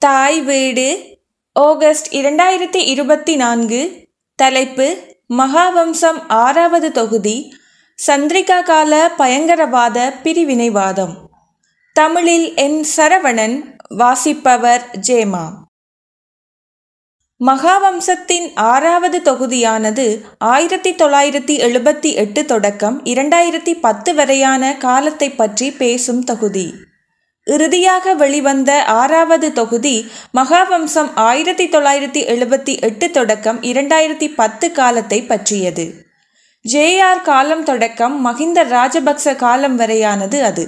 தாய் வீடு ஆகஸ்ட் 2024. தலைப்பு: மகாவம்சம் 6வது தொகுதி, சந்திரிகா கால பயங்கரவாத பிரிவினைவாதம். தமிழில் என். சரவணன். வாசிப்பவர் ஜேமா. மகாவம்சத்தின் 6வது தொகுதியானது 1978 தொடக்கம் 2010 வரையான காலத்தை பற்றி பேசும் தொகுதி. இறுதியாக வெளிவந்த 6வது தொகுதி மகாவம்சம் 1978 தொடக்கம் 2010 காலத்தை பற்றியது. ஜேஆர் காலம் தொடக்கம் மஹிந்த ராஜபக்ச காலம் வரையானது அது.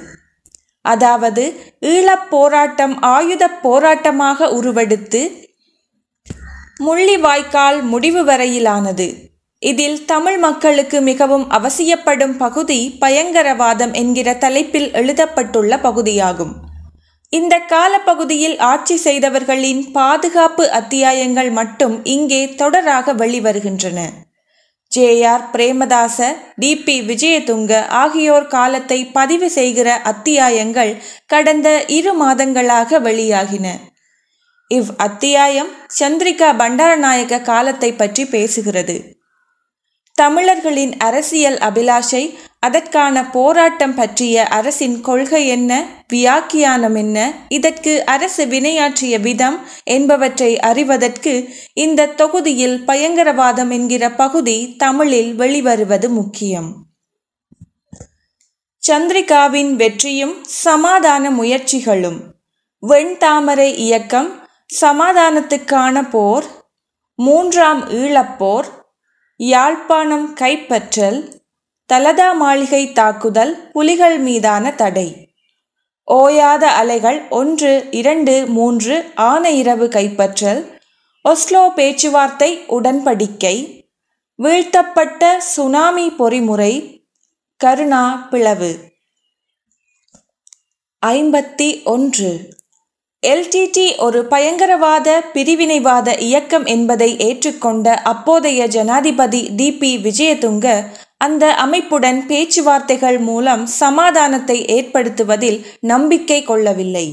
அதாவது ஈழப் போராட்டம் ஆயுத போராட்டமாக உருவெடுத்து முள்ளிவாய்க்கால் முடிவு வரையிலானது. இதில் தமிழ் மக்களுக்கு மிகவும் அவசியப்படும் பகுதி பயங்கரவாதம் என்கிற தலைப்பில் எழுதப்பட்டுள்ள பகுதியாகும். இந்த காலப்பகுதியில் ஆட்சி செய்தவர்களின் பாதுகாப்பு அத்தியாயங்கள் மட்டும் இங்கே தொடராக வெளிவருகின்றன. ஜேஆர் பிரேமதாச, டிபி விஜயதுங்க ஆகியோர் காலத்தை பதிவு செய்கிற அத்தியாயங்கள் கடந்த 2 மாதங்களாக வெளியாகின. இவ் அத்தியாயம் சந்திரிகா பண்டாரநாயக்க காலத்தை பற்றி பேசுகிறது. தமிழர்களின் அரசியல் அபிலாஷை, அதற்கான போராட்டம் பற்றிய அரசின் கொள்கை என்ன, வியாக்கியானம் என்ன, இதற்கு அரசு வினையாற்றிய விதம் என்பவற்றை அறிவதற்கு இந்த தொகுதியில் பயங்கரவாதம் என்கிற பகுதி தமிழில் வெளிவருவது முக்கியம். சந்திரிகாவின் வெற்றியும் சமாதான முயற்சிகளும். வெண்தாமரை இயக்கம், சமாதானத்துக்கான போர், 3ஆம் ஈழப்போர், யாழ்ப்பாணம் கைப்பற்றல், தலதா மாளிகை தாக்குதல், புலிகள் மீதான தடை, ஓயாத அலைகள் 1, 2, 3, ஆனையிரவு கைப்பற்றல், ஒஸ்லோ பேச்சுவார்த்தை உடன்படிக்கை, வீழ்த்தப்பட்ட சுனாமி பொறிமுறை, கருணா பிளவு. 51. எல்டிடி ஒரு பயங்கரவாத பிரிவினைவாத இயக்கம் என்பதை ஏற்றுக்கொண்ட அப்போதைய ஜனாதிபதி டிபி விஜயதுங்க அந்த அமைப்புடன் பேச்சுவார்த்தைகள் மூலம் சமாதானத்தை ஏற்படுத்துவதில் நம்பிக்கை கொள்ளவில்லை.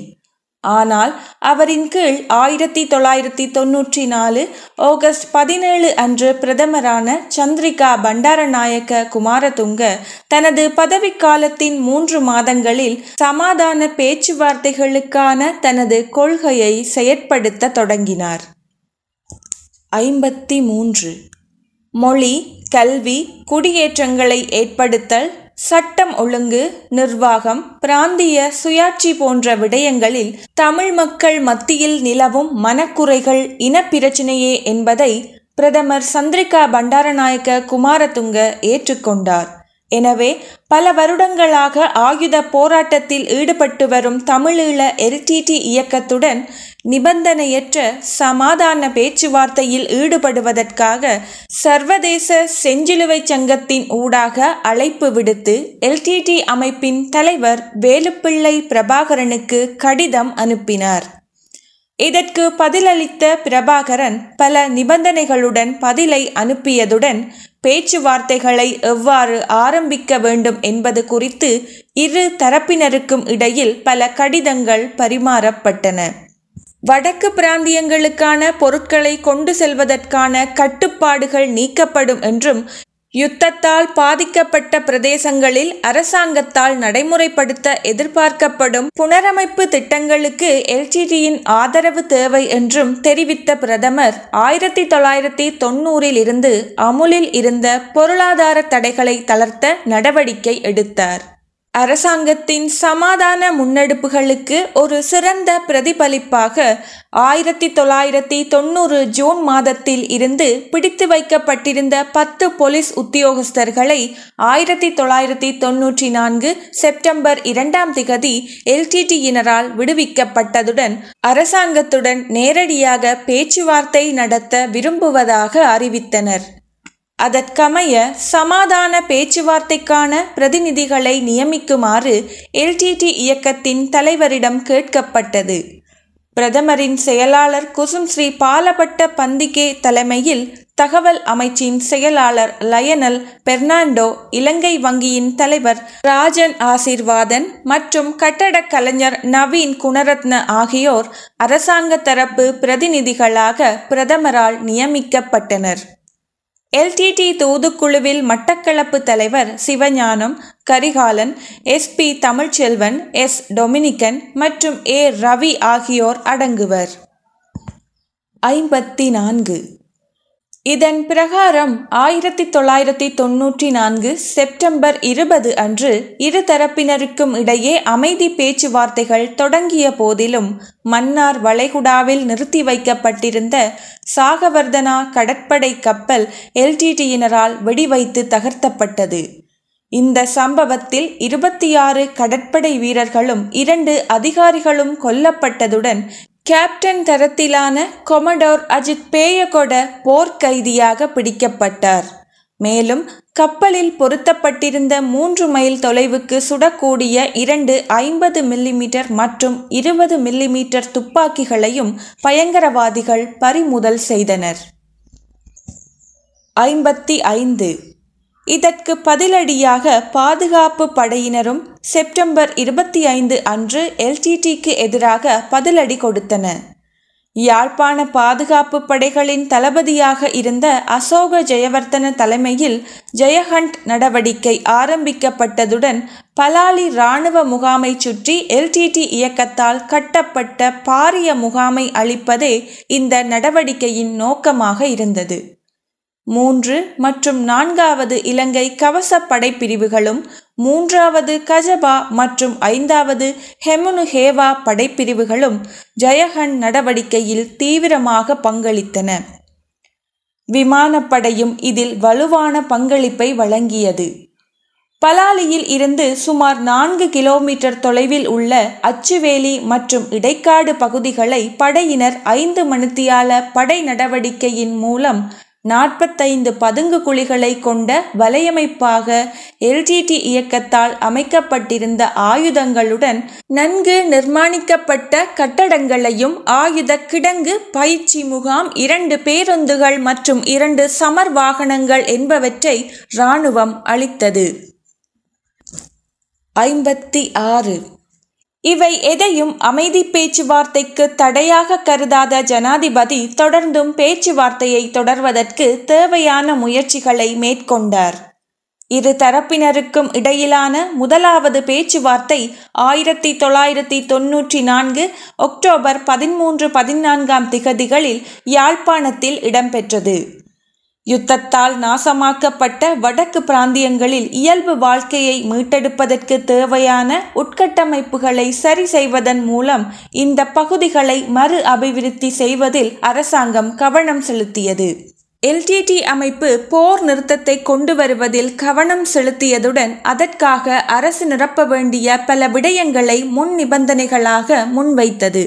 ஆனால் அவரின் கீழ் 1994 ஆகஸ்ட் 17 அன்று பிரதமரான சந்திரிகா பண்டாரநாயக்க குமாரதுங்க தனது பதவிக்காலத்தின் 3 மாதங்களில் சமாதான பேச்சுவார்த்தைகளுக்கான தனது கொள்கையை செயற்படுத்த தொடங்கினார். 53. மொழி, கல்வி, குடியேற்றங்களை ஏற்படுத்தல், சட்டம் ஒழுங்கு, நிர்வாகம், பிராந்திய சுயாட்சி போன்ற விடயங்களில் தமிழ் மக்கள் மத்தியில் நிலவும் மனக்குறைகள் இனப்பிரச்சினையே என்பதை பிரதமர் சந்திரிகா பண்டாரநாயக்க குமாரதுங்க ஏற்றுக்கொண்டார். எனவே பல வருடங்களாக ஆயுத போராட்டத்தில் ஈடுபட்டு வரும் தமிழீழ எல்டிடி இயக்கத்துடன் நிபந்தனையற்ற சமாதான பேச்சுவார்த்தையில் ஈடுபடுவதற்காக சர்வதேச செஞ்சிலுவை சங்கத்தின் ஊடாக அழைப்பு விடுத்து எல்டிடி அமைப்பின் தலைவர் வேலுப்பிள்ளை பிரபாகரனுக்கு கடிதம் அனுப்பினார். இதற்கு பதிலளித்த பிரபாகரன் பல நிபந்தனைகளுடன் பதிலை அனுப்பியதுடன் பேச்சுவார்த்தைகளை எவ்வாறு ஆரம்பிக்க வேண்டும் என்பது குறித்து 2 தரப்பினருக்கும் இடையில் பல கடிதங்கள் பரிமாறப்பட்டன. வடக்கு பிராந்தியங்களுக்கான பொருட்களை கொண்டு செல்வதற்கான கட்டுப்பாடுகள் நீக்கப்படும் என்றும், யுத்தத்தால் பாதிக்கப்பட்ட பிரதேசங்களில் அரசாங்கத்தால் நடைமுறைப்படுத்த எதிர்பார்க்கப்படும் புனரமைப்பு திட்டங்களுக்கு எல்டிடியின் ஆதரவு தேவை என்றும் தெரிவித்த பிரதமர் 1990 இருந்து அமுலில் இருந்த பொருளாதார தடைகளை தளர்த்த நடவடிக்கை எடுத்தார். அரசாங்கத்தின் சமாதான முன்னெடுப்புகளுக்கு ஒரு சிறந்த பிரதிபலிப்பாக 1990 ஜூன் மாதத்தில் இருந்து பிடித்து வைக்கப்பட்டிருந்த 10 போலீஸ் உத்தியோகஸ்தர்களை 1994 செப்டம்பர் 2 எல்டிடியினரால் விடுவிக்கப்பட்டதுடன் அரசாங்கத்துடன் நேரடியாக பேச்சுவார்த்தை நடத்த விரும்புவதாக அறிவித்தனர். அதற்கமைய சமாதான பேச்சுவார்த்தைக்கான பிரதிநிதிகளை நியமிக்குமாறு எல்டிடி இயக்கத்தின் தலைவரிடம் கேட்கப்பட்டது. பிரதமரின் செயலாளர் குசும் ஸ்ரீ பாலபட்ட பந்திகே தலைமையில் தகவல் அமைச்சின் செயலாளர் லயனல் பெர்னாண்டோ, இலங்கை வங்கியின் தலைவர் ராஜன் ஆசீர்வாதன் மற்றும் கட்டடக் கலைஞர் நவீன் குணரத்ன ஆகியோர் அரசாங்க தரப்பு பிரதிநிதிகளாக பிரதமரால் நியமிக்கப்பட்டனர். LTT தூதுக்குழுவில் மட்டக்களப்பு தலைவர் Sivagnanam, Karikalan, SP Tamilselvan, S Dominican மற்றும் A ரவி ஆகியோர் அடங்குவர். 54. இதன் பிரகாரம் 1994 செப்டம்பர் 20 அன்று இரு தரப்பினருக்கும் இடையே அமைதி பேச்சுவார்த்தைகள் தொடங்கிய போதிலும் மன்னார் வளைகுடாவில் நிறுத்தி வைக்கப்பட்டிருந்த சாகவர்தனா கடற்படை கப்பல் LTTயினரால் வெடிவைத்து தகர்த்தப்பட்டது. இந்த சம்பவத்தில் 26 கடற்படை வீரர்களும் 2 அதிகாரிகளும் கொல்லப்பட்டதுடன் கேப்டன் தரத்திலான கொமடோர் அஜித் பேயகொட போர்க்கைதியாக பிடிக்கப்பட்டார். மேலும் கப்பலில் பொருத்தப்பட்டிருந்த 3 மைல் தொலைவுக்கு சுடக்கூடிய 2 50 மில்லிமீட்டர் மற்றும் 20 மில்லிமீட்டர் துப்பாக்கிகளையும் பயங்கரவாதிகள் பறிமுதல் செய்தனர். 55. இதற்கு பதிலடியாக பாதுகாப்பு படையினரும் செப்டம்பர் 25 அன்று LTTக்கு எதிராக பதிலடி கொடுத்தன. யாழ்ப்பாண பாதுகாப்பு படைகளின் தளபதியாக இருந்த அசோக ஜெயவர்தன தலைமையில் ஜெயஹண்ட் நடவடிக்கை ஆரம்பிக்கப்பட்டதுடன் பலாலி இராணுவ முகாமை சுற்றி LTT இயக்கத்தால் கட்டப்பட்ட பாரிய முகாமை அழிப்பதே இந்த நடவடிக்கையின் நோக்கமாக இருந்தது. 3 மற்றும் 4வது இலங்கை கவச படைப்பிரிவுகளும் 3வது கஜபா மற்றும் 5வது ஹெமுனுஹேவா படைப்பிரிவுகளும் ஜெயஹண்ட் நடவடிக்கையில் தீவிரமாக பங்களித்தன. விமானப்படையும் இதில் வலுவான பங்களிப்பை வழங்கியது. பலாலியில் இருந்து சுமார் 4 கிலோமீட்டர் தொலைவில் உள்ள அச்சுவேலி மற்றும் இடைக்காடு பகுதிகளை படையினர் 5 மணித்தியால படை நடவடிக்கையின் மூலம் 45 பதுங்கு குழிகளை கொண்ட வலையமைப்பாக LTT இயக்கத்தால் அமைக்கப்பட்டிருந்த ஆயுதங்களுடன் நன்கு நிர்மாணிக்கப்பட்ட கட்டடங்களையும் ஆயுத கிடங்கு, பயிற்சி முகாம், 2 பேருந்துகள் மற்றும் 2 சமர் வாகனங்கள் என்பவற்றை இராணுவம் அளித்தது. 56. இவை எதையும் அமைதி பேச்சுவார்த்தைக்கு தடையாக கருதாத ஜனாதிபதி தொடர்ந்தும் பேச்சுவார்த்தையை தொடர்வதற்கு தேவையான முயற்சிகளை மேற்கொண்டார். இரு தரப்பினருக்கும் இடையிலான முதலாவது பேச்சுவார்த்தை 1994 அக்டோபர் 13-14 திகதிகளில் யாழ்ப்பாணத்தில் இடம்பெற்றது. யுத்தத்தால் நாசமாக்கப்பட்ட வடக்கு பிராந்தியங்களில் இயல்பு வாழ்க்கையை மீட்டெடுப்பதற்கு தேவையான உட்கட்டமைப்புகளை சரி செய்வதன் மூலம் இந்த பகுதிகளை மறு அபிவிருத்தி செய்வதில் அரசாங்கம் கவனம் செலுத்தியது. LTT அமைப்பு போர் நிறுத்தத்தை கொண்டு வருவதில் கவனம் செலுத்தியதுடன் அதற்காக அரசு நிரப்ப வேண்டிய பல விடயங்களை முன் நிபந்தனைகளாக முன்வைத்தது.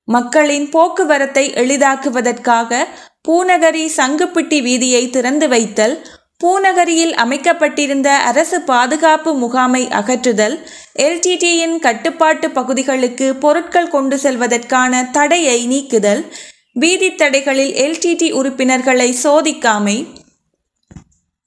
மக்களின் போக்குவரத்தை எளிதாக்குவதற்காக பூநகரி சங்குப்பிட்டி வீதியை திறந்து வைத்தல், பூநகரியில் அமைக்கப்பட்டிருந்த அரசு பாதுகாப்பு முகாமை அகற்றுதல், LTTயின் கட்டுப்பாட்டு பகுதிகளுக்கு பொருட்கள் கொண்டு செல்வதற்கான தடையை நீக்குதல், வீதி தடைகளில் LTT உறுப்பினர்களை சோதிக்காமை,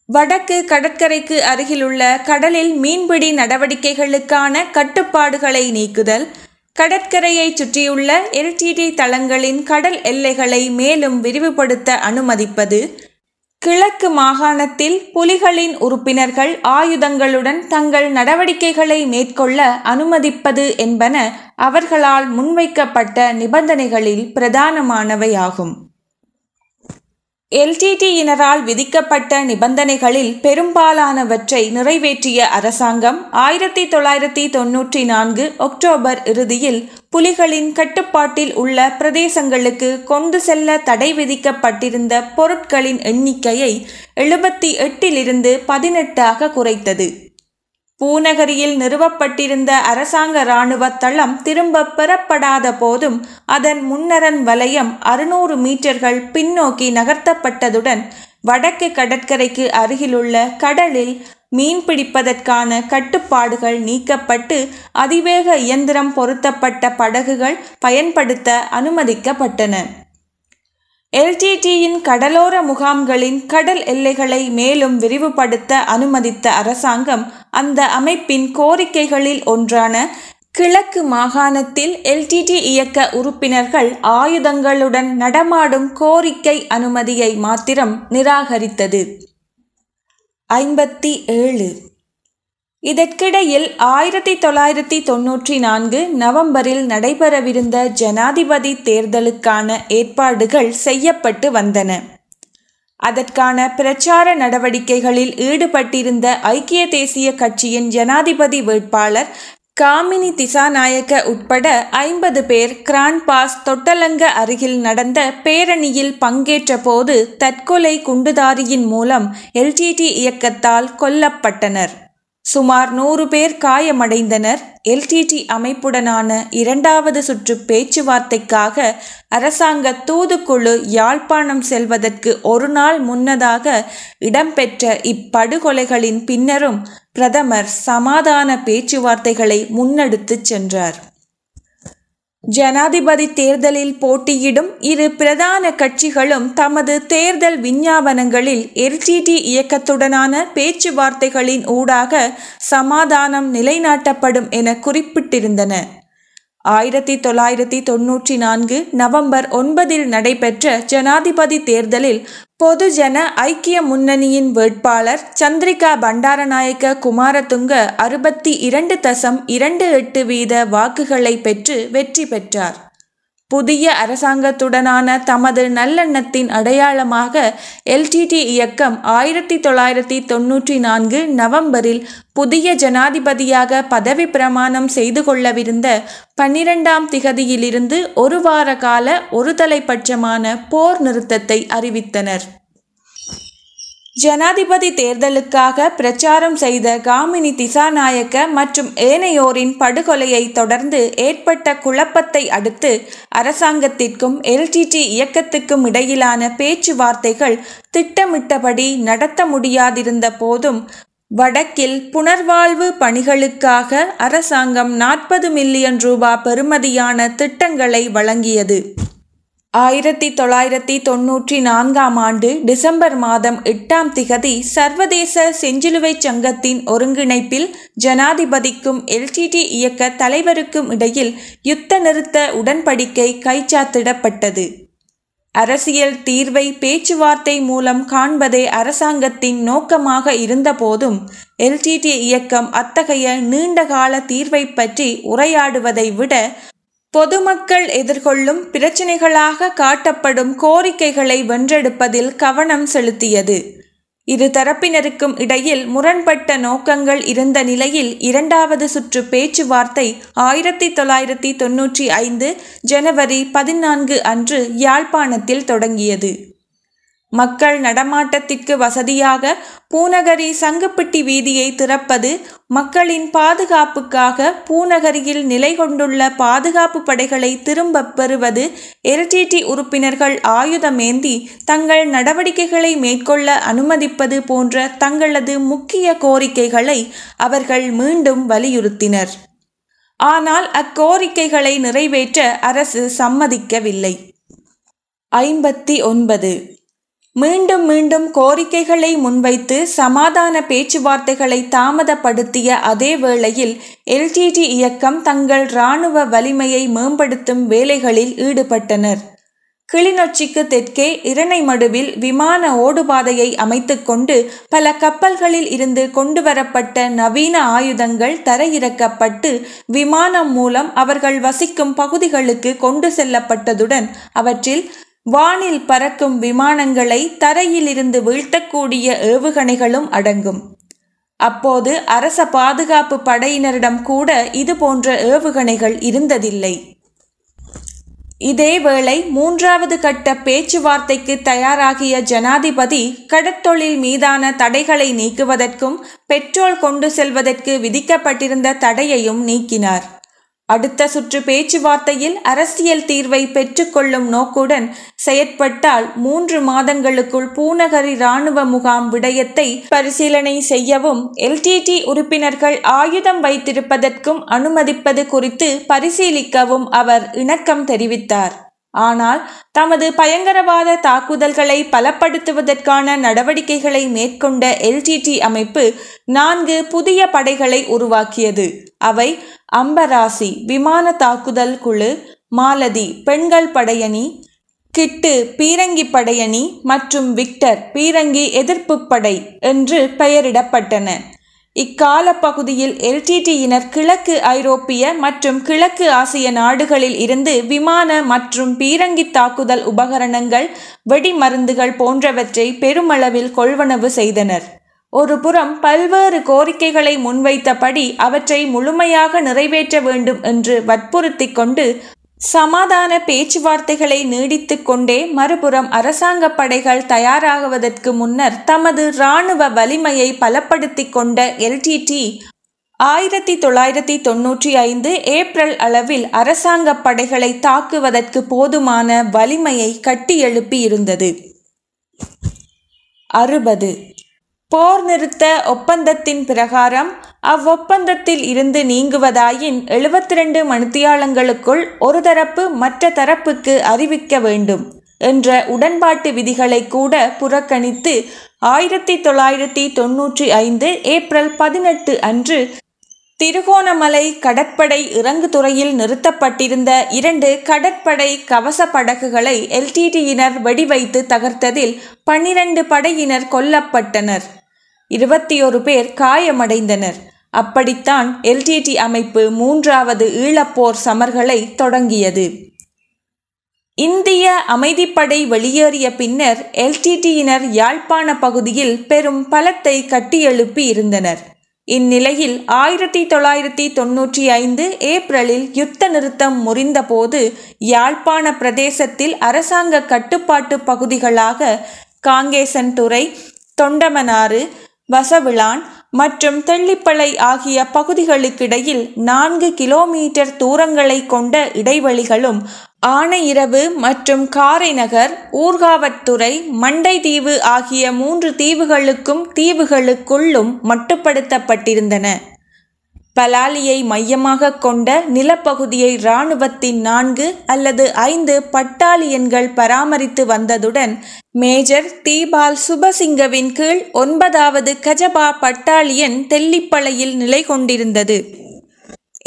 வடக்கு கடற்கரைக்கு அருகிலுள்ள கடலில் மீன்பிடி நடவடிக்கைகளுக்கான கட்டுப்பாடுகளை நீக்குதல், கடற்கரையை சுற்றியுள்ள LTT தளங்களின் கடல் எல்லைகளை மேலும் விரிவுபடுத்த அனுமதிப்பது, கிழக்கு மாகாணத்தில் புலிகளின் உறுப்பினர்கள் ஆயுதங்களுடன் தங்கள் நடவடிக்கைகளை மேற்கொள்ள அனுமதிப்பது என்பன அவர்களால் முன்வைக்கப்பட்ட நிபந்தனைகளில் பிரதானமானவையாகும். LTTயினரால் விதிக்கப்பட்ட நிபந்தனைகளில் பெரும்பாலானவற்றை நிறைவேற்றிய அரசாங்கம் 1994 அக்டோபர் இறுதியில் புலிகளின் கட்டுப்பாட்டில் உள்ள பிரதேசங்களுக்கு கொண்டு செல்ல தடை விதிக்கப்பட்டிருந்த பொருட்களின் எண்ணிக்கையை 78 18 குறைத்தது. பூநகரியில் நிறுவப்பட்டிருந்த அரசாங்க இராணுவ தளம் திரும்ப பெறப்படாத போதும் அதன் முன்னரன் வலயம் 600 மீட்டர்கள் பின்னோக்கி நகர்த்தப்பட்டதுடன் வடக்கு கடற்கரைக்கு அருகிலுள்ள கடலில் மீன்பிடிப்பதற்கான கட்டுப்பாடுகள் நீக்கப்பட்டு அதிவேக இயந்திரம் பொருத்தப்பட்ட படகுகள் பயன்படுத்த அனுமதிக்கப்பட்டன. எல்டிடியின் கடலோர முகாம்களின் கடல் எல்லைகளை மேலும் விரிவுபடுத்த அனுமதித்த அரசாங்கம் அந்த அமைப்பின் கோரிக்கைகளில் ஒன்றான கிழக்கு மாகாணத்தில் எல்டிடி இயக்க உறுப்பினர்கள் ஆயுதங்களுடன் நடமாடும் கோரிக்கை அனுமதியை மாத்திரம் நிராகரித்தது. 57. இதற்கிடையில் 1994 நவம்பரில் நடைபெறவிருந்த ஜனாதிபதி தேர்தலுக்கான ஏற்பாடுகள் செய்யப்பட்டு வந்தன. அதற்கான பிரச்சார நடவடிக்கைகளில் ஈடுபட்டிருந்த ஐக்கிய தேசிய கட்சியின் ஜனாதிபதி வேட்பாளர் காமினி திசாநாயக்க உட்பட 50 பேர் கிராண்ட் பாஸ் தொட்டலங்க அருகில் நடந்த பேரணியில் பங்கேற்ற போது தற்கொலை குண்டுதாரியின் மூலம் எல்டிடி இயக்கத்தால் கொல்லப்பட்டனர். சுமார் 100 பேர் காயமடைந்தனர். எல்டிடி அமைப்புடனான இரண்டாவது சுற்று பேச்சுவார்த்தைக்காக அரசாங்க தூதுக்குழு யாழ்ப்பாணம் செல்வதற்கு ஒரு நாள் முன்னதாக இடம்பெற்ற இப்படுகொலைகளின் பின்னரும் பிரதமர் சமாதான பேச்சுவார்த்தைகளை முன்னெடுத்துச் சென்றார். ஜனாதிபதி தேர்தலில் போட்டியிடும் இரு பிரதான கட்சிகளும் தமது தேர்தல் விஞ்ஞாபனங்களில் எல்டிடி இயக்கத்துடனான பேச்சுவார்த்தைகளின் ஊடாக சமாதானம் நிலைநாட்டப்படும் என குறிப்பிட்டிருந்தன. 1994 நவம்பர் 9 நடைபெற்ற ஜனாதிபதி தேர்தலில் பொதுஜன ஐக்கிய முன்னணியின் வேட்பாளர் சந்திரிகா பண்டாரநாயக்க குமாரதுங்க 62.28% வாக்குகளை பெற்று வெற்றி பெற்றார். புதிய அரசாங்கத்துடனான தமது நல்லெண்ணத்தின் அடையாளமாக எல்டிடி இயக்கம் 1994 நவம்பரில் புதிய ஜனாதிபதியாக பதவி பிரமாணம் செய்து கொள்ளவிருந்த 12ஆம் திகதியிலிருந்து ஒரு வார கால ஒருதலைப்பட்சமான போர் நிறுத்தத்தை அறிவித்தனர். ஜனாதிபதி தேர்தலுக்காக பிரச்சாரம் செய்த காமினி திசாநாயக்க மற்றும் ஏனையோரின் படுகொலையை தொடர்ந்து ஏற்பட்ட குழப்பத்தை அடுத்து அரசாங்கத்திற்கும் எல்டிடி இயக்கத்துக்கும் இடையிலான பேச்சுவார்த்தைகள் திட்டமிட்டபடி நடத்த முடியாதிருந்த போதும் வடக்கில் புனர்வாழ்வு பணிகளுக்காக அரசாங்கம் 40 மில்லியன் ரூபாய் பெறுமதியான திட்டங்களை வழங்கியது. 1994ஆம் ஆண்டு டிசம்பர் மாதம் 8ஆம் திகதி சர்வதேச செஞ்சிலுவை சங்கத்தின் ஒருங்கிணைப்பில் ஜனாதிபதிக்கும் எல்டிடி இயக்க தலைவருக்கும் இடையில் யுத்த நிறுத்த உடன்படிக்கை கைச்சாத்திடப்பட்டது. அரசியல் தீர்வை பேச்சுவார்த்தை மூலம் காண்பதே அரசாங்கத்தின் நோக்கமாக இருந்தபோதும் எல்டிடி இயக்கம் அத்தகைய நீண்டகால தீர்வை பற்றி உரையாடுவதை விட பொதுமக்கள் எதிர்கொள்ளும் பிரச்சினைகளாக காட்டப்படும் கோரிக்கைகளை வென்றெடுப்பதில் கவனம் செலுத்தியது. இரு தரப்பினருக்கும் இடையில் முரண்பட்ட நோக்கங்கள் இருந்த நிலையில் இரண்டாவது சுற்று பேச்சுவார்த்தை 1995 ஜனவரி 14 அன்று யாழ்ப்பாணத்தில் தொடங்கியது. மக்கள் நடமாட்டத்திற்கு வசதியாக பூநகரி சங்குப்பிட்டி வீதியை திறப்பது, மக்களின் பாதுகாப்புக்காக பூநகரியில் நிலை கொண்டுள்ள பாதுகாப்பு படைகளை திரும்பப் பெறுவது, எல்டிடி உறுப்பினர்கள் ஆயுதமேந்தி தங்கள் நடவடிக்கைகளை மேற்கொள்ள அனுமதிப்பது போன்ற தங்களது முக்கிய கோரிக்கைகளை அவர்கள் மீண்டும் வலியுறுத்தினர். ஆனால் அக்கோரிக்கைகளை நிறைவேற்ற அரசு சம்மதிக்கவில்லை. 59 மீண்டும் மீண்டும் கோரிக்கைகளை முன்வைத்து சமாதான பேச்சுவார்த்தைகளை தாமதப்படுத்திய அதே வேளையில் எல்டிடி இயக்கம் தங்கள் இராணுவ வலிமையை மேம்படுத்தும் வேலைகளில் ஈடுபட்டனர். கிளிநொச்சிக்கு தெற்கே இரணைமடுவில் விமான ஓடுபாதையை அமைத்துக்கொண்டு பல கப்பல்களில் இருந்து கொண்டுவரப்பட்ட நவீன ஆயுதங்கள் தரையிறக்கப்பட்டு விமானம் மூலம் அவர்கள் வசிக்கும் பகுதிகளுக்கு கொண்டு செல்லப்பட்டதுடன் அவற்றில் வானில் பறக்கும் விமானங்களை தரையிலிருந்து வீழ்த்தக்கூடிய ஏவுகணைகளும் அடங்கும். அப்போது அரச பாதுகாப்பு படையினரிடம் கூட இது போன்ற ஏவுகணைகள் இருந்ததில்லை. இதேவேளை மூன்றாவது கட்ட பேச்சுவார்த்தைக்கு தயாராகிய ஜனாதிபதி கடற்தொழில் மீதான தடைகளை நீக்குவதற்கும் பெட்ரோல் கொண்டு செல்வதற்கு விதிக்கப்பட்டிருந்த தடையையும் நீக்கினார். அடுத்த சுற்று பேச்சுவார்த்தையில் அரசியல் தீர்வை பெற்றுக்கொள்ளும் நோக்குடன் செயற்பட்டால் 3 மாதங்களுக்குள் பூநகரி இராணுவ முகாம் விடயத்தை பரிசீலனை செய்யவும் எல்டிடி உறுப்பினர்கள் ஆயுதம் வைத்திருப்பதற்கும் அனுமதிப்பது குறித்து பரிசீலிக்கவும் அவர் இணக்கம் தெரிவித்தார். ஆனால் தமது பயங்கரவாத தாக்குதல்களை பலப்படுத்துவதற்கான நடவடிக்கைகளை மேற்கொண்ட LTT அமைப்பு 4 புதிய படைகளை உருவாக்கியது. அவை அம்பராசி விமான தாக்குதல் குழு, மாலதி பெண்கள் படையணி, கிட்டு பீரங்கி படையணி மற்றும் விக்டர் பீரங்கி எதிர்ப்பு படை என்று பெயரிடப்பட்டன. இக்கால பகுதியில் LTTயினர் கிழக்கு ஐரோப்பிய மற்றும் கிழக்கு ஆசிய நாடுகளில் இருந்து விமான மற்றும் பீரங்கி தாக்குதல் உபகரணங்கள், வெடிமருந்துகள் போன்றவற்றை பெருமளவில் கொள்வனவு செய்தனர். ஒருபுறம் பல்வேறு கோரிக்கைகளை முன்வைத்தபடி அவற்றை முழுமையாக நிறைவேற்ற வேண்டும் என்று வற்புறுத்தி கொண்டு சமாதான பேச்சுவார்த்தைகளை நீடித்து கொண்டே மறுபுறம் அரசாங்க படைகள் தயாராகுவதற்கு முன்னர் தமது இராணுவ வலிமையை பலப்படுத்தி கொண்ட LTT 1995 ஏப்ரல் அளவில் அரசாங்க படைகளை தாக்குவதற்கு போதுமான வலிமையை கட்டியெழுப்பி இருந்தது. 60 போர் நிறுத்த ஒப்பந்தத்தின் பிரகாரம் அவ்வொப்பந்தத்தில் இருந்து நீங்குவதாயின் 72 மணித்தியாலங்களுக்குள் ஒரு தரப்பு மற்ற தரப்புக்கு அறிவிக்க வேண்டும் என்ற உடன்பாட்டு விதிகளை கூட புறக்கணித்து 1995 ஏப்ரல் 18 அன்று திருகோணமலை கடற்படை இறங்குதுறையில் நிறுத்தப்பட்டிருந்த 2 கடற்படை கவச படகுகளை LTTயினர் வெடிவைத்து தகர்த்ததில் 12 படையினர் கொல்லப்பட்டனர். 21 பேர் காயமடைந்தனர். அப்படித்தான் LTT அமைப்பு 3வது ஈழப்போர் சமர்களை தொடங்கியது. இந்திய அமைதிப்படை வெளியேறிய பின்னர் LTTயினர் யாழ்ப்பாண பகுதியில் பெரும் பலத்தை கட்டியெழுப்பி இருந்தனர். இந்நிலையில் 1995 ஏப்ரலில் யுத்த நிறுத்தம் முறிந்தபோது யாழ்ப்பாண பிரதேசத்தில் அரசாங்க கட்டுப்பாட்டு பகுதிகளாக காங்கேசன்துறை, தொண்டமனாறு, வசவிளான் மற்றும் தெள்ளிப்பளை ஆகிய பகுதிகளுக்கிடையில் 4 கிலோமீட்டர் தூரங்களை கொண்ட இடைவெளிகளும் ஆனையிரவு மற்றும் காரைநகர், ஊர்காவத்துறை, மண்டைதீவு ஆகிய 3 தீவுகளுக்கும் தீவுகளுக்குள்ளும் மட்டுப்படுத்தப்பட்டிருந்தன. பலாலியை மையமாக கொண்ட நிலப்பகுதியை இராணுவத்தின் 4 அல்லது 5 பட்டாலியன்கள் பராமரித்து வந்ததுடன் மேஜர் தீபால் சுபசிங்கவின் கீழ் 9வது கஜபா பட்டாலியன் தெல்லிப்பளையில் நிலை கொண்டிருந்தது.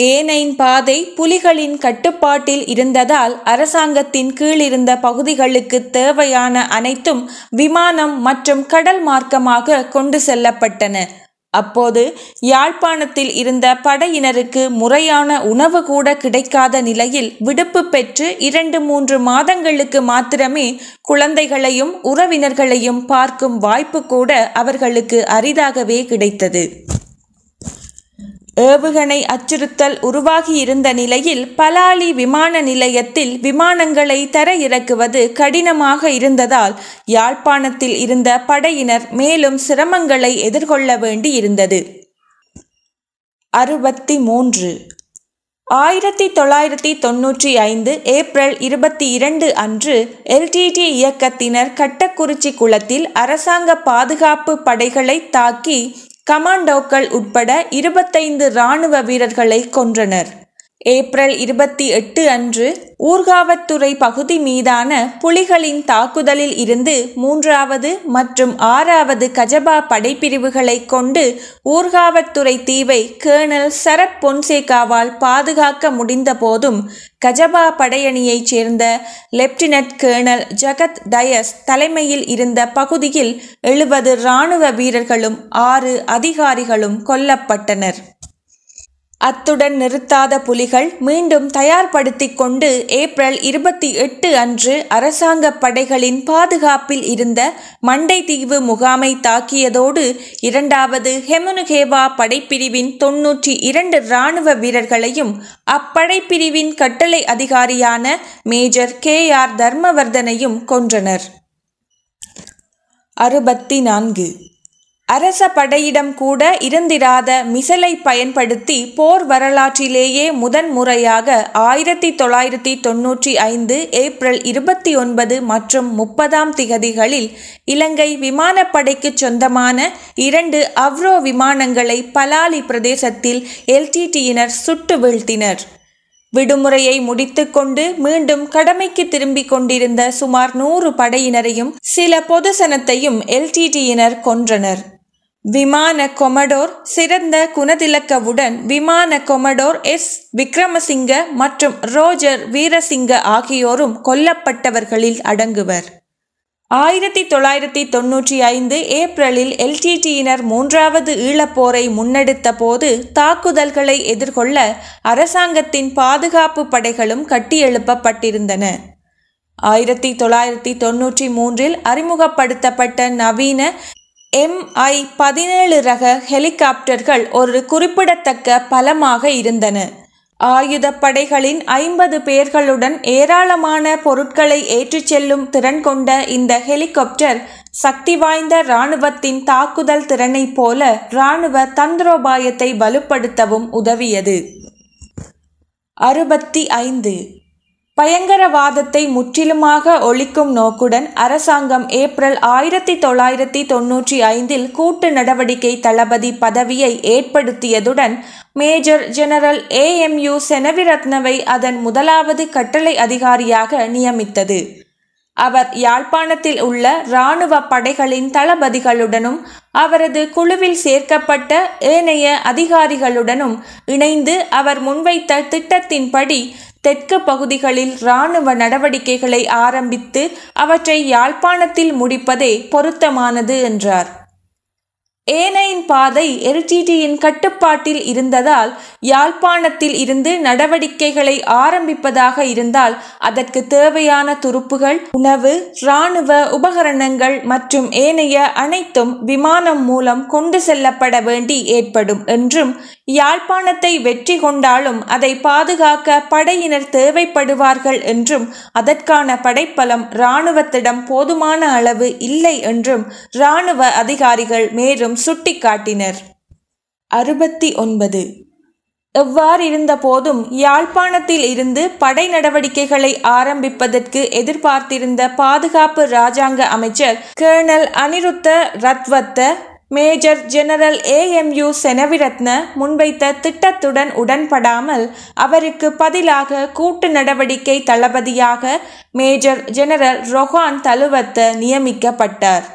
ஏனைன் பாதை புலிகளின் கட்டுப்பாட்டில் இருந்ததால் அரசாங்கத்தின் கீழ் இருந்த பகுதிகளுக்கு தேவையான அனைத்தும் விமானம் மற்றும் கடல் மார்க்கமாக கொண்டு செல்லப்பட்டன. அப்போது யாழ்ப்பாணத்தில் இருந்த படையினருக்கு முறையான உணவு கூட கிடைக்காத நிலையில் விடுப்பு பெற்று 2-3 மாதங்களுக்கு மாத்திரமே குழந்தைகளையும் உறவினர்களையும் பார்க்கும் வாய்ப்பு கூட அவர்களுக்கு அரிதாகவே கிடைத்தது. ஏவுகணை அச்சுறுத்தல் உருவாகி இருந்த நிலையில் பலாலி விமான நிலையத்தில் விமானங்களை தர இறக்குவது கடினமாக இருந்ததால் யாழ்ப்பாணத்தில் இருந்த படையினர் மேலும் சிரமங்களை எதிர்கொள்ள வேண்டி இருந்தது. 63 1995 ஏப்ரல் 22 அன்று LTT இயக்கத்தினர் கட்டக்குறிச்சி குளத்தில் அரசாங்க பாதுகாப்பு படைகளை தாக்கி கமாண்டோக்கள் உட்பட 25 இராணுவ வீரர்களை கொன்றனர். ஏப்ரல் 28 அன்று ஊர்காவத்துறை பகுதி மீதான புலிகளின் தாக்குதலில் இருந்து 3வது மற்றும் 6வது கஜபா படைப்பிரிவுகளை கொண்டு ஊர்காவத்துறை தீவை கேர்னல் சரத் பொன்சேகாவால் பாதுகாக்க முடிந்த போதும் கஜபா படையணியைச் சேர்ந்த லெப்டினன்ட் கேர்னல் ஜகத் டயஸ் தலைமையில் இருந்த பகுதியில் 70 இராணுவ வீரர்களும் 6 அதிகாரிகளும் கொல்லப்பட்டனர். அத்துடன் நிறுத்தாத புலிகள் மீண்டும் தயார்படுத்தி கொண்டு ஏப்ரல் 28 அன்று அரசாங்க படைகளின் பாதுகாப்பில் இருந்த மண்டைதீவு முகாமை தாக்கியதோடு 2வது ஹெமுனுகேவா படைப்பிரிவின் 92 இராணுவ வீரர்களையும் அப்படைப்பிரிவின் கட்டளை அதிகாரியான மேஜர் KR தர்மவர்தனையும் கொன்றனர். 64 அரச படையிடம் கூட இருந்திராத மிசலை பயன்படுத்தி போர் வரலாற்றிலேயே முதன்முறையாக 1995 ஏப்ரல் 29 மற்றும் 30ஆம் திகதிகளில் இலங்கை விமானப்படைக்கு சொந்தமான 2 அவ்ரோ விமானங்களை பலாலி பிரதேசத்தில் LTTயினர் சுட்டு வீழ்த்தினர். விடுமுறையை முடித்துக்கொண்டு மீண்டும் கடமைக்கு திரும்பிக் கொண்டிருந்த சுமார் 100 படையினரையும் சில பொதுசனத்தையும் எல்டிடியினர் கொன்றனர். விமான கொமடோர் சிறந்த குணதிலக்கவுடன் விமான கொமடோர் எஸ். விக்ரமசிங்க மற்றும் ரோஜர் வீரசிங்க ஆகியோரும் கொல்லப்பட்டவர்களில் அடங்குவர். 1995 ஏப்ரலில் எல்டிடியினர் 3வது ஈழப்போரை முன்னெடுத்த போது தாக்குதல்களை எதிர்கொள்ள அரசாங்கத்தின் பாதுகாப்பு படைகளும் கட்டியெழுப்பப்பட்டிருந்தன. 1993 அறிமுகப்படுத்தப்பட்ட நவீன MI-17 ரக ஹெலிகாப்டர்கள் ஒரு குறிப்பிடத்தக்க பலமாக இருந்தன. ஆயுதப்படைகளின் 50 பேர்களுடன் ஏராளமான பொருட்களை ஏற்றிச் செல்லும் திறன் கொண்ட இந்த ஹெலிகாப்டர் சக்தி வாய்ந்த இராணுவத்தின் தாக்குதல் திறனை போல இராணுவ தந்திரோபாயத்தை வலுப்படுத்தவும் உதவியது. 65 பயங்கரவாதத்தை முற்றிலுமாக ஒழிக்கும் நோக்குடன் அரசாங்கம் ஏப்ரல் 1995 கூட்டு நடவடிக்கை தளபதி பதவியை ஏற்படுத்தியதுடன் மேஜர் ஜெனரல் AMU செனவிரத்னவை அதன் முதலாவது கட்டளை அதிகாரியாக நியமித்தது. அவர் யாழ்ப்பாணத்தில் உள்ள இராணுவ படைகளின் தளபதிகளுடனும் அவரது குழுவில் சேர்க்கப்பட்ட ஏனைய அதிகாரிகளுடனும் இணைந்து அவர் முன்வைத்த திட்டத்தின்படி தெற்கு பகுதிகளில் இராணுவ நடவடிக்கைகளை ஆரம்பித்து அவற்றை யாழ்ப்பாணத்தில் முடிப்பதே பொருத்தமானது என்றார். ஏனையின் பாதை எல்டிடியின் கட்டுப்பாட்டில் இருந்ததால் யாழ்ப்பாணத்தில் இருந்து நடவடிக்கைகளை ஆரம்பிப்பதாக இருந்தால் அதற்கு தேவையான துருப்புகள், உணவு, இராணுவ உபகரணங்கள் மற்றும் ஏனைய அனைத்தும் விமானம் மூலம் கொண்டு செல்லப்பட வேண்டி ஏற்படும் என்றும் யாழ்ப்பாணத்தை வெற்றி கொண்டாலும் அதை பாதுகாக்க படையினர் தேவைப்படுவார்கள் என்றும் அதற்கான படைப்பலம் இராணுவத்திடம் போதுமான அளவு இல்லை என்றும் இராணுவ அதிகாரிகள் மேலும் சுட்டிக்காட்டினர். 69 எவ்வாறிருந்த போதும் யாழ்ப்பாணத்தில் இருந்து படை நடவடிக்கைகளை ஆரம்பிப்பதற்கு எதிர்பார்த்திருந்த பாதுகாப்பு இராஜாங்க அமைச்சர் colonel Anuruddha Ratwatte major general AMU Seneviratne முன்வைத்த திட்டத்துடன் உடன்படாமல் அவருக்கு பதிலாக கூட்டு நடவடிக்கை தளபதியாக மேஜர் ஜெனரல் ரொஹான் தலுவத்த நியமிக்கப்பட்டார்.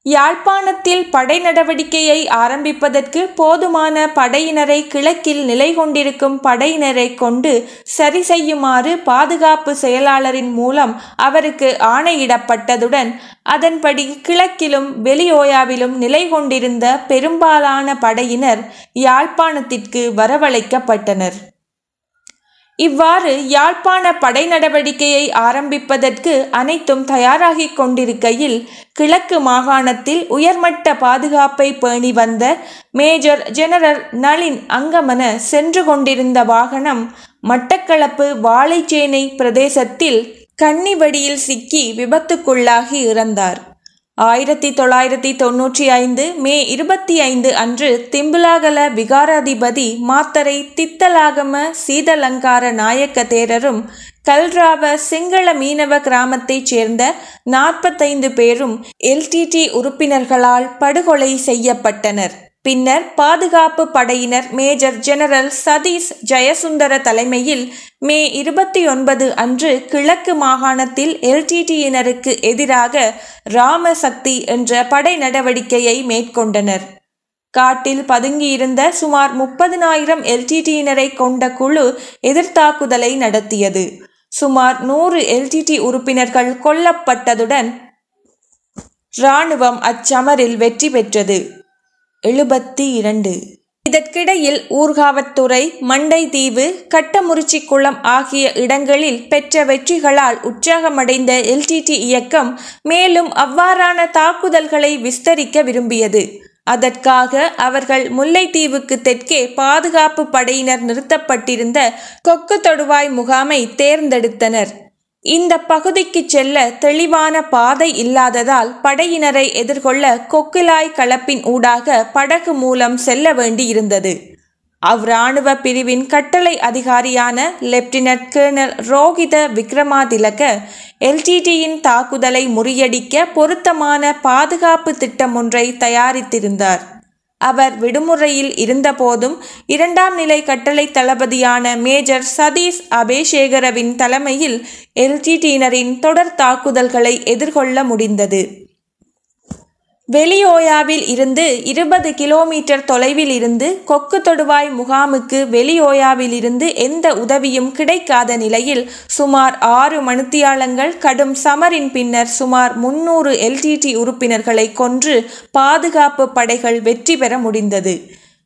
யாழ்ப்பாணத்தில் படை நடவடிக்கையை ஆரம்பிப்பதற்கு போதுமான படையினரை கிழக்கில் நிலை கொண்டிருக்கும் படையினரை கொண்டு சரி செய்யுமாறு பாதுகாப்பு செயலாளரின் மூலம் அவருக்கு ஆணையிடப்பட்டதுடன் அதன்படி கிழக்கிலும் வெளியோயாவிலும் நிலை கொண்டிருந்த பெரும்பாலான படையினர் யாழ்ப்பாணத்திற்கு வரவழைக்கப்பட்டனர். இவ்வாறு யாழ்ப்பாண படை நடவடிக்கையை ஆரம்பிப்பதற்கு அனைத்தும் தயாராகி கொண்டிருக்கையில் கிழக்கு மாகாணத்தில் உயர்மட்ட பாதுகாப்பை பேணி வந்த மேஜர் ஜெனரல் நளின் அங்கமன சென்று கொண்டிருந்த வாகனம் மட்டக்களப்பு வாழைச்சேனை பிரதேசத்தில் கன்னிவடியில் சிக்கி விபத்துக்குள்ளாகி இறந்தார். 1995 மே 25 அன்று திம்புலாகல விகாராதிபதி மாத்தரை தித்தலாகம சீதலங்கார நாயக்க தேரரும் கல்ராவ சிங்கள மீனவ கிராமத்தைச் சேர்ந்த 45 பேரும் எல்டிடி உறுப்பினர்களால் படுகொலை செய்யப்பட்டனர். பின்னர் பாதுகாப்பு படையினர் மேஜர் ஜெனரல் சதீஷ் ஜெயசுந்தர தலைமையில் மே 29 அன்று கிழக்கு மாகாணத்தில் எல்டிடியினருக்கு எதிராக ராமசக்தி என்ற படை நடவடிக்கையை மேற்கொண்டனர். காட்டில் பதுங்கியிருந்த சுமார் 30,000 எல்டிடியினரை கொண்ட குழு எதிர்த்தாக்குதலை நடத்தியது. சுமார் 100 எல்டிடி உறுப்பினர்கள் கொல்லப்பட்டதுடன் இராணுவம் அச்சமரில் வெற்றி பெற்றது. 72 இதற்கிடையில் ஊர்காவத்துறை, மண்டைதீவு, கட்டமுறிச்சிக்குளம் ஆகிய இடங்களில் பெற்ற வெற்றிகளால் உற்சாகமடைந்த எல்டிடி இயக்கம் மேலும் அவ்வாறான தாக்குதல்களை விஸ்தரிக்க விரும்பியது. அதற்காக அவர்கள் முல்லைத்தீவுக்கு தெற்கே பாதுகாப்பு படையினர் நிறுத்தப்பட்டிருந்த கொக்கு தொடுவாய் முகாமை தேர்ந்தெடுத்தனர். இந்த பகுதிக்கு செல்ல தெளிவான பாதை இல்லாததால் படையினரை எதிர்கொள்ள கொக்கிலாய் களப்பின் ஊடாக படகு மூலம் செல்ல வேண்டியிருந்தது. அவ்விராணுவ பிரிவின் கட்டளை அதிகாரியான லெப்டினன்ட் கர்னல் ரோஹித விக்ரமாதிலக எல்டிடியின் தாக்குதலை முறியடிக்க பொருத்தமான பாதுகாப்பு திட்டம் ஒன்றை தயாரித்திருந்தார். அவர் விடுமுறையில் இருந்தபோதும் 2ஆம் நிலை கட்டளை தளபதியான மேஜர் சதீஷ் அபேசேகரவின் தலைமையில் எல்டிடியினரின் தொடர் தாக்குதல்களை எதிர்கொள்ள முடிந்தது. வெளியோயாவில் இருந்து 20 கிலோமீட்டர் தொலைவில் இருந்து கொக்கு தொடுவாய் முகாமுக்கு வெளியோயாவிலிருந்து எந்த உதவியும் கிடைக்காத நிலையில் சுமார் 6 மணித்தியாலங்கள் கடும் சமரின் பின்னர் சுமார் 300 எல்டிடி உறுப்பினர்களை கொன்று பாதுகாப்பு படைகள் வெற்றி பெற முடிந்தது.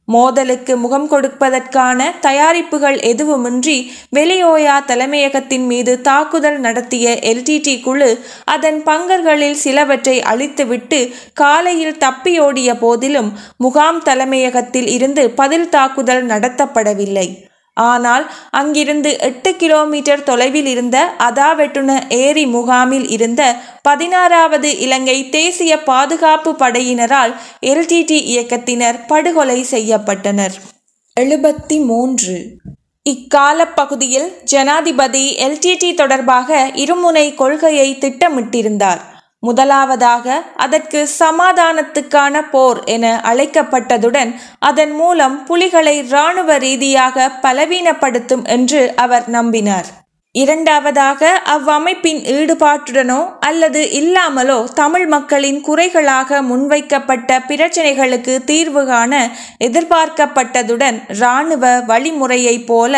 மோதலுக்கு முகம் கொடுப்பதற்கான தயாரிப்புகள் எதுவுமின்றி வெளியோயா தலைமையகத்தின் மீது தாக்குதல் நடத்திய எல்டிடி குழு அதன் பங்கர்களில் சிலவற்றை அழித்துவிட்டு காலையில் தப்பியோடிய போதிலும் முகாம் தலைமையகத்தில் இருந்து பதில் தாக்குதல் நடத்தப்படவில்லை. ஆனால் அங்கிருந்து 8 கிலோமீட்டர் தொலைவில் இருந்த அதாவெட்டுன ஏரி முகாமில் இருந்த 16வது இலங்கை தேசிய பாதுகாப்பு படையினரால் எல்டிடி இயக்கத்தினர் படுகொலை செய்யப்பட்டனர். 73 இக்கால பகுதியில் ஜனாதிபதி எல்டிடி தொடர்பாக இருமுனை கொள்கையை திட்டமிட்டிருந்தார். முதலாவதாக அதற்கு சமாதானத்துக்கான போர் என அழைக்கப்பட்டதுடன் அதன் மூலம் புலிகளை இராணுவ ரீதியாக பலவீனப்படுத்தும் என்று அவர் நம்பினார். இரண்டாவதாக அவ்வமைப்பின் ஈடுபாட்டுடனோ அல்லது இல்லாமலோ தமிழ் மக்களின் குறைகளாக முன்வைக்கப்பட்ட பிரச்சனைகளுக்கு தீர்வு காண எதிர்பார்க்கப்பட்டதுடன் இராணுவ வழிமுறையைப் போல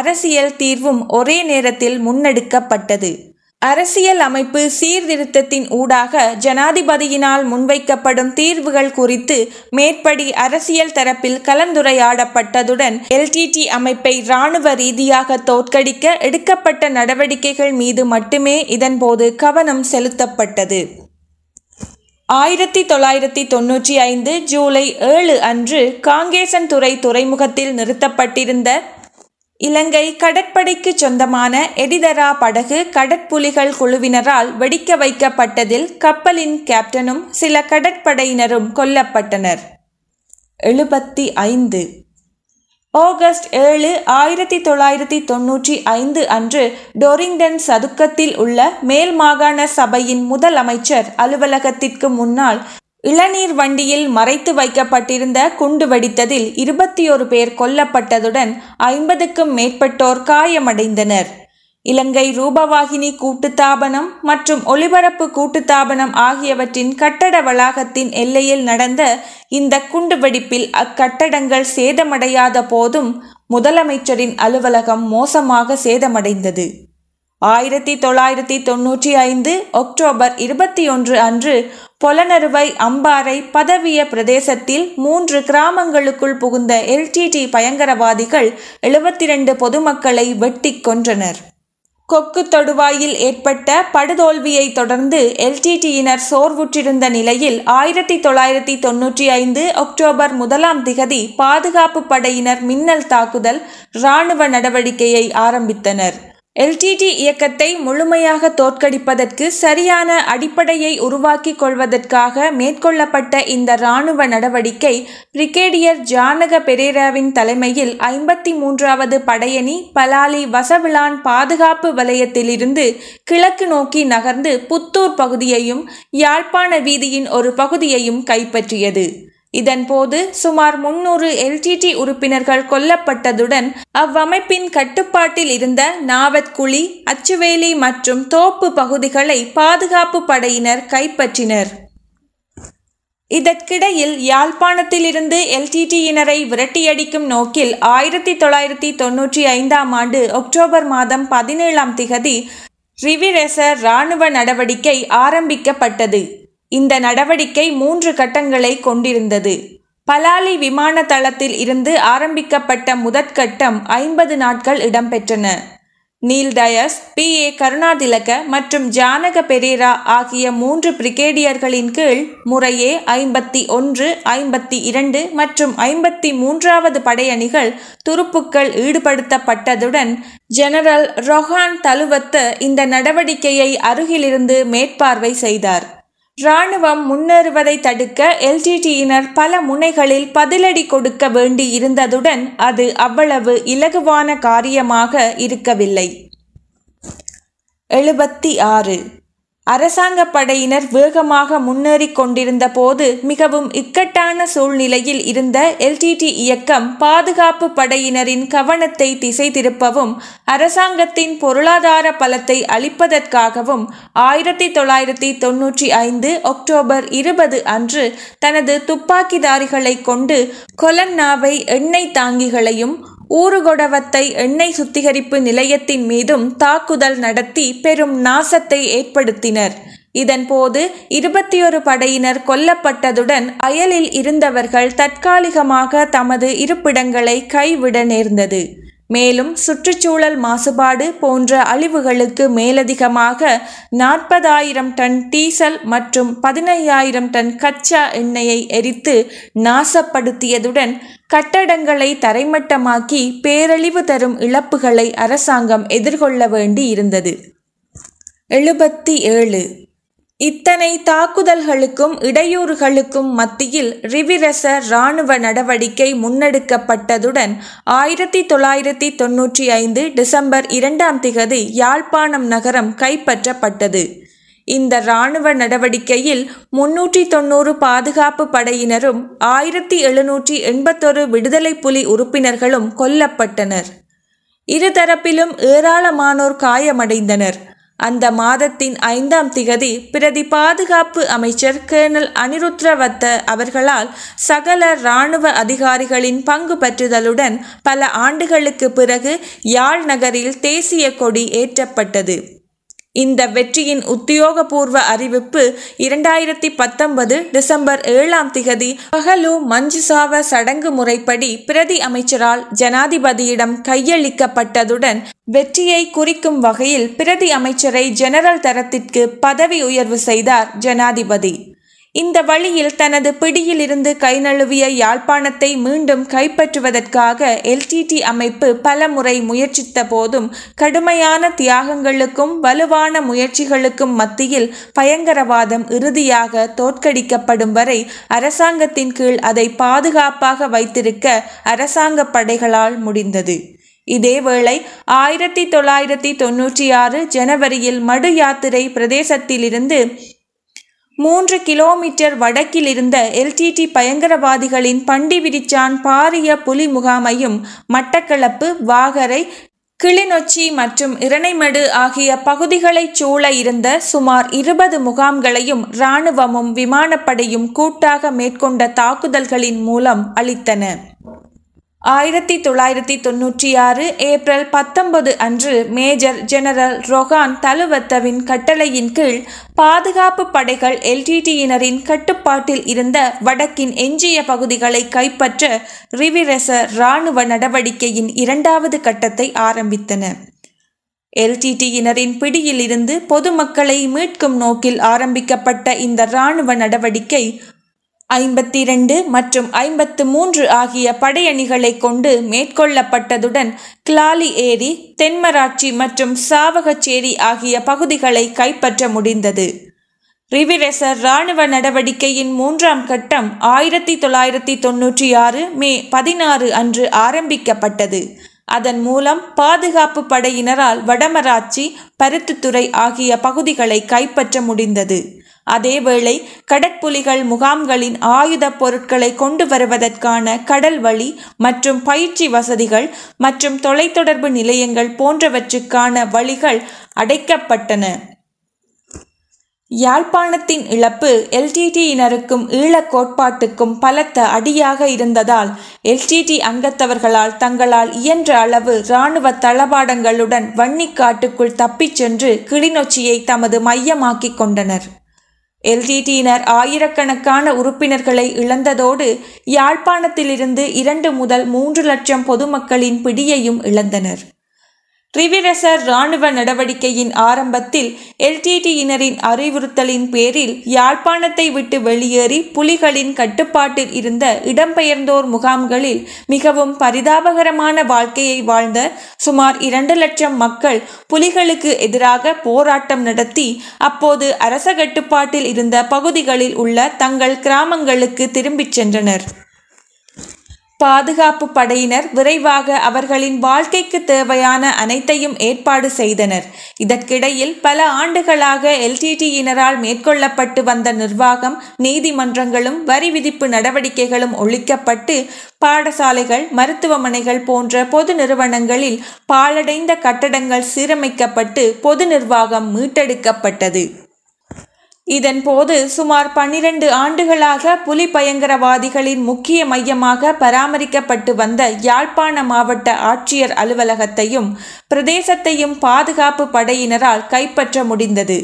அரசியல் தீர்வும் ஒரே நேரத்தில் முன்னெடுக்கப்பட்டது. அரசியல் அமைப்பு சீர்திருத்தத்தின் ஊடாக ஜனாதிபதியினால் முன்வைக்கப்படும் தீர்வுகள் குறித்து மேற்படி அரசியல் தரப்பில் கலந்துரையாடப்பட்டதுடன் எல்டிடி அமைப்பை இராணுவ ரீதியாக தோற்கடிக்க எடுக்கப்பட்ட நடவடிக்கைகள் மீது மட்டுமே இதன்போது கவனம் செலுத்தப்பட்டது. 1995 ஜூலை 7 அன்று காங்கேசன்துறை துறைமுகத்தில் நிறுத்தப்பட்டிருந்த இலங்கை கடற்படைக்கு சொந்தமான எடிதரா படகு கடற்புலிகள் குழுவினரால் வெடிக்க வைக்கப்பட்டதில் கப்பலின் கேப்டனும் சில கடற்படையினரும் கொல்லப்பட்டனர். 75 ஆகஸ்ட் 7, 1995 அன்று டொரிங்டன் சதுக்கத்தில் உள்ள மேல் மாகாண சபையின் முதலமைச்சர் அலுவலகத்திற்கு முன்னால் இளநீர் வண்டியில் மறைத்து வைக்கப்பட்டிருந்த குண்டு வெடித்ததில் 21 பேர் கொல்லப்பட்டதுடன் 50க்கும் மேற்பட்டோர் காயமடைந்தனர். இலங்கை ரூபவாகினி கூட்டுத்தாபனம் மற்றும் ஒலிபரப்பு கூட்டுத்தாபனம் ஆகியவற்றின் கட்டட வளாகத்தின் எல்லையில் நடந்த இந்த குண்டுவெடிப்பில் அக்கட்டடங்கள் சேதமடையாத போதும் முதலமைச்சரின் அலுவலகம் மோசமாக சேதமடைந்தது. 1995 அக்டோபர் 21 அன்று பொலனறுவை அம்பாறை பதவிய பிரதேசத்தில் 3 கிராமங்களுக்குள் புகுந்த எல்டிடி பயங்கரவாதிகள் 72 பொதுமக்களை வெட்டி கொன்றனர். கொக்கு தொடுவாயில் ஏற்பட்ட படுதோல்வியை தொடர்ந்து எல்டிடியினர் சோர்வுற்றிருந்த நிலையில் 1995 அக்டோபர் 1 பாதுகாப்பு படையினர் மின்னல் தாக்குதல் இராணுவ நடவடிக்கையை ஆரம்பித்தனர். எல்டிடி இயக்கத்தை முழுமையாக தோற்கடிப்பதற்கு சரியான அடிப்படையை உருவாக்கி கொள்வதற்காக மேற்கொள்ளப்பட்ட இந்த இராணுவ நடவடிக்கை பிரிகேடியர் ஜானக பெரேராவின் தலைமையில் 53வது படையணி பலாலி வசவிளான் பாதுகாப்பு வலயத்திலிருந்து கிழக்கு நோக்கி நகர்ந்து புத்தூர் பகுதியையும் யாழ்ப்பாண வீதியின் ஒரு பகுதியையும் கைப்பற்றியது. இதன்போது சுமார் 300 எல்டிடி உறுப்பினர்கள் கொல்லப்பட்டதுடன் அவ்வமைப்பின் கட்டுப்பாட்டில் இருந்த நாவத்குழி, அச்சுவேலி மற்றும் தோப்பு பகுதிகளை பாதுகாப்பு படையினர் கைப்பற்றினர். இதற்கிடையில் யாழ்ப்பாணத்திலிருந்து எல்டிடியினரை விரட்டியடிக்கும் நோக்கில் 1995 அக்டோபர் 17 ரிவிரெச இராணுவ நடவடிக்கை ஆரம்பிக்கப்பட்டது. இந்த நடவடிக்கை 3 கட்டங்களை கொண்டிருந்தது. பலாலி விமான தளத்தில் இருந்து ஆரம்பிக்கப்பட்ட முதற்கட்டம் 50 நாட்கள் இடம்பெற்றன. நீல் டயஸ், PA கருணாதிலக மற்றும் ஜானக பெரேரா ஆகிய 3 பிரிகேடியர்களின் கீழ் முறையே 51, 52 மற்றும் 53வது படையணிகள் துருப்புக்கள் ஈடுபடுத்தப்பட்டதுடன் ஜெனரல் ரொஹான் தலுவத்த இந்த நடவடிக்கையை அருகிலிருந்து மேற்பார்வை செய்தார். இராணுவம் முன்னேறுவதை தடுக்க எல்டிடியினர் பல முனைகளில் பதிலடி கொடுக்க வேண்டி இருந்ததுடன் அது அவ்வளவு இலகுவான காரியமாக இருக்கவில்லை. 76 அரசாங்க படையினர் வேகமாக முன்னேறி கொண்டிருந்த போது மிகவும் இக்கட்டான சூழ்நிலையில் இருந்த LTT இயக்கம் பாதுகாப்பு படையினரின் கவனத்தை திசை திருப்பவும் அரசாங்கத்தின் பொருளாதார பலத்தை அளிப்பதற்காகவும் 1995 அக்டோபர் 20 அன்று தனது துப்பாக்கிதாரிகளை கொண்டு கொலன்னாவை எண்ணெய் தாங்கிகளையும் ஊறுகொடவத்தை எண்ணெய் சுத்திகரிப்பு நிலையத்தின் மீதும் தாக்குதல் நடத்தி பெரும் நாசத்தை ஏற்படுத்தினர். இதன்போது 21 படையினர் கொல்லப்பட்டதுடன் அயலில் இருந்தவர்கள் தற்காலிகமாக தமது இருப்பிடங்களை கைவிட நேர்ந்தது. மேலும் சுற்றுச்சூழல் மாசுபாடு போன்ற அழிவுகளுக்கு மேலதிகமாக 40,000 டன் டீசல் மற்றும் 15,000 டன் கச்சா எண்ணெயை எரித்து நாசப்படுத்தியதுடன் கட்டடங்களை தரைமட்டமாக்கி பேரழிவு தரும் இழப்புகளை அரசாங்கம் எதிர்கொள்ள வேண்டி இருந்தது. 77 இத்தனை தாக்குதல்களுக்கும் இடையூறுகளுக்கும் மத்தியில் ரிவிரெச இராணுவ நடவடிக்கை முன்னெடுக்கப்பட்டதுடன் 1995 டிசம்பர் 2 யாழ்ப்பாணம் நகரம் கைப்பற்றப்பட்டது. இந்த இராணுவ நடவடிக்கையில் 390 பாதுகாப்பு படையினரும் 1781 விடுதலை புலி உறுப்பினர்களும் கொல்லப்பட்டனர். இருதரப்பிலும் ஏராளமானோர் காயமடைந்தனர். அந்த மாதத்தின் 5 பிரதி பாதுகாப்பு அமைச்சர் கேர்னல் அனிருத்ரவத்த அவர்களால் சகல இராணுவ அதிகாரிகளின் பங்கு பற்றுதலுடன் பல ஆண்டுகளுக்கு பிறகு யாழ் நகரில் தேசிய கொடி ஏற்றப்பட்டது. இந்த வெற்றியின் உத்தியோகபூர்வ அறிவிப்பு 2019 டிசம்பர் 7 பகலு மஞ்சுசாவ சடங்கு முறைப்படி பிரதி அமைச்சரால் ஜனாதிபதியிடம் கையளிக்கப்பட்டதுடன் வெற்றியை குறிக்கும் வகையில் பிரதி அமைச்சரை ஜெனரல் தரத்திற்கு பதவி உயர்வு செய்தார் ஜனாதிபதி. இந்த வழியில் தனது பிடியில் இருந்து கை நழுவிய யாழ்ப்பாணத்தை மீண்டும் கைப்பற்றுவதற்காக LTT அமைப்பு பல முறை முயற்சித்த போதும் கடுமையான தியாகங்களுக்கும் வலுவான முயற்சிகளுக்கும் மத்தியில் பயங்கரவாதம் இறுதியாக தோற்கடிக்கப்படும் வரை அரசாங்கத்தின் கீழ் அதை பாதுகாப்பாக வைத்திருக்க அரசாங்க படைகளால் முடிந்தது. இதேவேளை 1996 ஜனவரியில் மடு யாத்திரை பிரதேசத்திலிருந்து 3 கிலோமீட்டர் வடக்கில் இருந்த LTT பயங்கரவாதிகளின் பண்டிவிரிச்சான் பாரிய புலி முகாமையும் மட்டக்களப்பு, வாகரை, கிளிநொச்சி மற்றும் இரணைமடு ஆகிய பகுதிகளைச் சூழ இருந்த சுமார் 20 முகாம்களையும் இராணுவமும் விமானப்படையும் கூட்டாக மேற்கொண்ட தாக்குதல்களின் மூலம் அளித்தன. 1996 ஏப்ரல் 19 அன்று மேஜர் ஜெனரல் ரொஹான் தலுவத்தவின் கட்டளையின் கீழ் பாதுகாப்பு படைகள் LTTயினரின் கட்டுப்பாட்டில் இருந்த வடக்கின் எஞ்சிய பகுதிகளை கைப்பற்ற ரிவிரெச இராணுவ நடவடிக்கையின் 2வது கட்டத்தை ஆரம்பித்தன. LTTயினரின் பிடியில் இருந்து பொதுமக்களை மீட்கும் நோக்கில் ஆரம்பிக்கப்பட்ட இந்த இராணுவ நடவடிக்கை 52 மற்றும் 53 ஆகிய படையணிகளை கொண்டு மேற்கொள்ளப்பட்டதுடன் கிளாலி ஏரி, தென்மராட்சி மற்றும் சாவகச்சேரி ஆகிய பகுதிகளை கைப்பற்ற முடிந்தது. ரிவிரெச இராணுவ நடவடிக்கையின் 3ஆம் கட்டம் 1996 மே 16 அன்று ஆரம்பிக்கப்பட்டது. அதன் மூலம் பாதுகாப்பு படையினரால் வடமராட்சி, பருத்தித்துறை ஆகிய பகுதிகளை கைப்பற்ற முடிந்தது. அதேவேளை கடற்புலிகள் முகாம்களின் ஆயுத பொருட்களை கொண்டு வருவதற்கான கடல் வழி மற்றும் பயிற்சி வசதிகள் மற்றும் தொலைத்தொடர்பு நிலையங்கள் போன்றவற்றுக்கான வழிகள் அடைக்கப்பட்டன. யாழ்ப்பாணத்தின் இழப்பு LTTயினருக்கும் ஈழக் கோட்பாட்டுக்கும் பலத்த அடியாக இருந்ததால் LTT அங்கத்தவர்களால் தங்களால் இயன்ற அளவு இராணுவ தளபாடங்களுடன் வன்னிக்காட்டுக்குள் தப்பிச் சென்று கிளிநொச்சியை தமது மையமாக்கிக் கொண்டனர். LTTயினர் ஆயிரக்கணக்கான உறுப்பினர்களை இழந்ததோடு யாழ்ப்பாணத்திலிருந்து 2 முதல் 3 லட்சம் பொதுமக்களின் பிடியையும் இழந்தனர். ரிவிரெச இராணுவ நடவடிக்கையின் ஆரம்பத்தில் LTTயினரின் அறிவுறுத்தலின் பேரில் யாழ்ப்பாணத்தை விட்டு வெளியேறி புலிகளின் கட்டுப்பாட்டில் இருந்த இடம்பெயர்ந்தோர் முகாம்களில் மிகவும் பரிதாபகரமான வாழ்க்கையை வாழ்ந்த சுமார் 2 லட்சம் மக்கள் புலிகளுக்கு எதிராக போராட்டம் நடத்தி அப்போது அரச கட்டுப்பாட்டில் இருந்த பகுதிகளில் உள்ள தங்கள் கிராமங்களுக்கு திரும்பிச் சென்றனர். பாதுகாப்பு படையினர் விரைவாக அவர்களின் வாழ்க்கைக்கு தேவையான அனைத்தையும் ஏற்பாடு செய்தனர். இதற்கிடையில் பல ஆண்டுகளாக எல்டிடியினரால் மேற்கொள்ளப்பட்டு வந்த நிர்வாகம், நீதிமன்றங்களும் வரி விதிப்பு நடவடிக்கைகளும் ஒழிக்கப்பட்டு பாடசாலைகள், மருத்துவமனைகள் போன்ற பொது நிறுவனங்களில் பாழடைந்த கட்டடங்கள் சீரமைக்கப்பட்டு பொது நிர்வாகம் மீட்டெடுக்கப்பட்டது. இதன் போது சுமார் 12 ஆண்டுகளாக புலி பயங்கரவாதிகளின் முக்கிய மையமாக பராமரிக்கப்பட்டு வந்த யாழ்ப்பாண மாவட்ட ஆட்சியர் அலுவலகத்தையும் பிரதேசத்தையும் பாதுகாப்பு படையினரால் கைப்பற்ற முடிந்தது.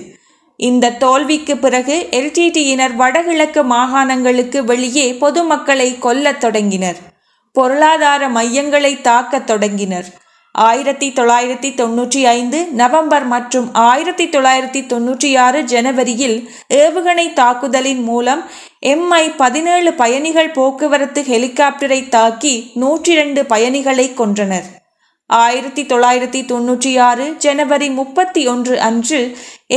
இந்த தோல்விக்கு பிறகு எல்டிடியினர் வடகிழக்கு மாகாணங்களுக்கு வெளியே பொதுமக்களை கொல்லத் தொடங்கினர். பொருளாதார மையங்களை தாக்கத் தொடங்கினர். 1995 நவம்பர் மற்றும் 1996 ஜனவரியில் ஏவுகணை தாக்குதலின் மூலம் MI-17 பயணிகள் போக்குவரத்து ஹெலிகாப்டரை தாக்கி 102 பயணிகளை கொன்றனர். 1996 ஜனவரி 31 அன்று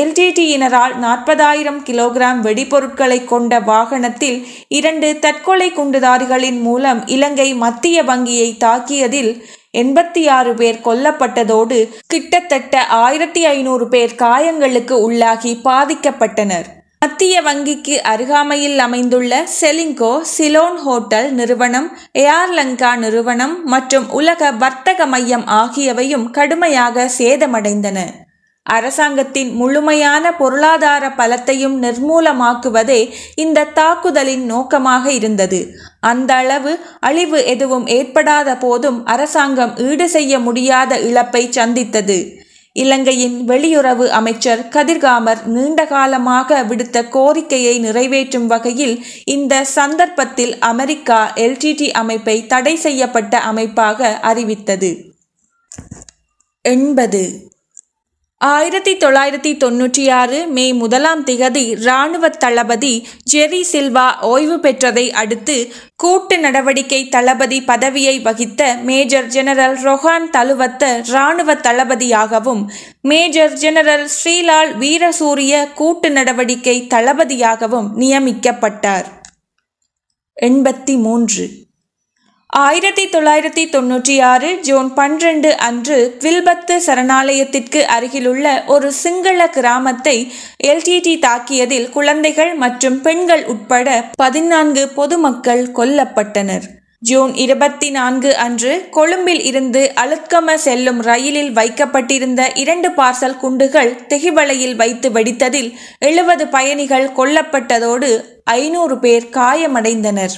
எல்டிடியினரால் 40,000 கிலோகிராம் வெடிபொருட்களை கொண்ட வாகனத்தில் 2 தற்கொலை குண்டுதாரிகளின் மூலம் இலங்கை மத்திய வங்கியை தாக்கியதில் 86 பேர் கொல்லப்பட்டதோடு கிட்டத்தட்ட 1500 பேர் காயங்களுக்கு உள்ளாகி பாதிக்கப்பட்டனர். மத்திய வங்கிக்கு அருகாமையில் அமைந்துள்ள செலிங்கோ, சிலோன் ஹோட்டல் நிறுவனம், ஏர் லங்கா நிறுவனம் மற்றும் உலக வர்த்தக மையம் ஆகியவையும் கடுமையாக சேதமடைந்தன. அரசாங்கத்தின் முழுமையான பொருளாதார பலத்தையும் நிர்மூலமாக்குவதே இந்த தாக்குதலின் நோக்கமாக இருந்தது. அந்த அளவு அழிவு எதுவும் ஏற்படாத போதும் அரசாங்கம் ஈடு செய்ய முடியாத இழப்பை சந்தித்தது. இலங்கையின் வெளியுறவு அமைச்சர் கதிர்காமர் நீண்ட காலமாக விடுத்த கோரிக்கையை நிறைவேற்றும் வகையில் இந்த சந்தர்ப்பத்தில் அமெரிக்கா எல்டிடி அமைப்பை தடை செய்யப்பட்ட அமைப்பாக அறிவித்தது. 1996 மே 1 இராணுவ தளபதி ஜெரி சில்வா ஓய்வு பெற்றதை அடுத்து கூட்டு நடவடிக்கை தளபதி பதவியை வகித்த மேஜர் ஜெனரல் ரொஹான் தலுவத்த இராணுவ தளபதியாகவும், மேஜர் ஜெனரல் ஸ்ரீலால் வீரசூரிய கூட்டு நடவடிக்கை தளபதியாகவும் நியமிக்கப்பட்டார். 83 1996 ஜூன் 12 அன்று வில்பத்து சரணாலயத்திற்கு அருகிலுள்ள ஒரு சிங்கள கிராமத்தை எல்டிடி தாக்கியதில் குழந்தைகள் மற்றும் பெண்கள் உட்பட 14 பொதுமக்கள் கொல்லப்பட்டனர். ஜூன் 24 அன்று கொழும்பில் இருந்து அளுத்கம செல்லும் ரயிலில் வைக்கப்பட்டிருந்த 2 பார்சல் குண்டுகள் தெஹிவளையில் வைத்து வெடித்ததில் 70 பயணிகள் கொல்லப்பட்டதோடு 500 பேர் காயமடைந்தனர்.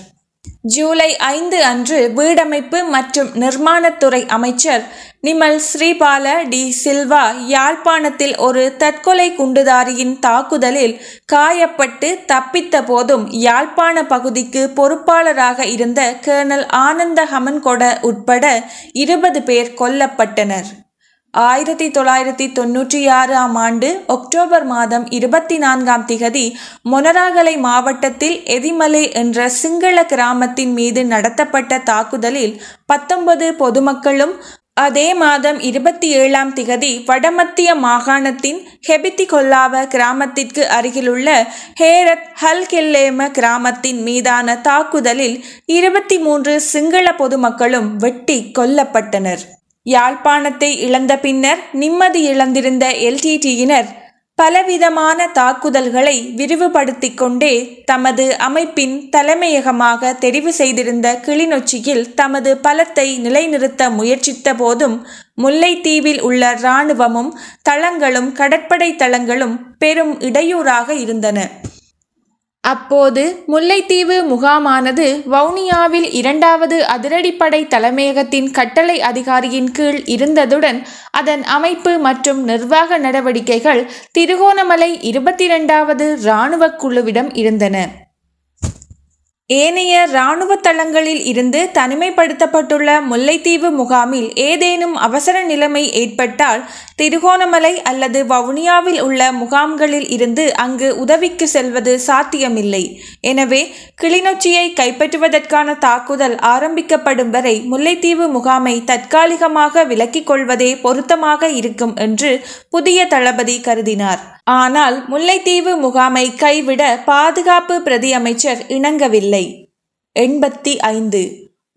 ஜூலை 5 அன்று வீடமைப்பு மற்றும் நிர்மாணத்துறை அமைச்சர் நிமல் ஸ்ரீபால டி சில்வா யாழ்ப்பாணத்தில் ஒரு தற்கொலை குண்டுதாரியின் தாக்குதலில் காயப்பட்டு தப்பித்த போதும் யாழ்ப்பாண பகுதிக்கு பொறுப்பாளராக இருந்த கர்னல் ஆனந்த ஹமன்கொட உட்பட 20 பேர் கொல்லப்பட்டனர். 1996 ஆண்டு அக்டோபர் மாதம் 24 மொனராகலை மாவட்டத்தில் எதிமலை என்ற சிங்கள கிராமத்தின் மீது நடத்தப்பட்ட தாக்குதலில் 19 பொதுமக்களும், அதே மாதம் 27 வடமத்திய மாகாணத்தின் ஹெபித்திகொல்லாவ கிராமத்திற்கு அருகிலுள்ள ஹேரத் ஹல்கெல்லேம கிராமத்தின் மீதான தாக்குதலில் 23 சிங்கள பொதுமக்களும் வெட்டி கொல்லப்பட்டனர். யாழ்ப்பாணத்தை இழந்த பின்னர் நிம்மதி இழந்திருந்த எல்டிடியினர் பலவிதமான தாக்குதல்களை விரிவுபடுத்திக் கொண்டே தமது அமைப்பின் தலைமையகமாக தெரிவு செய்திருந்த கிளிநொச்சியில் தமது பலத்தை நிலைநிறுத்த முயற்சித்த போதும் முல்லைத்தீவில் உள்ள இராணுவமும் தளங்களும் கடற்படை தளங்களும் பெரும் இடையூறாக இருந்தன. அப்போது முல்லைத்தீவு முகாமானது வவுனியாவில் 2வது அதிரடிப்படை தலைமையகத்தின் கட்டளை அதிகாரியின் கீழ் இருந்ததுடன் அதன் அமைப்பு மற்றும் நிர்வாக நடவடிக்கைகள் திருகோணமலை 22வது இராணுவ குழுவிடம் இருந்தன. ஏனைய இராணுவ தளங்களில் இருந்து தனிமைப்படுத்தப்பட்டுள்ள முல்லைத்தீவு முகாமில் ஏதேனும் அவசர நிலைமை ஏற்பட்டால் திருகோணமலை அல்லது வவுனியாவில் உள்ள முகாம்களில் இருந்து அங்கு உதவிக்கு செல்வது சாத்தியமில்லை. எனவே கிளிநொச்சியை கைப்பற்றுவதற்கான தாக்குதல் ஆரம்பிக்கப்படும் வரை முல்லைத்தீவு முகாமை தற்காலிகமாக விலக்கிக் கொள்வதே பொருத்தமாக இருக்கும் என்று புதிய தளபதி கருதினார். ஆனால் முல்லைத்தீவு முகாமை கைவிட பாதுகாப்பு பிரதி அமைச்சர் இணங்கவில்லை. 85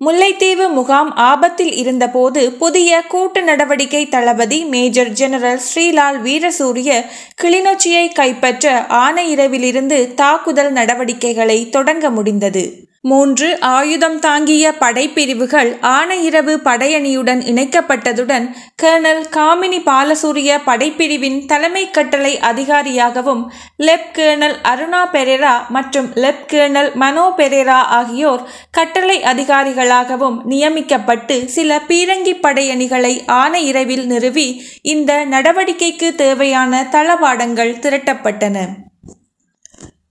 முல்லைத்தீவு முகாம் ஆபத்தில் இருந்தபோது புதிய கூட்டு நடவடிக்கை தளபதி மேஜர் ஜெனரல் ஸ்ரீலால் வீரசூரிய கிளிநொச்சியை கைப்பற்ற ஆனையிரவிலிருந்து தாக்குதல் நடவடிக்கைகளை தொடங்க முடிந்தது. 3 ஆயுதம் தாங்கிய படைப்பிரிவுகள் ஆனையிரவு படையணியுடன் இணைக்கப்பட்டதுடன் கர்னல் காமினி பாலசூரிய படைப்பிரிவின் தலைமை கட்டளை அதிகாரியாகவும் லெப் கர்னல் அருணா பெரேரா மற்றும் லெப் கர்னல் மனோ பெரேரா ஆகியோர் கட்டளை அதிகாரிகளாகவும் நியமிக்கப்பட்டு சில பீரங்கி படையணிகளை ஆனையிரவில் நிறுவி இந்த நடவடிக்கைக்கு தேவையான தளவாடங்கள் திரட்டப்பட்டன.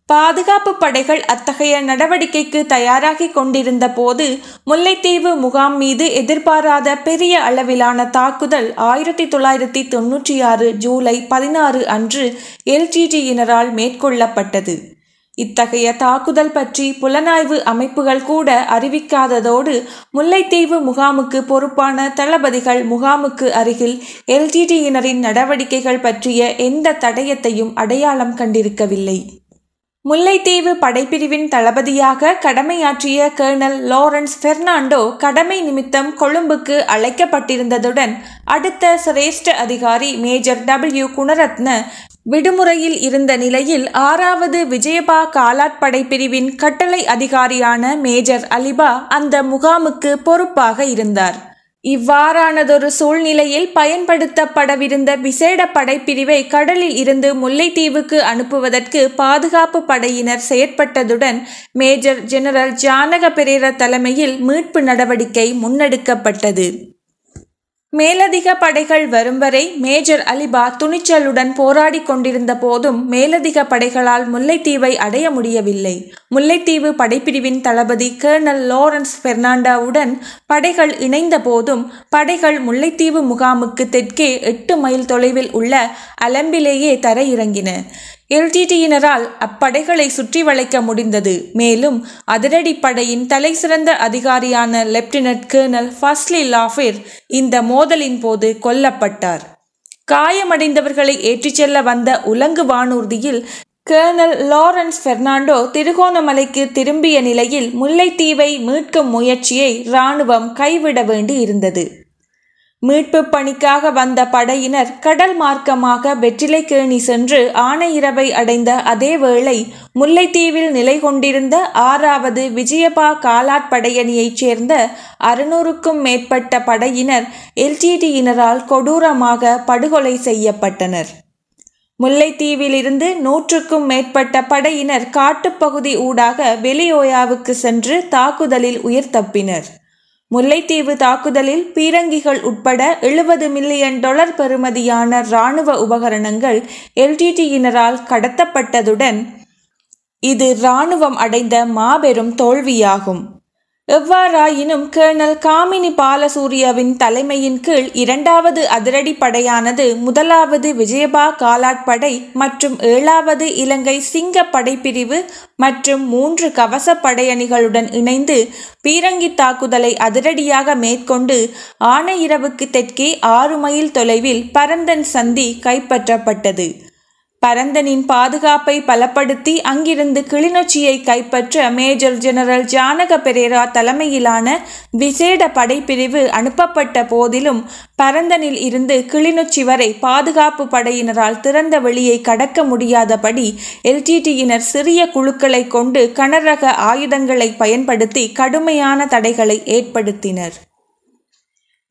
பாதுகாப்பு படைகள் அத்தகைய நடவடிக்கைக்கு தயாராகி கொண்டிருந்த போது முல்லைத்தீவு முகாம் மீது எதிர்பாராத பெரிய அளவிலான தாக்குதல் 1996 ஜூலை 16 அன்று LTTயினரால் மேற்கொள்ளப்பட்டது. இத்தகைய தாக்குதல் பற்றி புலனாய்வு அமைப்புகள் கூட அறிவிக்காததோடு முல்லைத்தீவு முகாமுக்கு பொறுப்பான தளபதிகள் முகாமுக்கு அருகில் LTTயினரின் நடவடிக்கைகள் பற்றிய எந்த தடயத்தையும் அடையாளம் கண்டிருக்கவில்லை. முல்லைத்தீவு படைப்பிரிவின் தளபதியாக கடமையாற்றிய கர்னல் லாரன்ஸ் பெர்னாண்டோ கடமை நிமித்தம் கொழும்புக்கு அழைக்கப்பட்டிருந்ததுடன் அடுத்த சிரேஷ்ட அதிகாரி மேஜர் W குணரத்ன விடுமுறையில் இருந்த நிலையில் 6வது விஜயபா காலாட் படைப்பிரிவின் கட்டளை அதிகாரியான மேஜர் அலிபா அந்த முகாமுக்கு பொறுப்பாக இருந்தார். இவ்வாறானதொரு சூழ்நிலையில் பயன்படுத்தப்படவிருந்த விசேட படைப்பிரிவை கடலில் இருந்து முல்லைத்தீவுக்கு அனுப்புவதற்கு பாதுகாப்பு படையினர் செயற்பட்டதுடன் மேஜர் ஜெனரல் ஜானக பெரேரா தலைமையில் மீட்பு நடவடிக்கை முன்னெடுக்கப்பட்டது. மேலதிக படைகள் வரும் வரை மேஜர் அலிபா துணிச்சலுடன் போராடி கொண்டிருந்த போதும் மேலதிக படைகளால் முல்லைத்தீவை அடைய முடியவில்லை. முல்லைத்தீவு படைப்பிரிவின் தளபதி கர்னல் லாரன்ஸ் பெர்னாண்டோவுடன் படைகள் இணைந்த போதும் படைகள் முல்லைத்தீவு முகாமுக்கு தெற்கே 8 மைல் தொலைவில் உள்ள அலம்பிலேயே தரையிறங்கின. LTTயினரால் அப்படைகளை சுற்றி வளைக்க முடிந்தது. மேலும் அதிரடிப்படையின் தலைசிறந்த அதிகாரியான லெப்டினன்ட் கர்னல் ஃபஸ்லி லாஃபிர் இந்த மோதலின் போது கொல்லப்பட்டார். காயமடைந்தவர்களை ஏற்றிச் செல்ல வந்த உலங்கு வானூர்தியில் கர்னல் லாரன்ஸ் பெர்னாண்டோ திருகோணமலைக்கு திரும்பிய நிலையில் முல்லைத்தீவை மீட்கும் முயற்சியை இராணுவம் கைவிட வேண்டி இருந்தது. மீட்பு பணிக்காக வந்த படையினர் கடல் மார்க்கமாக வெற்றிலைக்கேணி சென்று ஆனையிரவை அடைந்த அதேவேளை முல்லைத்தீவில் நிலை கொண்டிருந்த 6வது விஜயபா காலாட் படையணியைச் சேர்ந்த 600க்கும் மேற்பட்ட படையினர் LTTயினரால் கொடூரமாக படுகொலை செய்யப்பட்டனர். முல்லைத்தீவிலிருந்து 100க்கும் மேற்பட்ட படையினர் காட்டுப்பகுதி ஊடாக வெளியோயாவுக்கு சென்று தாக்குதலில் உயிர் தப்பினர். முல்லைத்தீவு தாக்குதலில் பீரங்கிகள் உட்பட $70 மில்லியன் பெறுமதியான இராணுவ உபகரணங்கள் LTTயினரால் கடத்தப்பட்டதுடன் இது இராணுவம் அடைந்த மாபெரும் தோல்வியாகும். எவ்வாறாயினும் கர்னல் காமினி பாலசூரியவின் தலைமையின் கீழ் 2வது அதிரடி படையானது 1வது விஜயபா காலாட் படை மற்றும் 7வது இலங்கை சிங்க படைப்பிரிவு மற்றும் 3 கவச படையணிகளுடன் இணைந்து பீரங்கி தாக்குதலை அதிரடியாக மேற்கொண்டு ஆனையிரவுக்கு தெற்கே 6 மைல் தொலைவில் பரந்தன் சந்தி கைப்பற்றப்பட்டது. பரந்தனின் பாதுகாப்பை பலப்படுத்தி அங்கிருந்து கிளிநொச்சியை கைப்பற்ற மேஜர் ஜெனரல் ஜானக பெரேரா தலைமையிலான விசேட படைப்பிரிவு அனுப்பப்பட்ட போதிலும் பரந்தனில் இருந்து கிளிநொச்சி வரை பாதுகாப்பு படையினரால் திறந்த வெளியை கடக்க முடியாதபடி LTTயினர் சிறிய குழுக்களை கொண்டு கனரக ஆயுதங்களை பயன்படுத்தி கடுமையான தடைகளை ஏற்படுத்தினர்.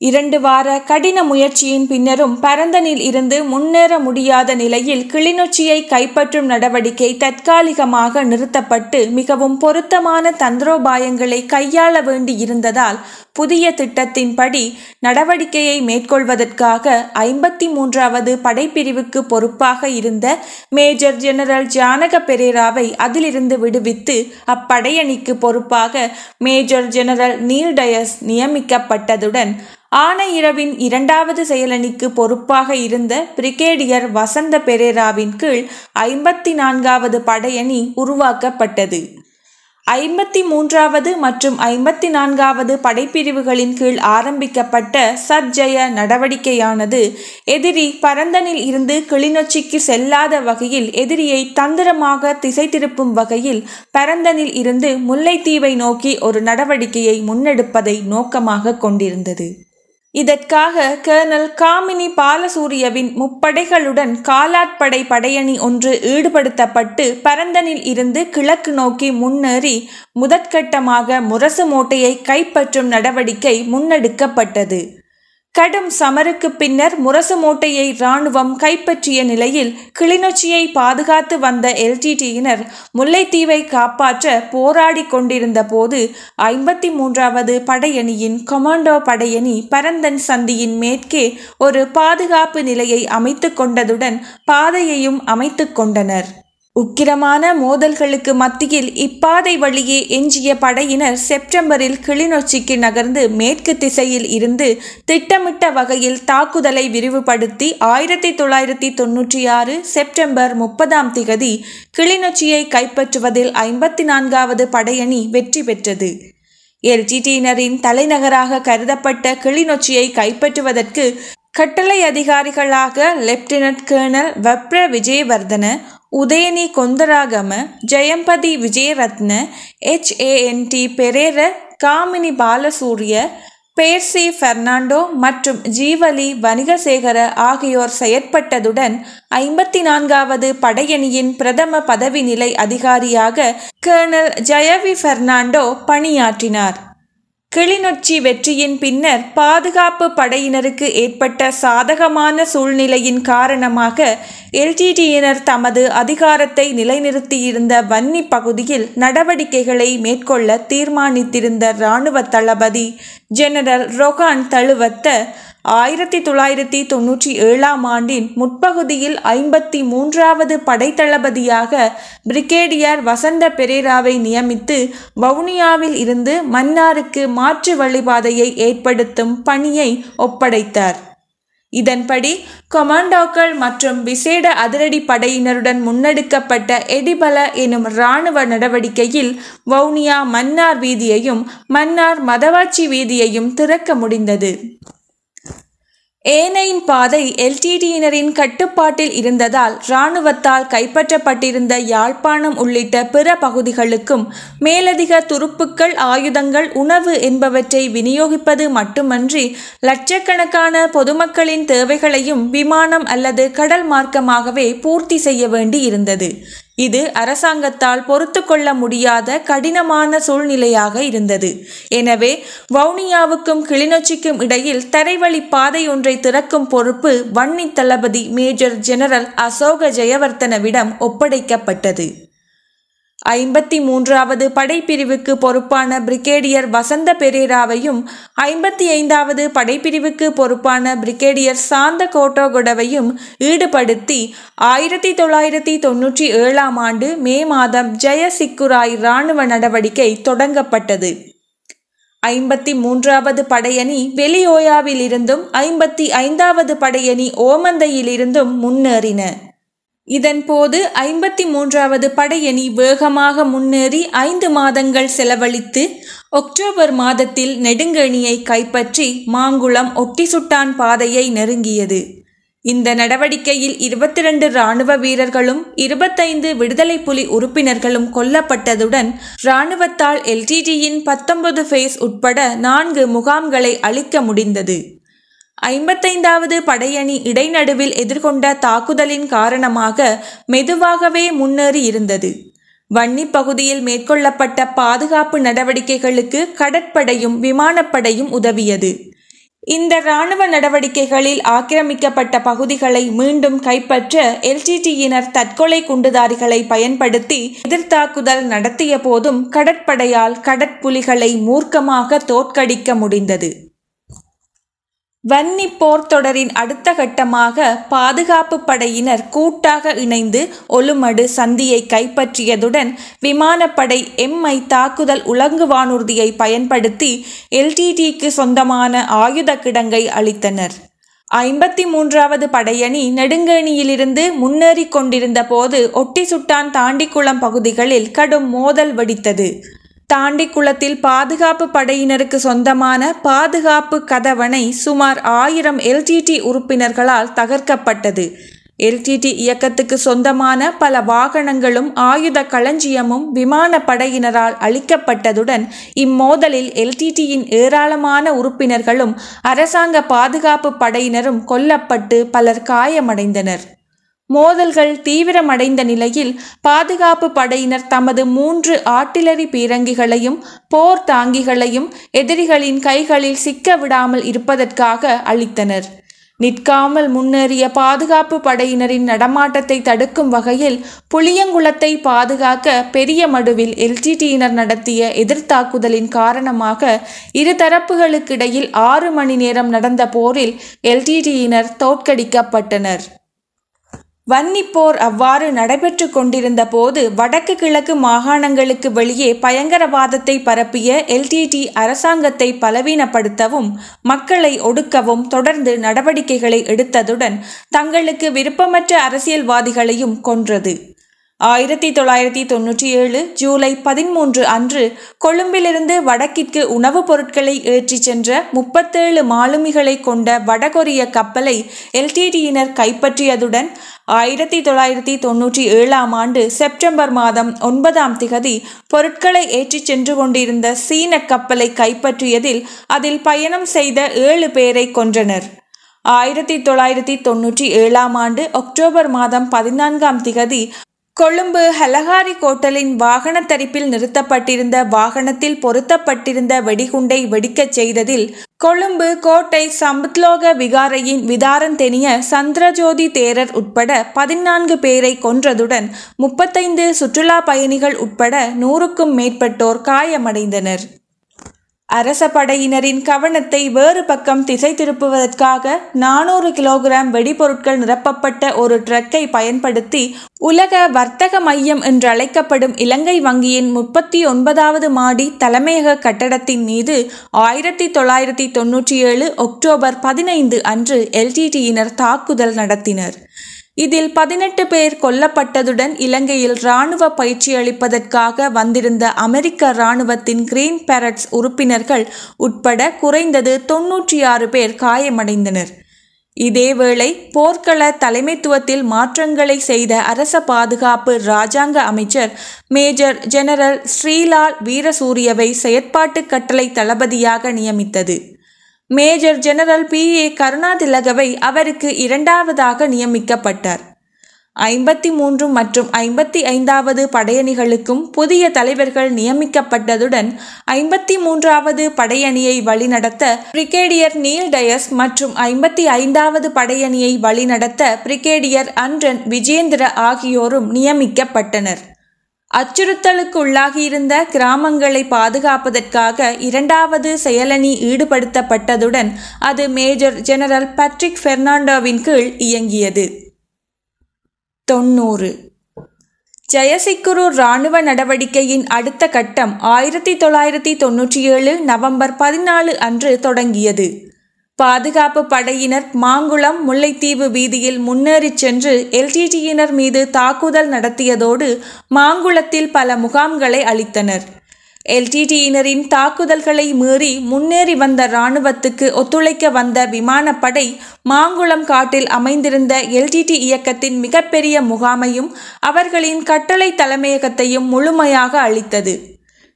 2 வார கடின முயற்சியின் பின்னரும் பரந்தனில் இருந்து முன்னேற முடியாத நிலையில் கிளிநொச்சியை கைப்பற்றும் நடவடிக்கை தற்காலிகமாக நிறுத்தப்பட்டு மிகவும் பொருத்தமான தந்திரோபாயங்களை கையாள வேண்டி இருந்ததால் புதிய திட்டத்தின்படி நடவடிக்கையை மேற்கொள்வதற்காக 53வது படைப்பிரிவுக்கு பொறுப்பாக இருந்த மேஜர் ஜெனரல் ஜானக பெரேராவை அதிலிருந்து விடுவித்து அப்படையணிக்கு பொறுப்பாக மேஜர் ஜெனரல் நீல் டயஸ் நியமிக்கப்பட்டதுடன் ஆனையிரவின் 2வது செயலணிக்கு பொறுப்பாக இருந்த பிரிகேடியர் வசந்த பெரேராவின் கீழ் 54வது படையணி உருவாக்கப்பட்டது. 53வது மற்றும் 54வது படைப்பிரிவுகளின் கீழ் ஆரம்பிக்கப்பட்ட சத்ஜய நடவடிக்கையானது எதிரி பரந்தனில் இருந்து கிளிநொச்சிக்கு செல்லாத வகையில் எதிரியை தந்திரமாக திசை திருப்பும் வகையில் பரந்தனில் இருந்து முல்லைத்தீவை நோக்கி ஒரு நடவடிக்கையை முன்னெடுப்பதை நோக்கமாக கொண்டிருந்தது. இதற்காக கர்னல் காமினி பாலசூரியவின் முப்படைகளுடன் காலாட்படை படையணி ஒன்று ஈடுபடுத்தப்பட்டு பரந்தனில் இருந்து கிழக்கு நோக்கி முன்னேறி முதற்கட்டமாக முரசுமோட்டையை கைப்பற்றும் நடவடிக்கை முன்னெடுக்கப்பட்டது. கடும் சமருக்கு பின்னர் முரசுமோட்டையை இராணுவம் கைப்பற்றிய நிலையில் கிளிநொச்சியை பாதுகாத்து வந்த LTTயினர் முல்லைத்தீவை காப்பாற்ற போராடி கொண்டிருந்த போது 53வது படையணியின் கொமாண்டோ படையணி பரந்தன் சந்தியின் மேற்கே ஒரு பாதுகாப்பு நிலையை அமைத்து கொண்டதுடன் பாதையையும் அமைத்து கொண்டனர். உக்கிரமான மோதல்களுக்கு மத்தியில் இப்பாதை வழியே எஞ்சிய படையினர் செப்டம்பரில் கிளிநொச்சிக்கு நகர்ந்து மேற்கு திசையில் இருந்து திட்டமிட்ட வகையில் தாக்குதலை விரிவுபடுத்தி 1996 செப்டம்பர் 30 கிளிநொச்சியை கைப்பற்றுவதில் 54வது படையணி வெற்றி பெற்றது. LTTயினரின் தலைநகராக கருதப்பட்ட கிளிநொச்சியை கைப்பற்றுவதற்கு கட்டளை அதிகாரிகளாக lieutenant colonel Wapra Wijayawardena, Udayani Kondaragama, Jayampathi Wijayaratne, HANT Perera, Gamini Balasuriya, Percy Fernando மற்றும் ஜீவலி வணிகசேகர ஆகியோர் செயற்பட்டதுடன் 54வது படையணியின் பிரதம பதவி நிலை அதிகாரியாக கர்னல் ஜயவி பெர்னாண்டோ பணியாற்றினார். கிளிநொச்சி வெற்றியின் பின்னர் பாதுகாப்பு படையினருக்கு ஏற்பட்ட சாதகமான சூழ்நிலையின் காரணமாக LTTயினர் தமது அதிகாரத்தை நிலைநிறுத்தியிருந்த வன்னி பகுதியில் நடவடிக்கைகளை மேற்கொள்ள தீர்மானித்திருந்த இராணுவ தளபதி ஜெனரல் ரொகான் தழுவத்த 1997 ஆண்டின் முற்பகுதியில் 53வது படைத்தளபதியாக பிரிகேடியர் வசந்த பெரேராவை நியமித்து வவுனியாவில் இருந்து மன்னாருக்கு மாற்று வழிபாதையை ஏற்படுத்தும் பணியை ஒப்படைத்தார். இதன்படி கொமாண்டோக்கள் மற்றும் விசேட அதிரடி படையினருடன் முன்னெடுக்கப்பட்ட எடிபல எனும் இராணுவ நடவடிக்கையில் வவுனியா மன்னார் வீதியையும் மன்னார் மதவாச்சி வீதியையும் திறக்க முடிந்தது. ஏனையின் பாதை LTTயினரின் கட்டுப்பாட்டில் இருந்ததால் இராணுவத்தால் கைப்பற்றப்பட்டிருந்த யாழ்ப்பாணம் உள்ளிட்ட பிற பகுதிகளுக்கும் மேலதிக துருப்புக்கள், ஆயுதங்கள், உணவு என்பவற்றை விநியோகிப்பது மட்டுமன்றி லட்சக்கணக்கான பொதுமக்களின் தேவைகளையும் விமானம் அல்லது கடல் மார்க்கமாகவே பூர்த்தி செய்ய வேண்டி இருந்தது. இது அரசாங்கத்தால் பொறுத்து கொள்ள முடியாத கடினமான சூழ்நிலையாக இருந்தது. எனவே வவுனியாவுக்கும் கிளிநொச்சிக்கும் இடையில் தரைவழி பாதை ஒன்றை திறக்கும் பொறுப்பு வன்னி தளபதி மேஜர் ஜெனரல் அசோக ஜெயவர்தனவிடம் ஒப்படைக்கப்பட்டது. 53வது படைப்பிரிவுக்கு பொறுப்பான பிரிகேடியர் வசந்த பெரேராவையும் 55வது படைப்பிரிவுக்கு பொறுப்பான பிரிகேடியர் சாந்த கோட்டோகொடவையும் ஈடுபடுத்தி 1997 ஆண்டு மே மாதம் ஜெயசிக்குராய் இராணுவ நடவடிக்கை தொடங்கப்பட்டது. 53வது படையணி வெளியோயாவிலிருந்தும் 55வது படையணி ஓமந்தையிலிருந்தும் முன்னேறின. இதன்போது 53வது படையணி வேகமாக முன்னேறி 5 மாதங்கள் செலவழித்து அக்டோபர் மாதத்தில் நெடுங்கணியை கைப்பற்றி மாங்குளம் ஒட்டிசுட்டான் பாதையை நெருங்கியது. இந்த நடவடிக்கையில் 22 இராணுவ வீரர்களும் 25 விடுதலை புலி உறுப்பினர்களும் கொல்லப்பட்டதுடன் இராணுவத்தால் LTTயின் 19 ஃபேஸ் உட்பட 4 முகாம்களை அழிக்க முடிந்தது. 55வது படையணி இடைநடுவில் எதிர்கொண்ட தாக்குதலின் காரணமாக மெதுவாகவே முன்னேறி இருந்தது. வன்னி பகுதியில் மேற்கொள்ளப்பட்ட பாதுகாப்பு நடவடிக்கைகளுக்கு கடற்படையும் விமானப்படையும் உதவியது. இந்த இராணுவ நடவடிக்கைகளில் ஆக்கிரமிக்கப்பட்ட பகுதிகளை மீண்டும் கைப்பற்ற LTTயினர் தற்கொலை குண்டுதாரிகளை பயன்படுத்தி எதிர்த்தாக்குதல் நடத்திய போதும் கடற்படையால் கடற்புலிகளை மூர்க்கமாக தோற்கடிக்க முடிந்தது. வன்னி போர் தொடரின் அடுத்த கட்டமாக பாதுகாப்பு படையினர் கூட்டாக இணைந்து ஒலுமடு சந்தியை கைப்பற்றியதுடன் விமானப்படை MI தாக்குதல் உலங்கு வானூர்தியை பயன்படுத்தி LTTக்கு சொந்தமான ஆயுத கிடங்கை அளித்தனர். 53வது படையணி நெடுங்கேணியிலிருந்து முன்னேறி கொண்டிருந்த போது ஒட்டிசுட்டான் தாண்டிக்குளம் பகுதிகளில் கடும் மோதல் வெடித்தது. தாண்டிக்குளத்தில் பாதுகாப்பு படையினருக்கு சொந்தமான பாதுகாப்பு கதவணை சுமார் 1000 LTT உறுப்பினர்களால் தகர்க்கப்பட்டது. LTT இயக்கத்துக்கு சொந்தமான பல வாகனங்களும் ஆயுத களஞ்சியமும் விமான படையினரால் அழிக்கப்பட்டதுடன் இம்மோதலில் LTTயின் ஏராளமான உறுப்பினர்களும் அரசாங்க பாதுகாப்பு படையினரும் கொல்லப்பட்டு பலர் காயமடைந்தனர். மோதல்கள் தீவிரமடைந்த நிலையில் பாதுகாப்பு படையினர் தமது 3 ஆர்ட்டிலரி பீரங்கிகளையும் போர் தாங்கிகளையும் எதிரிகளின் கைகளில் சிக்க விடாமல் இருப்பதற்காக அளித்தனர். நிற்காமல் முன்னேறிய பாதுகாப்பு படையினரின் நடமாட்டத்தை தடுக்கும் வகையில் புளியங்குளத்தை பாதுகாக்க பெரியமடுவில் LTTயினர் நடத்திய எதிர்த்தாக்குதலின் காரணமாக இரு தரப்புகளுக்கிடையில் 6 மணி நேரம் நடந்த போரில் LTTயினர் தோற்கடிக்கப்பட்டனர். வன்னிப்போர் அவ்வாறு நடைபெற்று கொண்டிருந்த போது வடக்கு கிழக்கு மாகாணங்களுக்கு வெளியே பயங்கரவாதத்தை பரப்பிய LTT அரசாங்கத்தை பலவீனப்படுத்தவும் மக்களை ஒடுக்கவும் தொடர்ந்து நடவடிக்கைகளை எடுத்ததுடன் தங்களுக்கு விருப்பமற்ற அரசியல்வாதிகளையும் கொன்றது. 1997 ஜூலை 13 அன்று கொழும்பிலிருந்து வடக்கிற்கு உணவுப் பொருட்களை ஏற்றிச் சென்ற 37 மாலுமிகளை கொண்ட வடகொரிய கப்பலை LTTயினர் கைப்பற்றியதுடன் 1997 ஆண்டு செப்டம்பர் மாதம் 9 பொருட்களை ஏற்றிச் சென்று கொண்டிருந்த சீன கப்பலை கைப்பற்றியதில் அதில் பயணம் செய்த 7 பேரை கொன்றனர். 1997 ஆண்டு அக்டோபர் மாதம் 14 கொழும்பு ஹலகாரி கோட்டலின் வாகன தரிப்பில் நிறுத்தப்பட்டிருந்த வாகனத்தில் பொருத்தப்பட்டிருந்த வெடிகுண்டை வெடிக்கச் செய்ததில் கொழும்பு கோட்டை சம்பத்லோக விகாரையின் விதாரந்தெனிய சந்திரஜோதி தேரர் உட்பட 14 பேரை கொன்றதுடன் 35 சுற்றுலா பயணிகள் உட்பட 100க்கும் மேற்பட்டோர் காயமடைந்தனர். அரச படையினரின் கவனத்தை வேறு பக்கம் திசை திருப்புவதற்காக 400 கிலோகிராம் வெடிபொருட்கள் நிரப்பப்பட்ட ஒரு ட்ரக்கை பயன்படுத்தி உலக வர்த்தக மையம் என்றழைக்கப்படும் இலங்கை வங்கியின் 39வது மாடி தலைமையக கட்டடத்தின் மீது 1997 அக்டோபர் 15 அன்று LTTயினர் தாக்குதல் நடத்தினர். இதில் 18 பேர் கொல்லப்பட்டதுடன் இலங்கையில் இராணுவ பயிற்சி அளிப்பதற்காக வந்திருந்த அமெரிக்க இராணுவத்தின் கிரீன் பேரட்ஸ் உறுப்பினர்கள் உட்பட குறைந்தது 96 பேர் காயமடைந்தனர். இதேவேளை போர்க்கள தலைமைத்துவத்தில் மாற்றங்களை செய்த அரச பாதுகாப்பு இராஜாங்க அமைச்சர் மேஜர் ஜெனரல் ஸ்ரீலால் வீரசூரியவை செயற்பாட்டு கட்டளை தளபதியாக நியமித்தது. மேஜர் ஜெனரல் PA கருணாதிலகவை அவருக்கு 2வதாக நியமிக்கப்பட்டார். 53 மற்றும் 55வது படையணிகளுக்கும் புதிய தலைவர்கள் நியமிக்கப்பட்டதுடன் 53வது படையணியை வழிநடத்த பிரிகேடியர் நீல் டயஸ் மற்றும் 55வது படையணியை வழிநடத்த பிரிகேடியர் அன்ரன் விஜேந்திர ஆகியோரும் நியமிக்கப்பட்டனர். அச்சுறுத்தலுக்கு உள்ளாகியிருந்த கிராமங்களை பாதுகாப்பதற்காக 2வது செயலணி ஈடுபடுத்தப்பட்டதுடன் அது மேஜர் ஜெனரல் பட்ரிக் பெர்னாண்டோவின் கீழ் இயங்கியது. 90 ஜெயசிக்குரு இராணுவ நடவடிக்கையின் அடுத்த கட்டம் 1997 நவம்பர் 14 அன்று தொடங்கியது. பாதுகாப்பு படையினர் மாங்குளம் முல்லைத்தீவு வீதியில் முன்னேறிச் சென்று LTTயினர் மீது தாக்குதல் நடத்தியதோடு மாங்குளத்தில் பல முகாம்களை அளித்தனர். LTTயினரின் தாக்குதல்களை மீறி முன்னேறி வந்த இராணுவத்துக்கு ஒத்துழைக்க வந்த விமானப்படை மாங்குளம் காட்டில் அமைந்திருந்த LTT இயக்கத்தின் மிகப்பெரிய முகாமையும் அவர்களின் கட்டளை தலைமையகத்தையும் முழுமையாக அழித்தது.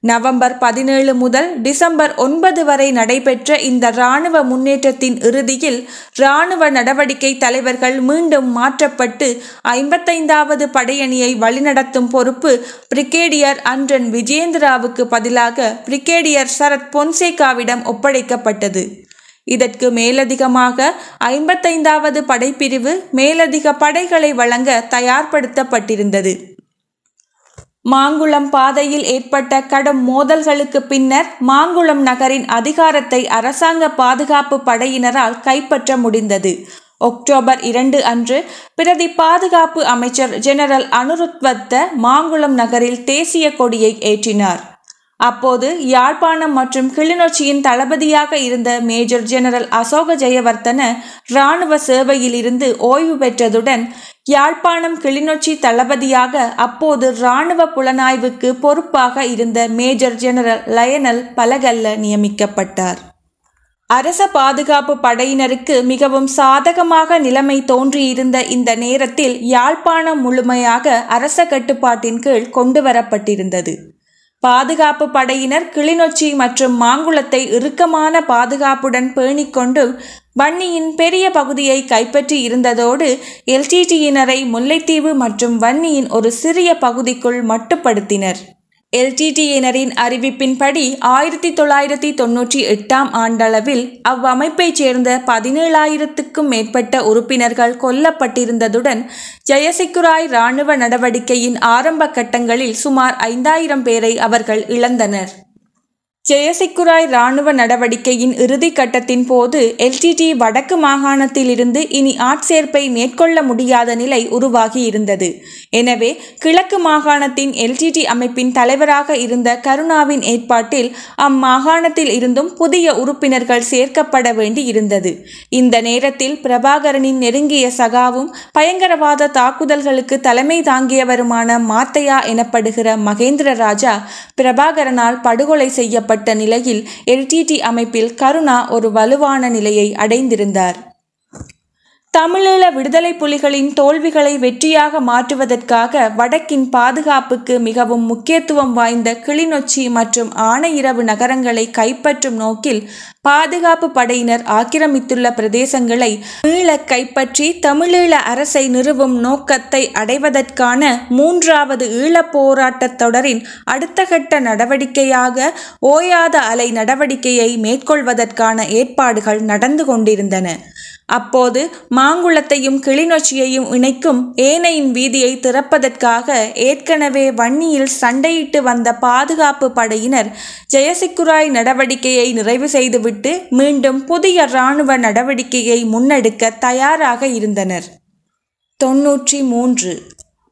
நவம்பர் 17 முதல் டிசம்பர் 9 வரை நடைபெற்ற இந்த இராணுவ முன்னேற்றத்தின் இறுதியில் இராணுவ நடவடிக்கை தலைவர்கள் மீண்டும் மாற்றப்பட்டு 55வது படையணியை வழிநடத்தும் பொறுப்பு பிரிகேடியர் அன்ரன் விஜேந்திராவுக்கு பதிலாக பிரிகேடியர் சரத் பொன்சேகாவிடம் ஒப்படைக்கப்பட்டது. இதற்கு மேலதிகமாக 55வது படைப்பிரிவு மேலதிக படைகளை வழங்க தயார்படுத்தப்பட்டிருந்தது. மாங்குளம் பாதையில் ஏற்பட்ட கடும் மோதல்களுக்கு பின்னர் மாங்குளம் நகரின் அதிகாரத்தை அரசாங்க பாதுகாப்பு படையினரால் கைப்பற்ற முடிந்தது. அக்டோபர் 2 அன்று பிரதி பாதுகாப்பு அமைச்சர் ஜெனரல் அனுருத்வத்த மாங்குளம் நகரில் தேசிய கொடியை ஏற்றினார். அப்போது யாழ்ப்பாணம் மற்றும் கிளிநொச்சியின் தளபதியாக இருந்த மேஜர் ஜெனரல் அசோக ஜெயவர்தன இராணுவ சேவையில் இருந்து ஓய்வு பெற்றதுடன் யாழ்ப்பாணம் கிளிநொச்சி தளபதியாக அப்போது இராணுவ புலனாய்வுக்கு பொறுப்பாக இருந்த மேஜர் ஜெனரல் லயனல் பலகல்ல நியமிக்கப்பட்டார். அரச பாதுகாப்பு படையினருக்கு மிகவும் சாதகமாக நிலைமை தோன்றியிருந்த இந்த நேரத்தில் யாழ்ப்பாணம் முழுமையாக அரச கட்டுப்பாட்டின் கீழ் கொண்டுவரப்பட்டிருந்தது. பாதுகாப்பு படையினர் கிளிநொச்சி மற்றும் மாங்குளத்தை இறுக்கமான பாதுகாப்புடன் பேணிக்கொண்டு வன்னியின் பெரிய பகுதியை கைப்பற்றி இருந்ததோடு எல்டிடியினரை முல்லைத்தீவு மற்றும் வன்னியின் ஒரு சிறிய பகுதிக்குள் மட்டுப்படுத்தினர். எல்டிடியினரின் அறிவிப்பின்படி 1998 ஆண்டளவில் அவ்வமைப்பைச் சேர்ந்த 17,000க்கும் மேற்பட்ட உறுப்பினர்கள் கொல்லப்பட்டிருந்ததுடன் ஜெயசிக்குராய் இராணுவ நடவடிக்கையின் ஆரம்ப கட்டங்களில் சுமார் 5,000 பேரை அவர்கள் இழந்தனர். ஜெயசிக்குராய் இராணுவ நடவடிக்கையின் இறுதி கட்டத்தின் போது எல்டிடி வடக்கு மாகாணத்தில் இருந்து இனி ஆட்சேர்ப்பை மேற்கொள்ள முடியாத நிலை உருவாகி இருந்தது. எனவே கிழக்கு மாகாணத்தின் எல்டிடி அமைப்பின் தலைவராக இருந்த கருணாவின் ஏற்பாட்டில் அம்மாகாணத்தில் இருந்தும் புதிய உறுப்பினர்கள் சேர்க்கப்பட வேண்டி இருந்தது. இந்த நேரத்தில் பிரபாகரனின் நெருங்கிய சகாவும் பயங்கரவாத தாக்குதல்களுக்கு தலைமை தாங்கியவருமான மாத்தையா எனப்படுகிற மகேந்திர ராஜா பிரபாகரனால் படுகொலை செய்யப்பட்ட நிலையில் எல்டிடி அமைப்பில் கருணா ஒரு வலுவான நிலையை அடைந்திருந்தார். தமிழீழ விடுதலை புலிகளின் தோல்விகளை வெற்றியாக மாற்றுவதற்காக வடக்கின் பாதுகாப்புக்கு மிகவும் முக்கியத்துவம் வாய்ந்த கிளிநொச்சி மற்றும் ஆனையிறவு நகரங்களை கைப்பற்றும் நோக்கில் பாதுகாப்பு படையினர் ஆக்கிரமித்துள்ள பிரதேசங்களை மீள கைப்பற்றி தமிழீழ அரசை நிறுவும் நோக்கத்தை அடைவதற்கான 3வது ஈழப் போராட்டத் தொடரின் அடுத்த கட்ட நடவடிக்கையாக ஓயாத அலை நடவடிக்கையை மேற்கொள்வதற்கான ஏற்பாடுகள் நடந்து கொண்டிருந்தன. அப்போது மாங்குளத்தையும் கிளிநொச்சியையும் இணைக்கும் ஏனையின் வீதியை திறப்பதற்காக ஏற்கனவே வன்னியில் சண்டையிட்டு வந்த பாதுகாப்பு படையினர் ஜெயசிக்குராய் நடவடிக்கையை நிறைவு செய்துவிட்டு மீண்டும் புதிய இராணுவ நடவடிக்கையை முன்னெடுக்க தயாராக இருந்தனர். 93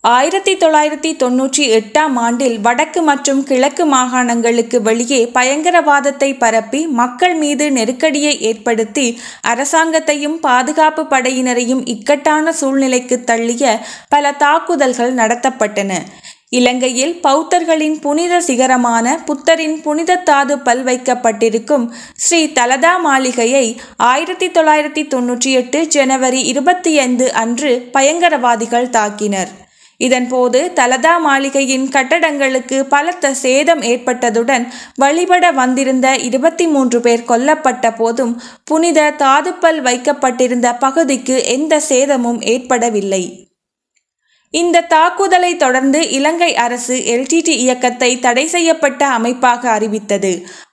1998 ஆண்டில் வடக்கு மற்றும் கிழக்கு மாகாணங்களுக்கு வெளியே பயங்கரவாதத்தை பரப்பி மக்கள் மீது நெருக்கடியை ஏற்படுத்தி அரசாங்கத்தையும் பாதுகாப்பு படையினரையும் இக்கட்டான சூழ்நிலைக்கு தள்ளிய பல தாக்குதல்கள் நடத்தப்பட்டன. இலங்கையில் பௌத்தர்களின் புனித சிகரமான புத்தரின் புனித தாது பல் வைக்கப்பட்டிருக்கும் ஸ்ரீ தலதா மாளிகையை 1998 ஜனவரி 25 அன்று பயங்கரவாதிகள் தாக்கினர். இதன்போது தலதா மாளிகையின் கட்டடங்களுக்கு பலத்த சேதம் ஏற்பட்டதுடன் வழிபட வந்திருந்த 23 பேர் கொல்லப்பட்ட போதும் புனித தாதுப்பல் வைக்கப்பட்டிருந்த பகுதிக்கு எந்த சேதமும் ஏற்படவில்லை. இந்த தாக்குதலை தொடர்ந்து இலங்கை அரசு எல்டிடி இயக்கத்தை தடை செய்யப்பட்ட அமைப்பாக அறிவித்தது.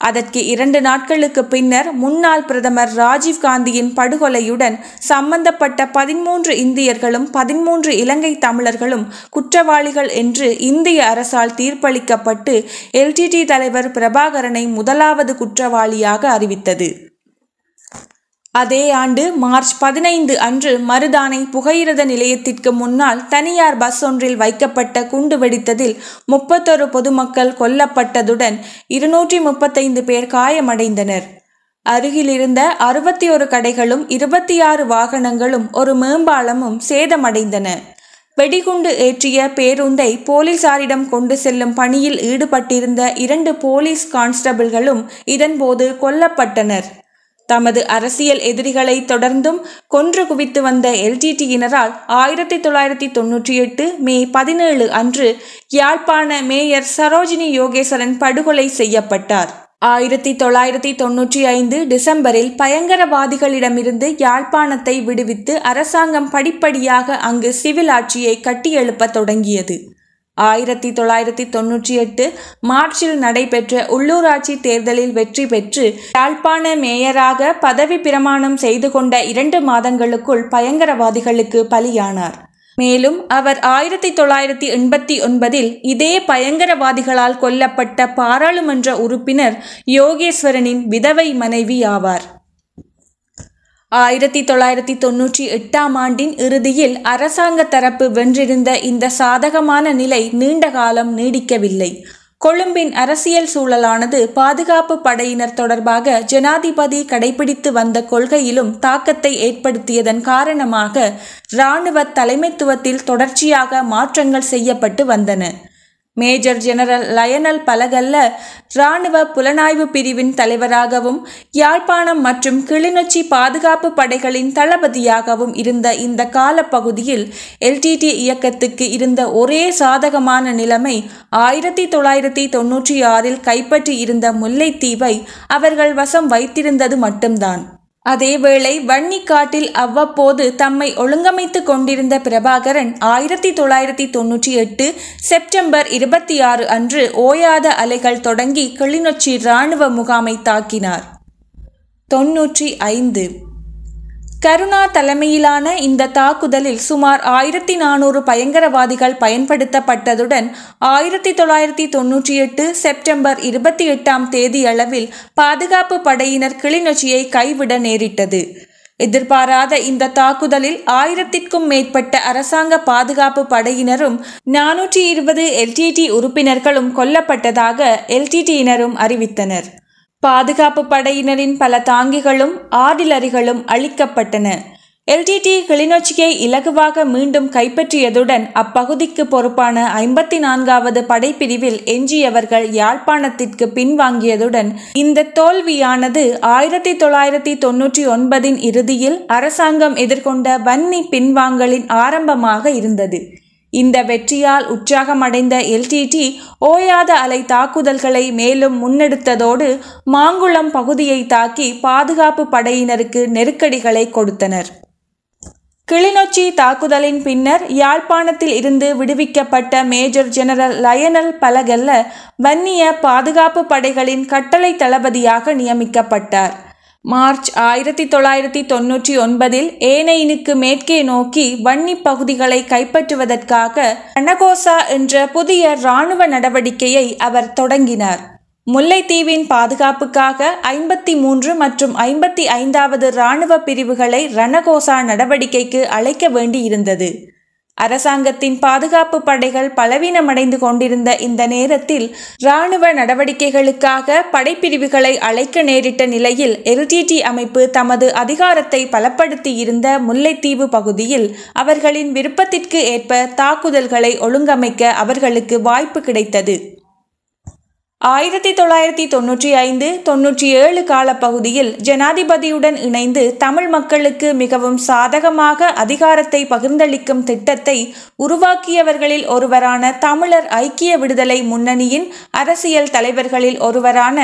அதற்கு 2 நாட்களுக்கு பின்னர் முன்னாள் பிரதமர் ராஜீவ் காந்தியின் படுகொலையுடன் சம்பந்தப்பட்ட 13 இந்தியர்களும் 13 இலங்கை தமிழர்களும் குற்றவாளிகள் என்று இந்திய அரசால் தீர்ப்பளிக்கப்பட்டு எல்டிடி தலைவர் பிரபாகரனை முதலாவது குற்றவாளியாக அறிவித்தது. அதே ஆண்டு மார்ச் 15 அன்று மருதானை புகையிரத நிலையத்திற்கு முன்னால் தனியார் பஸ் ஒன்றில் வைக்கப்பட்ட குண்டு வெடித்ததில் 31 பொதுமக்கள் கொல்லப்பட்டதுடன் 235 பேர் காயமடைந்தனர். அருகிலிருந்த 61 கடைகளும் 26 வாகனங்களும் ஒரு மேம்பாலமும் சேதமடைந்தன. வெடிகுண்டு ஏற்றிய பேருந்தை போலீசாரிடம் கொண்டு செல்லும் பணியில் ஈடுபட்டிருந்த 2 போலீஸ் கான்ஸ்டபிள்களும் இதன்போது கொல்லப்பட்டனர். தமது அரசியல் எதிரிகளை தொடர்ந்தும் கொன்று குவித்து வந்த எல்டிடியினரால் 1998 மே 17 அன்று யாழ்ப்பாண மேயர் சரோஜினி யோகேஸ்வரன் படுகொலை செய்யப்பட்டார். 1995 டிசம்பரில் பயங்கரவாதிகளிடமிருந்து யாழ்ப்பாணத்தை விடுவித்து அரசாங்கம் படிப்படியாக அங்கு சிவில் ஆட்சியை கட்டியெழுப்ப தொடங்கியது. 1998 மார்ச்சில் நடைபெற்ற உள்ளூராட்சி தேர்தலில் வெற்றி பெற்று யாழ்ப்பாண மேயராக பதவி பிரமாணம் செய்து கொண்ட 2 மாதங்களுக்குள் பயங்கரவாதிகளுக்கு பலியானார். மேலும் அவர் 1989 இதே பயங்கரவாதிகளால் கொல்லப்பட்ட பாராளுமன்ற உறுப்பினர் யோகேஸ்வரனின் விதவை மனைவி ஆவார். 1998 ஆண்டின் இறுதியில் அரசாங்க தரப்பு வென்றிருந்த இந்த சாதகமான நிலை நீண்ட காலம் நீடிக்கவில்லை. கொழும்பின் அரசியல் சூழலானது பாதுகாப்பு படையினர் தொடர்பாக ஜனாதிபதி கடைபிடித்து வந்த கொள்கையிலும் தாக்கத்தை ஏற்படுத்தியதன் காரணமாக இராணுவ தலைமைத்துவத்தில் தொடர்ச்சியாக மாற்றங்கள் செய்யப்பட்டு வந்தன. மேஜர் ஜெனரல் லயனல் பலகல்ல இராணுவ புலனாய்வு பிரிவின் தலைவராகவும் யாழ்ப்பாணம் மற்றும் கிளிநொச்சி பாதுகாப்பு படைகளின் தளபதியாகவும் இருந்த இந்த காலப்பகுதியில் LTT இயக்கத்துக்கு இருந்த ஒரே சாதகமான நிலைமை 1996 கைப்பற்றி இருந்த முல்லைத்தீவை அவர்கள் வசம் வைத்திருந்தது மட்டும்தான். அதேவேளை வன்னிக்காட்டில் அவ்வப்போது தம்மை ஒழுங்கமைத்துக் கொண்டிருந்த பிரபாகரன் 1998 செப்டம்பர் 26 அன்று ஓயாத அலைகள் தொடங்கி கிளிநொச்சி இராணுவ முகாமை தாக்கினார். 95 கருணா தலைமையிலான இந்த தாக்குதலில் சுமார் 1400 பயங்கரவாதிகள் பயன்படுத்தப்பட்டதுடன் 1998 செப்டம்பர் 28 அளவில் பாதுகாப்பு படையினர் கிளிநொச்சியை கைவிட நேரிட்டது. எதிர்பாராத இந்த தாக்குதலில் 1000க்கும் மேற்பட்ட அரசாங்க பாதுகாப்பு படையினரும் 420 LTT உறுப்பினர்களும் கொல்லப்பட்டதாக LTTயினரும் அறிவித்தனர். பாதுகாப்பு படையினரின் பல தாங்கிகளும் ஆர்டிலரிகளும் அழிக்கப்பட்டன. LTT கிளிநொச்சியை இலகுவாக மீண்டும் கைப்பற்றியதுடன் அப்பகுதிக்கு பொறுப்பான 54வது படைப்பிரிவில் எஞ்சியவர்கள் யாழ்ப்பாணத்திற்கு பின்வாங்கியதுடன் இந்த தோல்வியானது 1999 இறுதியில் அரசாங்கம் எதிர்கொண்ட வன்னி பின்வாங்கலின் ஆரம்பமாக இருந்தது. இந்த வெற்றியால் உற்சாகமடைந்த LTT ஓயாத அலை தாக்குதல்களை மேலும் முன்னெடுத்ததோடு மாங்குளம் பகுதியை தாக்கி பாதுகாப்பு படையினருக்கு நெருக்கடிகளை கொடுத்தனர். கிளிநொச்சி தாக்குதலின் பின்னர் யாழ்ப்பாணத்தில் இருந்து விடுவிக்கப்பட்ட மேஜர் ஜெனரல் லயனல் பலகல்ல வன்னிய பாதுகாப்பு படைகளின் கட்டளை தளபதியாக நியமிக்கப்பட்டார். மார்ச் 1999 ஏனையினுக்கு மேற்கே நோக்கி வன்னி பகுதிகளை கைப்பற்றுவதற்காக ரணகோசா என்ற புதிய இராணுவ நடவடிக்கையை அவர் தொடங்கினார். முல்லைத்தீவின் பாதுகாப்புக்காக 53 மற்றும் 55வது இராணுவ பிரிவுகளை ரணகோசா நடவடிக்கைக்கு அழைக்க வேண்டியிருந்தது. அரசாங்கத்தின் பாதுகாப்பு படைகள் பலவீனமடைந்து கொண்டிருந்த இந்த நேரத்தில் இராணுவ நடவடிக்கைகளுக்காக படைப்பிரிவுகளை அழைக்க நேரிட்ட நிலையில் LTT அமைப்பு தமது அதிகாரத்தை பலப்படுத்தியிருந்த முல்லைத்தீவு பகுதியில் அவர்களின் விருப்பத்திற்கு ஏற்ப தாக்குதல்களை ஒழுங்கமைக்க அவர்களுக்கு வாய்ப்பு கிடைத்தது. 1995-97 காலப்பகுதியில் ஜனாதிபதியுடன் இணைந்து தமிழ் மக்களுக்கு மிகவும் சாதகமாக அதிகாரத்தை பகிர்ந்தளிக்கும் திட்டத்தை உருவாக்கியவர்களில் ஒருவரான தமிழர் ஐக்கிய விடுதலை முன்னணியின் அரசியல் தலைவர்களில் ஒருவரான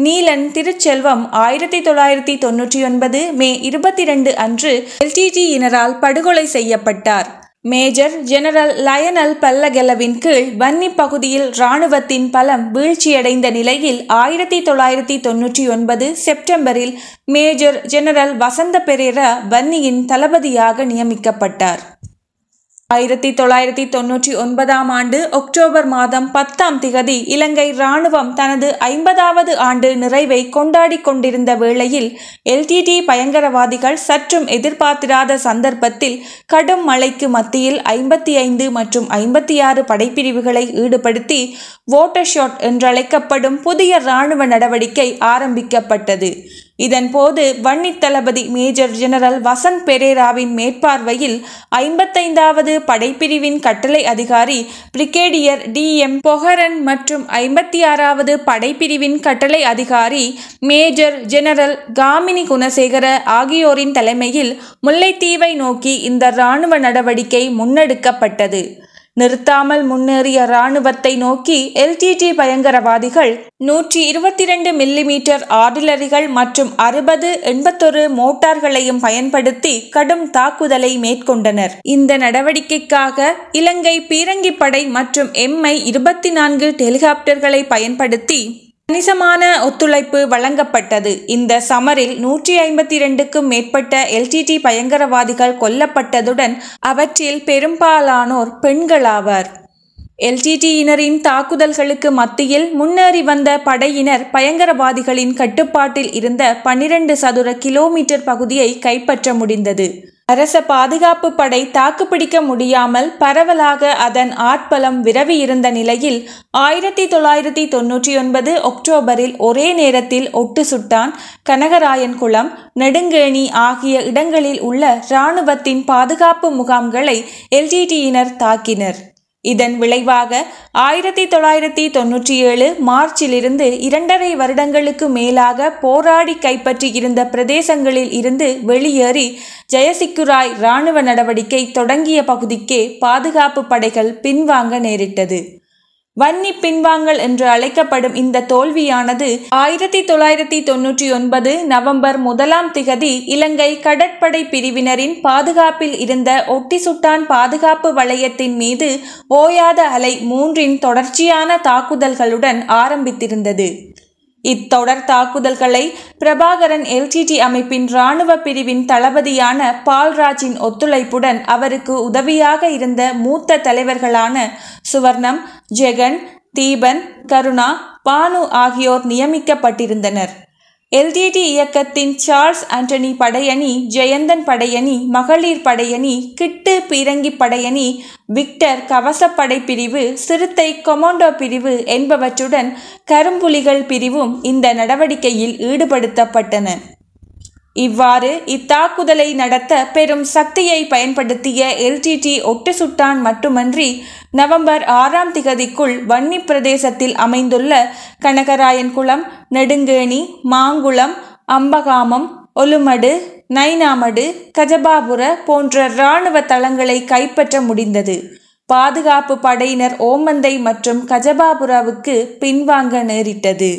நீலன் திருச்செல்வம் 1999 மே 22 அன்று LTTயினரால் படுகொலை செய்யப்பட்டார். மேஜர் ஜெனரல் லயனல் பல்லகெலவின் கீழ் வன்னி பகுதியில் இராணுவத்தின் பலம் வீழ்ச்சியடைந்த நிலையில் 1999 செப்டம்பரில் மேஜர் ஜெனரல் வசந்த பெரேரா வன்னியின் தளபதியாக நியமிக்கப்பட்டார். 1999 ஆண்டு அக்டோபர் மாதம் 10 இலங்கை இராணுவம் தனது 50வது ஆண்டு நிறைவை கொண்டாடி கொண்டிருந்த வேளையில் LTT பயங்கரவாதிகள் சற்றும் எதிர்பார்த்திராத சந்தர்ப்பத்தில் கடும் மழைக்கு மத்தியில் 55 மற்றும் 56 படைப்பிரிவுகளை ஈடுபடுத்தி வாட்டர் ஷாட் என்றழைக்கப்படும் புதிய இராணுவ நடவடிக்கை ஆரம்பிக்கப்பட்டது. இதன்போது வன்னி தளபதி மேஜர் ஜெனரல் வசந்த் பெரேராவின் மேற்பார்வையில் 55வது படைப்பிரிவின் கட்டளை அதிகாரி பிரிகேடியர் DM பொஹரன் மற்றும் 56வது படைப்பிரிவின் கட்டளை அதிகாரி மேஜர் ஜெனரல் காமினி குணசேகர ஆகியோரின் தலைமையில் முல்லைத்தீவை நோக்கி இந்த இராணுவ நடவடிக்கை முன்னெடுக்கப்பட்டது. நிறுத்தாமல் முன்னேறிய இராணுவத்தை நோக்கி LTT பயங்கரவாதிகள் 122 மில்லிமீட்டர் ஆர்டிலரிகள் மற்றும் 81 மோட்டார்களையும் பயன்படுத்தி கடும் தாக்குதலை மேற்கொண்டனர். இந்த நடவடிக்கைக்காக இலங்கை பீரங்கிப்படை மற்றும் MI-24 ஹெலிகாப்டர்களை பயன்படுத்தி கணிசமான ஒத்துழைப்பு வழங்கப்பட்டது. இந்த சமரில் 152க்கும் மேற்பட்ட LTT பயங்கரவாதிகள் கொல்லப்பட்டதுடன் அவற்றில் பெரும்பாலானோர் பெண்களாவர். LTTயினரின் தாக்குதல்களுக்கு மத்தியில் முன்னேறி வந்த படையினர் பயங்கரவாதிகளின் கட்டுப்பாட்டில் இருந்த 12 சதுர கிலோமீட்டர் பகுதியை கைப்பற்ற முடிந்தது. அரச பாதுகாப்பு படை தாக்குப்பிடிக்க முடியாமல் பரவலாக அதன் ஆட்பலம் விரவி இருந்த நிலையில் 1999 அக்டோபரில் ஒரே நேரத்தில் ஒட்டுசுட்டான், கனகராயன்குளம், நெடுங்கேணி ஆகிய இடங்களில் உள்ள இராணுவத்தின் பாதுகாப்பு முகாம்களை LTTயினர் தாக்கினர். இதன் விளைவாக 1997 மார்ச்சிலிருந்து 2.5 வருடங்களுக்கு மேலாக போராடி கைப்பற்றி இருந்த பிரதேசங்களில் இருந்து வெளியேறி ஜெயசிக்குராய் இராணுவ நடவடிக்கை தொடங்கிய பகுதிக்கே பாதுகாப்பு படைகள் பின்வாங்க நேரிட்டது. வன்னி பின்வாங்கல் என்று அழைக்கப்படும் இந்த தோல்வியானது 1999 நவம்பர் 1 இலங்கை கடற்படை பிரிவினரின் பாதுகாப்பில் இருந்த ஒட்டிசுட்டான் பாதுகாப்பு வளையத்தின் மீது ஓயாத அலை 3 தொடர்ச்சியான தாக்குதல்களுடன் ஆரம்பித்திருந்தது. இத்தொடர் தாக்குதல்களை பிரபாகரன் LTT அமைப்பின் இராணுவ பிரிவின் தளபதியான பால்ராஜின் ஒத்துழைப்புடன் அவருக்கு உதவியாக இருந்த மூத்த தலைவர்களான சுவர்ணம், ஜெகன், தீபன், கருணா, பானு ஆகியோர் நியமிக்கப்பட்டிருந்தனர். LTT இயக்கத்தின் சார்ல்ஸ் ஆண்டனி படையணி, ஜெயந்தன் படையணி, மகளிர் படையணி, கிட்டு பீரங்கி படையணி, விக்டர் கவசப்படை பிரிவு, சிறுத்தை கொமாண்டோ பிரிவு என்பவற்றுடன் கரும்புலிகள் பிரிவும் இந்த நடவடிக்கையில் ஈடுபடுத்தப்பட்டன. இவ்வாறு இத்தாக்குதலை நடத்த பெரும் சக்தியை பயன்படுத்திய LTT ஒட்டுசுட்டான் மட்டுமன்றி நவம்பர் 6 வன்னி பிரதேசத்தில் அமைந்துள்ள கனகராயன்குளம், நெடுங்கேணி, மாங்குளம், அம்பகாமம், ஒலுமடு, நைனாமடு, கஜபாபுர போன்ற இராணுவ தளங்களை கைப்பற்ற முடிந்தது. பாதுகாப்பு படையினர் ஓமந்தை மற்றும் கஜபாபுராவுக்கு பின்வாங்க நேரிட்டது.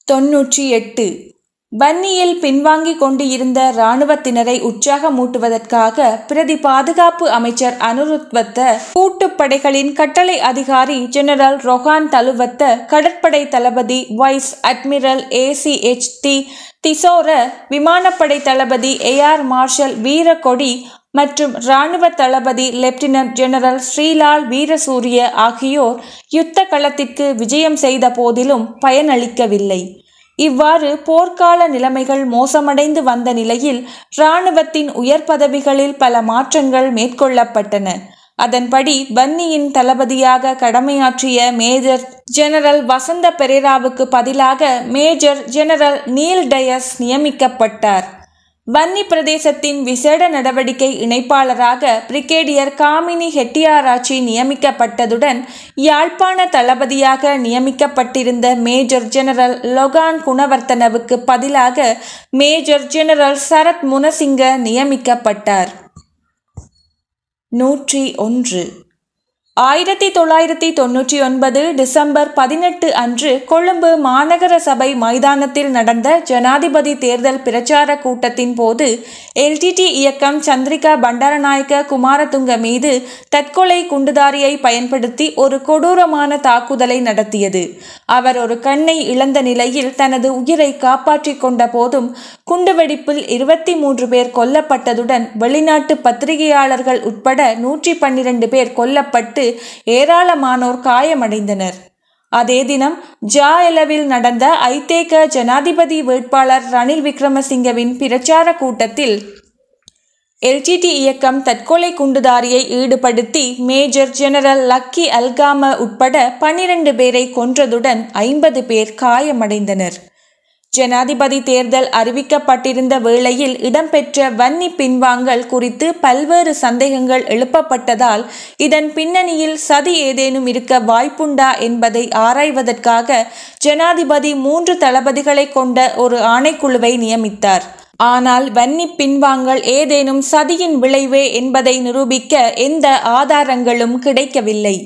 98 வன்னியில் பின்வாங்கிக் கொண்டு இருந்த இராணுவத்தினரை உற்சாகமூட்டுவதற்காக பிரதி பாதுகாப்பு அமைச்சர் அனுருத்வத்த, கூட்டுப்படைகளின் கட்டளை அதிகாரி ஜெனரல் ரொஹான் தலுவத்த, கடற்படை தளபதி வைஸ் அட்மிரல் ACHT திசோர, விமானப்படை தளபதி ஏஆர் மார்ஷல் வீரக்கொடி மற்றும் இராணுவ தளபதி லெப்டினன்ட் ஜெனரல் ஸ்ரீலால் வீரசூரிய ஆகியோர் யுத்த களத்திற்கு விஜயம் செய்த போதிலும் பயனளிக்கவில்லை. இவ்வாறு போர்க்கால நிலைமைகள் மோசமடைந்து வந்த நிலையில் இராணுவத்தின் உயர் பதவிகளில் பல மாற்றங்கள் மேற்கொள்ளப்பட்டன. அதன்படி வன்னியின் தளபதியாக கடமையாற்றிய மேஜர் ஜெனரல் வசந்த பெரேராவுக்கு பதிலாக மேஜர் ஜெனரல் நீல் டயஸ் நியமிக்கப்பட்டார். வன்னி பிரதேசத்தின் விசேட நடவடிக்கை இணைப்பாளராக பிரிகேடியர் காமினி ஹெட்டியாராச்சி நியமிக்கப்பட்டதுடன் யாழ்ப்பாண தளபதியாக நியமிக்கப்பட்டிருந்த மேஜர் ஜெனரல் லொகான் குணவர்த்தனவுக்கு பதிலாக மேஜர் ஜெனரல் சரத் முனசிங்க நியமிக்கப்பட்டார். 101 1999 டிசம்பர் 18 அன்று கொழும்பு மாநகர சபை மைதானத்தில் நடந்த ஜனாதிபதி தேர்தல் பிரச்சார கூட்டத்தின் போது LTT இயக்கம் சந்திரிகா பண்டாரநாயக்க குமாரதுங்க மீது தற்கொலை குண்டுதாரியை பயன்படுத்தி ஒரு கொடூரமான தாக்குதலை நடத்தியது. அவர் ஒரு கண்ணை இழந்த நிலையில் தனது உயிரை காப்பாற்றிக் கொண்ட போதும் குண்டுவெடிப்பில் 23 பேர் கொல்லப்பட்டதுடன் வெளிநாட்டு பத்திரிகையாளர்கள் உட்பட 112 பேர் கொல்லப்பட்டு ஏராளமானோர் காயமடைந்தனர். அதே தினம் ஜாஎலவில் நடந்த ஐதேக ஜனாதிபதி வேட்பாளர் ரணில் விக்ரமசிங்கவின் பிரச்சார கூட்டத்தில் LTT இயக்கம் தற்கொலை குண்டுதாரியை ஈடுபடுத்தி மேஜர் ஜெனரல் லக்கி அல்காம உட்பட 12 பேரை கொன்றதுடன் 50 பேர் காயமடைந்தனர். ஜனாதிபதி தேர்தல் அறிவிக்கப்பட்டிருந்த வேளையில் இடம்பெற்ற வன்னி பின்வாங்கல் குறித்து பல்வேறு சந்தேகங்கள் எழுப்பப்பட்டதால் இதன் பின்னணியில் சதி ஏதேனும் இருக்க வாய்ப்புண்டா என்பதை ஆராய்வதற்காக ஜனாதிபதி 3 தளபதிகளை கொண்ட ஒரு ஆணைக்குழுவை நியமித்தார். ஆனால் வன்னி பின்வாங்கல் ஏதேனும் சதியின் விளைவே என்பதை நிரூபிக்க எந்த ஆதாரங்களும் கிடைக்கவில்லை.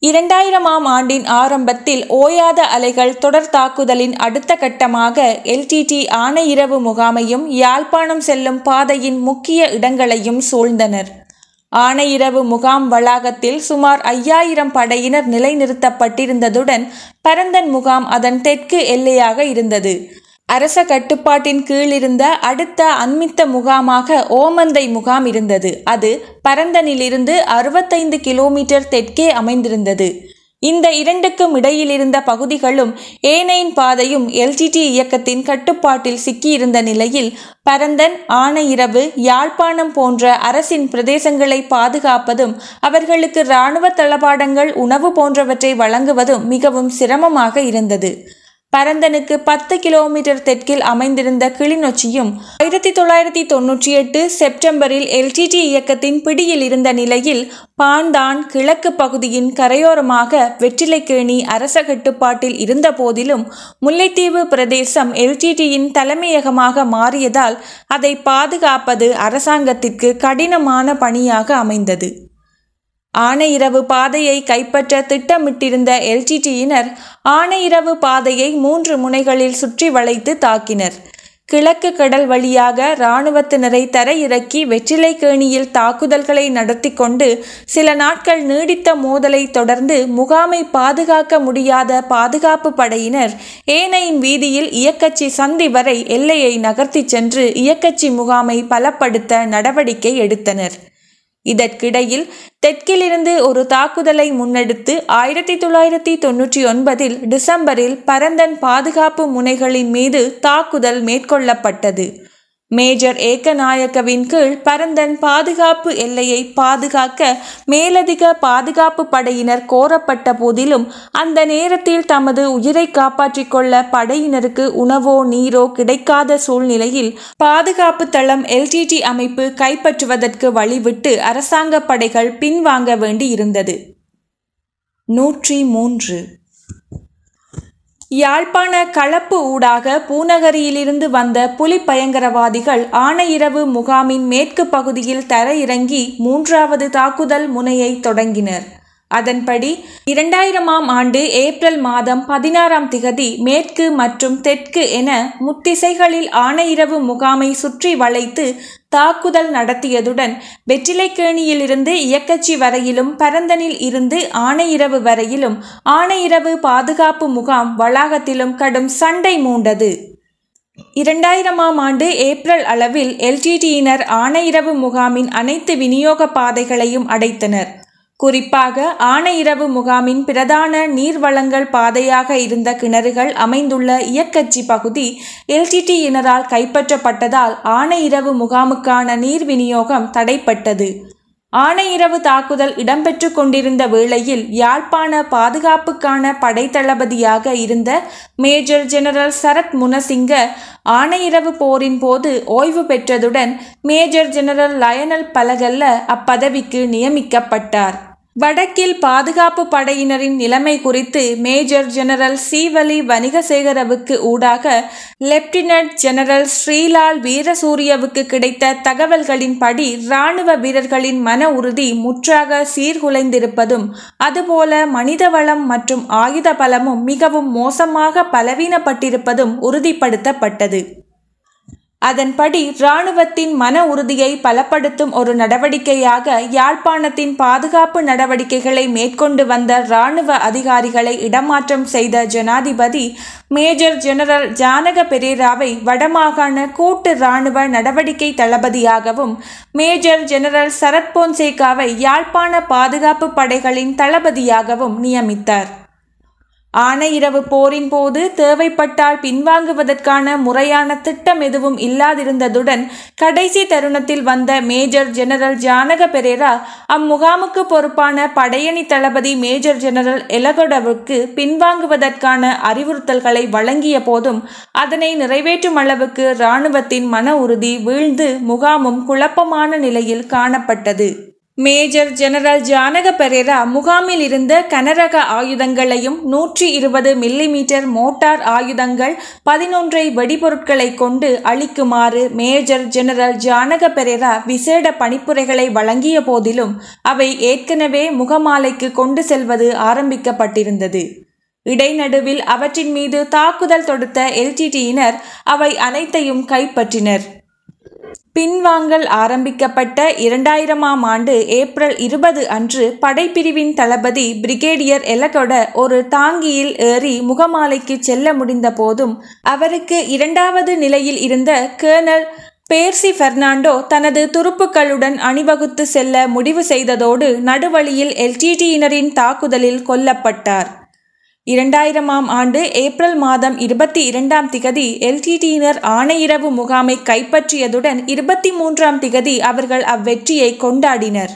2000ஆம் ஆண்டின் ஆரம்பத்தில் ஓயாத அலைகள் தொடர் தாக்குதலின் அடுத்த கட்டமாக LTT ஆணையிரவு முகாமையும் யாழ்ப்பாணம் செல்லும் பாதையின் முக்கிய இடங்களையும் சூழ்ந்தனர். ஆணையிரவு முகாம் வளாகத்தில் சுமார் 5000 படையினர் நிலைநிறுத்தப்பட்டிருந்ததுடன் பரந்தன் முகாம் அதன் தெற்கு எல்லையாக இருந்தது. அரச கட்டுப்பாட்டின் கீழ் இருந்த அடுத்த அண்மித்த முகாமாக ஓமந்தை முகாம் இருந்தது. அது பரந்தனிலிருந்து 65 கிலோமீட்டர் தெற்கே அமைந்திருந்தது. இந்த இரண்டுக்கும் இடையில் இருந்த பகுதிகளும் ஏனையின் பாதையும் LTT இயக்கத்தின் கட்டுப்பாட்டில் சிக்கியிருந்த நிலையில் பரந்தன், ஆனையிறவு, யாழ்ப்பாணம் போன்ற அரசின் பிரதேசங்களை பாதுகாப்பதும் அவர்களுக்கு இராணுவ தளபாடங்கள், உணவு போன்றவற்றை வழங்குவதும் மிகவும் சிரமமாக இருந்தது. பரந்தனுக்கு 10 கிலோமீட்டர் தெற்கில் அமைந்திருந்த கிளிநொச்சியும் 1998 செப்டம்பரில் LTT இயக்கத்தின் பிடியில் இருந்த நிலையில் பாந்தான் கிழக்கு பகுதியின் கரையோரமாக வெற்றிலைக்கேணி அரச கட்டுப்பாட்டில் இருந்த போதிலும் முல்லைத்தீவு பிரதேசம் LTTயின் தலைமையகமாக மாறியதால் அதை பாதுகாப்பது அரசாங்கத்திற்கு கடினமான பணியாக அமைந்தது. ஆனையிறவு பாதையை கைப்பற்ற திட்டமிட்டிருந்த LTTயினர் ஆனையிறவு பாதையை 3 முனைகளில் சுற்றி வளைத்து தாக்கினர். கிழக்கு கடல் வழியாக இராணுவத்தினரை தரையிறக்கி வெற்றிலைக்கேணியில் தாக்குதல்களை நடத்தி கொண்டு சில நாட்கள் நீடித்த மோதலை தொடர்ந்து முகாமை பாதுகாக்க முடியாத பாதுகாப்பு படையினர் ஏனையின் வீதியில் இயக்கச்சி சந்தி வரை எல்லையை நகர்த்தி சென்று இயக்கச்சி முகாமை பலப்படுத்த நடவடிக்கை எடுத்தனர். இதற்கிடையில் தெற்கிலிருந்து ஒரு தாக்குதலை முன்னெடுத்து 1999 டிசம்பரில் பரந்தன் பாதுகாப்பு முனைகளின் மீது தாக்குதல் மேற்கொள்ளப்பட்டது. மேஜர் ஏக்கநாயக்கவின் கீழ் பரந்தன் பாதுகாப்பு எல்லையை பாதுகாக்க மேலதிக பாதுகாப்பு படையினர் கோரப்பட்ட போதிலும் அந்த நேரத்தில் தமது உயிரை காப்பாற்றிக் கொள்ள படையினருக்கு உணவோ நீரோ கிடைக்காத சூழ்நிலையில் பாதுகாப்பு தளம் LTT அமைப்பு கைப்பற்றுவதற்கு வழிவிட்டு அரசாங்க படைகள் பின்வாங்க வேண்டி இருந்தது. 103 யாழ்ப்பாண களப்பு ஊடாக பூநகரியிலிருந்து வந்த புலி பயங்கரவாதிகள் ஆனையிறவு முகாமின் மேற்கு பகுதியில் தரையிறங்கி 3வது தாக்குதல் முனையை தொடங்கினர். அதன்படி 2000ஆம் ஆண்டு ஏப்ரல் மாதம் 16ஆம் திகதி மேற்கு மற்றும் தெற்கு என முத்திசைகளில் ஆனையிறவு முகாமை சுற்றி வளைத்து தாக்குதல் நடத்தியதுடன் வெற்றிலைக்கேணியிலிருந்து இயக்கச்சி வரையிலும் பரந்தனில் இருந்து ஆனையிறவு வரையிலும் ஆனையிறவு பாதுகாப்பு முகாம் வளாகத்திலும் கடும் சண்டை மூண்டது. 2000ஆம் ஆண்டு ஏப்ரல் அளவில் LTTயினர் ஆனையிறவு முகாமின் அனைத்து விநியோக பாதைகளையும் அடைத்தனர். குறிப்பாக ஆனையிறவு முகாமின் பிரதான நீர்வளங்கள் பாதையாக இருந்த கிணறுகள் அமைந்துள்ள இயக்கச்சி பகுதி LTTயினரால் கைப்பற்றப்பட்டதால் ஆனையிறவு முகாமுக்கான நீர் விநியோகம் தடைப்பட்டது. ஆனையிறவு தாக்குதல் இடம்பெற்று கொண்டிருந்த வேளையில் யாழ்ப்பாண பாதுகாப்புக்கான படைத்தளபதியாக இருந்த மேஜர் ஜெனரல் சரத் முனசிங்க ஆனையிறவு போரின் போது ஓய்வு பெற்றதுடன் மேஜர் ஜெனரல் லயனல் பலகல்ல அப்பதவிக்கு நியமிக்கப்பட்டார். வடக்கில் பாதுகாப்பு படையினரின் நிலைமை குறித்து மேஜர் ஜெனரல் சீவலி வணிகசேகரவுக்கு ஊடாக லெப்டினன்ட் ஜெனரல் ஸ்ரீலால் வீரசூரியவுக்கு கிடைத்த தகவல்களின்படி இராணுவ வீரர்களின் மன உறுதி முற்றாக சீர்குலைந்திருப்பதும் அதுபோல மனிதவளம் மற்றும் ஆயுத பலமும் மிகவும் மோசமாக பலவீனப்பட்டிருப்பதும் உறுதிப்படுத்தப்பட்டது. அதன்படி இராணுவத்தின் மன உறுதியை பலப்படுத்தும் ஒரு நடவடிக்கையாக யாழ்ப்பாணத்தின் பாதுகாப்பு நடவடிக்கைகளை மேற்கொண்டு வந்த இராணுவ அதிகாரிகளை இடமாற்றம் செய்த ஜனாதிபதி மேஜர் ஜெனரல் ஜானக பெரேராவை வடமாகாண கூட்டு இராணுவ நடவடிக்கை தளபதியாகவும் மேஜர் ஜெனரல் சரத் பொன்சேகாவை யாழ்ப்பாண பாதுகாப்பு படைகளின் தளபதியாகவும் நியமித்தார். ஆனையிறவு போரின் போது தேவைப்பட்டால் பின்வாங்குவதற்கான முறையான திட்டம் எதுவும் இல்லாதிருந்ததுடன் கடைசி தருணத்தில் வந்த மேஜர் ஜெனரல் ஜானக பெரேரா அம்முகாமுக்கு பொறுப்பான படையணி தளபதி மேஜர் ஜெனரல் எலகொடவுக்கு பின்வாங்குவதற்கான அறிவுறுத்தல்களை வழங்கிய போதும் அதனை நிறைவேற்றும் அளவுக்கு இராணுவத்தின் மன உறுதி வீழ்ந்து முகாமும் குழப்பமான நிலையில் காணப்பட்டது. மேஜர் ஜெனரல் ஜானக பெரேரா முகாமில் இருந்த கனரக ஆயுதங்களையும் 120 மில்லிமீட்டர் மோட்டார் ஆயுதங்கள் 11 வெடிபொருட்களை கொண்டு அளிக்குமாறு மேஜர் ஜெனரல் ஜானக பெரேரா விசேட பணிப்புரைகளை வழங்கிய போதிலும் அவை ஏற்கனவே முகமாலைக்கு கொண்டு செல்வது ஆரம்பிக்கப்பட்டிருந்தது. இடைநடுவில் அவற்றின் மீது தாக்குதல் தொடுத்த LTTயினர் அவை அனைத்தையும் கைப்பற்றினர். பின்வாங்கல் ஆரம்பிக்கப்பட்ட 2000ஆம் ஆண்டு ஏப்ரல் 20 அன்று படைப்பிரிவின் தளபதி பிரிகேடியர் எலகொட ஒரு தாங்கியில் ஏறி முகமாலைக்கு செல்ல முடிந்த போதும் அவருக்கு 2வது நிலையில் இருந்த கேர்னல் பேர்சி பெர்னாண்டோ தனது துருப்புக்களுடன் அணிவகுத்து செல்ல முடிவு செய்ததோடு நடுவழியில் எல்டிடியினரின் தாக்குதலில் கொல்லப்பட்டார். 2000ஆம் ஆண்டு ஏப்ரல் மாதம் 22ஆம் திகதி எல்டிடியினர் ஆணையிரவு முகாமை கைப்பற்றியதுடன் 23ஆம் திகதி அவர்கள் அவ்வெற்றியை கொண்டாடினர்.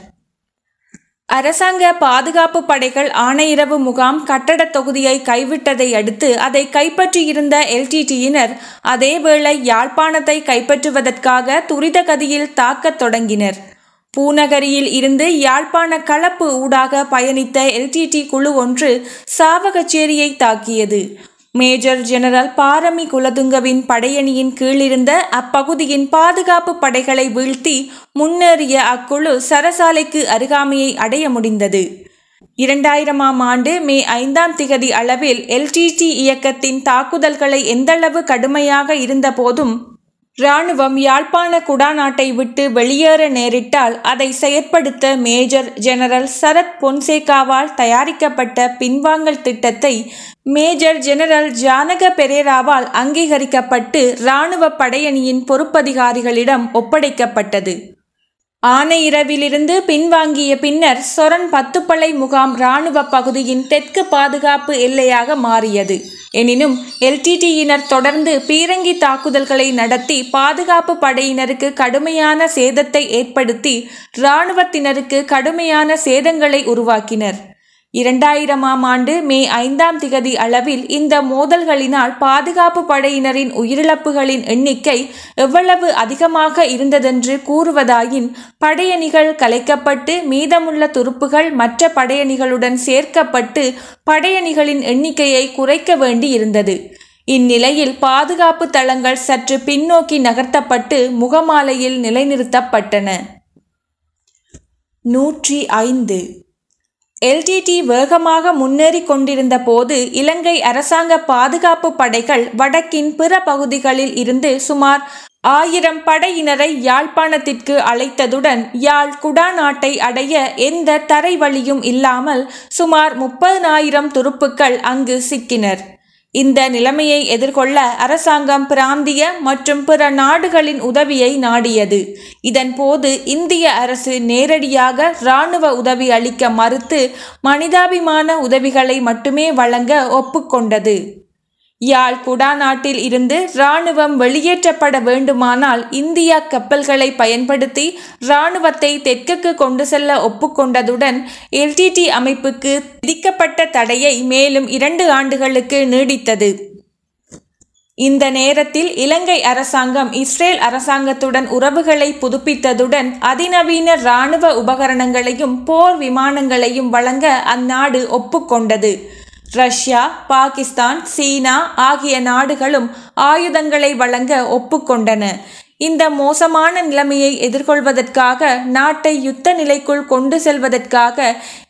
அரசாங்க பாதுகாப்பு படைகள் ஆணையிரவு முகாம் கட்டட தொகுதியை கைவிட்டதை அடுத்து அதை கைப்பற்றியிருந்த எல்டிடியினர் அதேவேளை யாழ்ப்பாணத்தை கைப்பற்றுவதற்காக துரித கதியில் தாக்கத் தொடங்கினர். பூநகரியில் இருந்து யாழ்ப்பாண களப்பு ஊடாக பயணித்த எல்டிடி குழு ஒன்று சாவகச்சேரியை தாக்கியது. மேஜர் ஜெனரல் பாரமி குலதுங்கவின் படையணியின் கீழிருந்த அப்பகுதியின் பாதுகாப்பு படைகளை வீழ்த்தி முன்னேறிய அக்குழு சரசாலைக்கு அருகாமையை அடைய முடிந்தது. 2000ஆம் ஆண்டு மே 5ஆம் திகதி அளவில் எல்டிடி இயக்கத்தின் தாக்குதல்களை எந்தளவு கடுமையாக இருந்த போதும் இராணுவம் யாழ்ப்பாண குடாநாட்டை விட்டு வெளியேற நேரிட்டால் அதை செயற்படுத்த மேஜர் ஜெனரல் சரத் பொன்சேகாவால் தயாரிக்கப்பட்ட பின்வாங்கல் திட்டத்தை மேஜர் ஜெனரல் ஜானக பெரேராவால் அங்கீகரிக்கப்பட்டு இராணுவ படையணியின் பொறுப்பதிகாரிகளிடம் ஒப்படைக்கப்பட்டது. ஆனையிரவிலிருந்து பின்வாங்கிய பின்னர் சொரன் பத்துப்பளை முகாம் இராணுவ பகுதியின் தெற்கு பாதுகாப்பு எல்லையாக மாறியது. எனினும் எல்டிடியினர் தொடர்ந்து பீரங்கி தாக்குதல்களை நடத்தி பாதுகாப்பு படையினருக்கு கடுமையான சேதத்தை ஏற்படுத்தி இராணுவத்தினருக்கு கடுமையான சேதங்களை உருவாக்கினர். 2000ஆம் ஆண்டு மே 5ஆம் திகதி அளவில் இந்த மோதல்களினால் பாதுகாப்பு படையினரின் உயிரிழப்புகளின் எண்ணிக்கை எவ்வளவு அதிகமாக இருந்ததென்று கூறுவதாயின் படையணிகள் கலைக்கப்பட்டு மீதமுள்ள துருப்புகள் மற்ற படையணிகளுடன் சேர்க்கப்பட்டு படையணிகளின் எண்ணிக்கையை குறைக்க வேண்டி இருந்தது. இந்நிலையில் பாதுகாப்பு தளங்கள் சற்று பின்னோக்கி நகர்த்தப்பட்டு முகமாலையில் நிலைநிறுத்தப்பட்டன. 105 எல்டிடி வேகமாக முன்னேறி கொண்டிருந்த போது இலங்கை அரசாங்க பாதுகாப்பு படைகள் வடக்கின் பிற பகுதிகளில் இருந்து சுமார் 1000 படையினரை யாழ்ப்பாணத்திற்கு அழைத்ததுடன் யாழ் குடாநாட்டை அடைய எந்த தரை வழியும் இல்லாமல் சுமார் 30,000 துருப்புக்கள் அங்கு சிக்கினர். இந்த நிலைமையை எதிர்கொள்ள அரசாங்கம் பிராந்திய மற்றும் பிற நாடுகளின் உதவியை நாடியது. இதன் போது இந்திய அரசு நேரடியாக இராணுவ உதவி அளிக்க மறுத்து மனிதாபிமான உதவிகளை மட்டுமே வழங்க ஒப்புக்கொண்டது. யாழ் குடாநாட்டில் இருந்து இராணுவம் வெளியேற்றப்பட வேண்டுமானால் இந்தியா கப்பல்களை பயன்படுத்தி இராணுவத்தை தெற்குக்கு கொண்டு செல்ல ஒப்புக்கொண்டதுடன் எல்டிடி அமைப்புக்கு விதிக்கப்பட்ட தடையை மேலும் 2 ஆண்டுகளுக்கு நீடித்தது. இந்த நேரத்தில் இலங்கை அரசாங்கம் இஸ்ரேல் அரசாங்கத்துடன் உறவுகளை புதுப்பித்ததுடன் அதிநவீன இராணுவ உபகரணங்களையும் போர் விமானங்களையும் வழங்க அந்நாடு ஒப்புக்கொண்டது. ரஷ்யா, பாகிஸ்தான், சீனா ஆகிய நாடுகளும் ஆயுதங்களை வழங்க ஒப்புக்கொண்டன. இந்த மோசமான நிலைமையை எதிர்கொள்வதற்காக நாட்டை யுத்த நிலைக்குள் கொண்டு செல்வதற்காக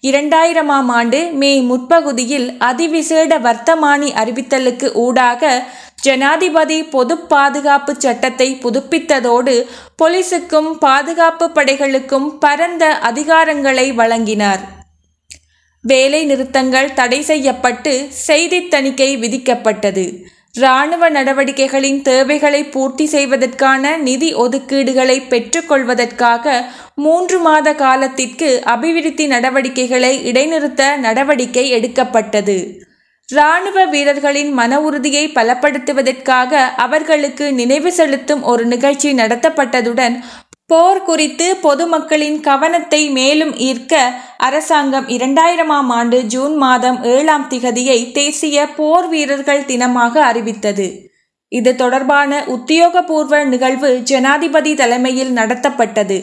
2000ஆம் ஆண்டு மே முற்பகுதியில் அதிவிசேட வர்த்தமானி அறிவித்தலுக்கு ஊடாக ஜனாதிபதி பொது பாதுகாப்பு சட்டத்தை புதுப்பித்ததோடு போலீசுக்கும் பாதுகாப்பு படைகளுக்கும் பரந்த அதிகாரங்களை வழங்கினார். வேலை நிறுத்தங்கள் தடை செய்யப்பட்டு செய்தி தணிக்கை விதிக்கப்பட்டது. இராணுவ நடவடிக்கைகளின் தேவைகளை பூர்த்தி செய்வதற்கான நிதி ஒதுக்கீடுகளை பெற்றுக்கொள்வதற்காக 3 மாத காலத்திற்கு அபிவிருத்தி நடவடிக்கைகளை இடைநிறுத்த நடவடிக்கை எடுக்கப்பட்டது. இராணுவ வீரர்களின் மன உறுதியை பலப்படுத்துவதற்காக அவர்களுக்கு நினைவு செலுத்தும் ஒரு நிகழ்ச்சி நடத்தப்பட்டதுடன் போர் குறித்து பொதுமக்களின் கவனத்தை மேலும் ஈர்க்க அரசாங்கம் 2000ஆம் ஆண்டு ஜூன் மாதம் 7ஆம் திகதியை தேசிய போர் வீரர்கள் தினமாக அறிவித்தது. இது தொடர்பான உத்தியோகபூர்வ நிகழ்வு ஜனாதிபதி தலைமையில் நடத்தப்பட்டது.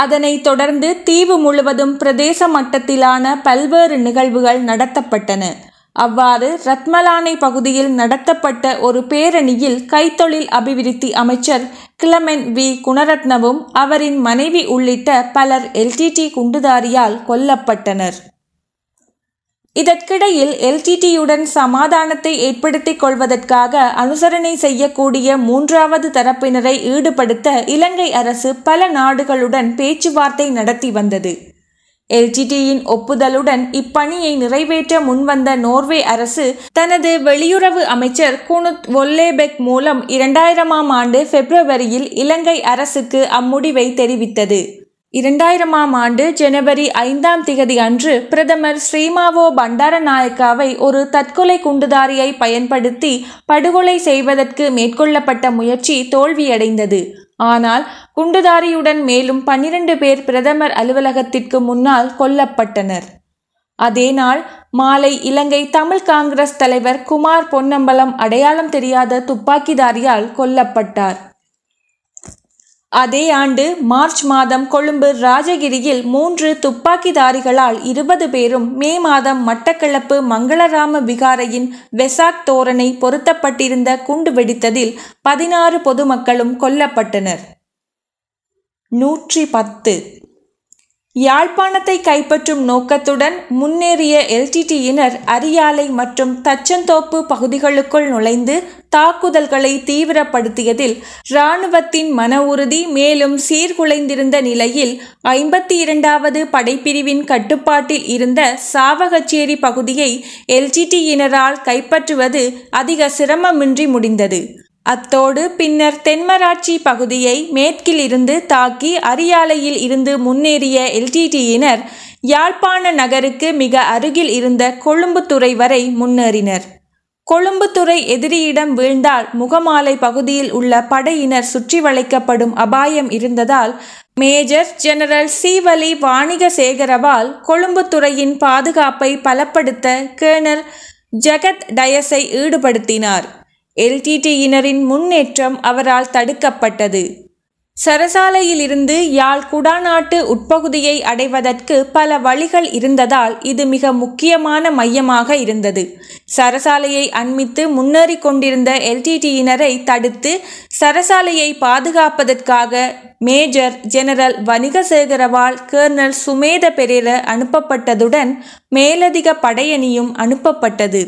அதனைத் தொடர்ந்து தீவு முழுவதும் பிரதேச மட்டத்திலான பல்வேறு நிகழ்வுகள் நடத்தப்பட்டன. அவ்வாறு ரத்மலானை பகுதியில் நடத்தப்பட்ட ஒரு பேரணியில் கைத்தொழில் அபிவிருத்தி அமைச்சர் கிளமென் வி குணரத்னவும் அவரின் மனைவி உள்ளிட்ட பலர் எல்டிடி குண்டுதாரியால் கொல்லப்பட்டனர். இதற்கிடையில் எல்டிடியுடன் சமாதானத்தை ஏற்படுத்திக் கொள்வதற்காக அனுசரணை செய்யக்கூடிய 3வது தரப்பினரை ஈடுபடுத்த இலங்கை அரசு பல நாடுகளுடன் பேச்சுவார்த்தை நடத்தி வந்தது. எல்டிடியின் ஒப்புதலுடன் இப்பணியை நிறைவேற்ற முன்வந்த நோர்வே அரசு தனது வெளியுறவு அமைச்சர் குனுத் ஒல்லேபெக் மூலம் 2000ஆம் ஆண்டு பிப்ரவரியில் இலங்கை அரசுக்கு அம்முடிவை தெரிவித்தது. 2000ஆம் ஆண்டு ஜனவரி 5ஆம் திகதி அன்று பிரதமர் ஸ்ரீமாவோ பண்டாரநாயக்காவை ஒரு தற்கொலை குண்டுதாரியை பயன்படுத்தி படுகொலை செய்வதற்கு மேற்கொள்ளப்பட்ட முயற்சி தோல்வியடைந்தது. ஆனால் குண்டுதாரியுடன் மேலும் 12 பேர் பிரதமர் அலுவலகத்திற்கு முன்னால் கொல்லப்பட்டனர். அதே நாள் மாலை இலங்கை தமிழ் காங்கிரஸ் தலைவர் குமார் பொன்னம்பலம் அடையாளம் தெரியாத துப்பாக்கிதாரியால் கொல்லப்பட்டார். அதே ஆண்டு மார்ச் மாதம் கொழும்பு ராஜகிரியில் 3 துப்பாக்கிதாரிகளால் 20 பேரும், மே மாதம் மட்டக்களப்பு மங்களராம விகாரையின் வெசாக் தோரணை பொருத்தப்பட்டிருந்த குண்டு வெடித்ததில் 16 பொதுமக்களும் கொல்லப்பட்டனர். 110 யாழ்ப்பாணத்தை கைப்பற்றும் நோக்கத்துடன் முன்னேறிய எல்டிடியினர் அரியாலை மற்றும் தச்சந்தோப்பு பகுதிகளுக்குள் நுழைந்து தாக்குதல்களை தீவிரப்படுத்தியதில் இராணுவத்தின் மன உறுதி மேலும் சீர்குலைந்திருந்த நிலையில் 52வது படைப்பிரிவின் கட்டுப்பாட்டில் இருந்த சாவகச்சேரி பகுதியை எல்டிடியினரால் கைப்பற்றுவது அதிக சிரமமின்றி முடிந்தது. அத்தோடு பின்னர் தென்மராட்சி பகுதியை மேற்கில் இருந்து தாக்கி அரியாலையில் இருந்து முன்னேறிய எல்டிடியினர் யாழ்ப்பாண நகருக்கு மிக அருகில் இருந்த கொழும்புத்துறை வரை முன்னேறினர். கொழும்புத்துறை எதிரியிடம் வீழ்ந்தால் முகமாலை பகுதியில் உள்ள படையினர் சுற்றி வளைக்கப்படும் அபாயம் இருந்ததால் மேஜர் ஜெனரல் சீவலி வாணிகசேகரவால் கொழும்புத்துறையின் பாதுகாப்பை பலப்படுத்த கேர்னல் ஜகத் டயஸை ஈடுபடுத்தினார். எல்டிடியினரின் முன்னேற்றம் அவரால் தடுக்கப்பட்டது. சரசாலையிலிருந்து யாழ் குடாநாட்டு உட்பகுதியை அடைவதற்கு பல வழிகள் இருந்ததால் இது மிக முக்கியமான மையமாக இருந்தது. சரசாலையை அண்மித்து முன்னேறி கொண்டிருந்த எல்டிடியினரை தடுத்து சரசாலையை பாதுகாப்பதற்காக மேஜர் ஜெனரல் வணிகசேகரவால் கேர்னல் சுமேத பெரேர அனுப்பப்பட்டதுடன் மேலதிக படையணியும் அனுப்பப்பட்டது.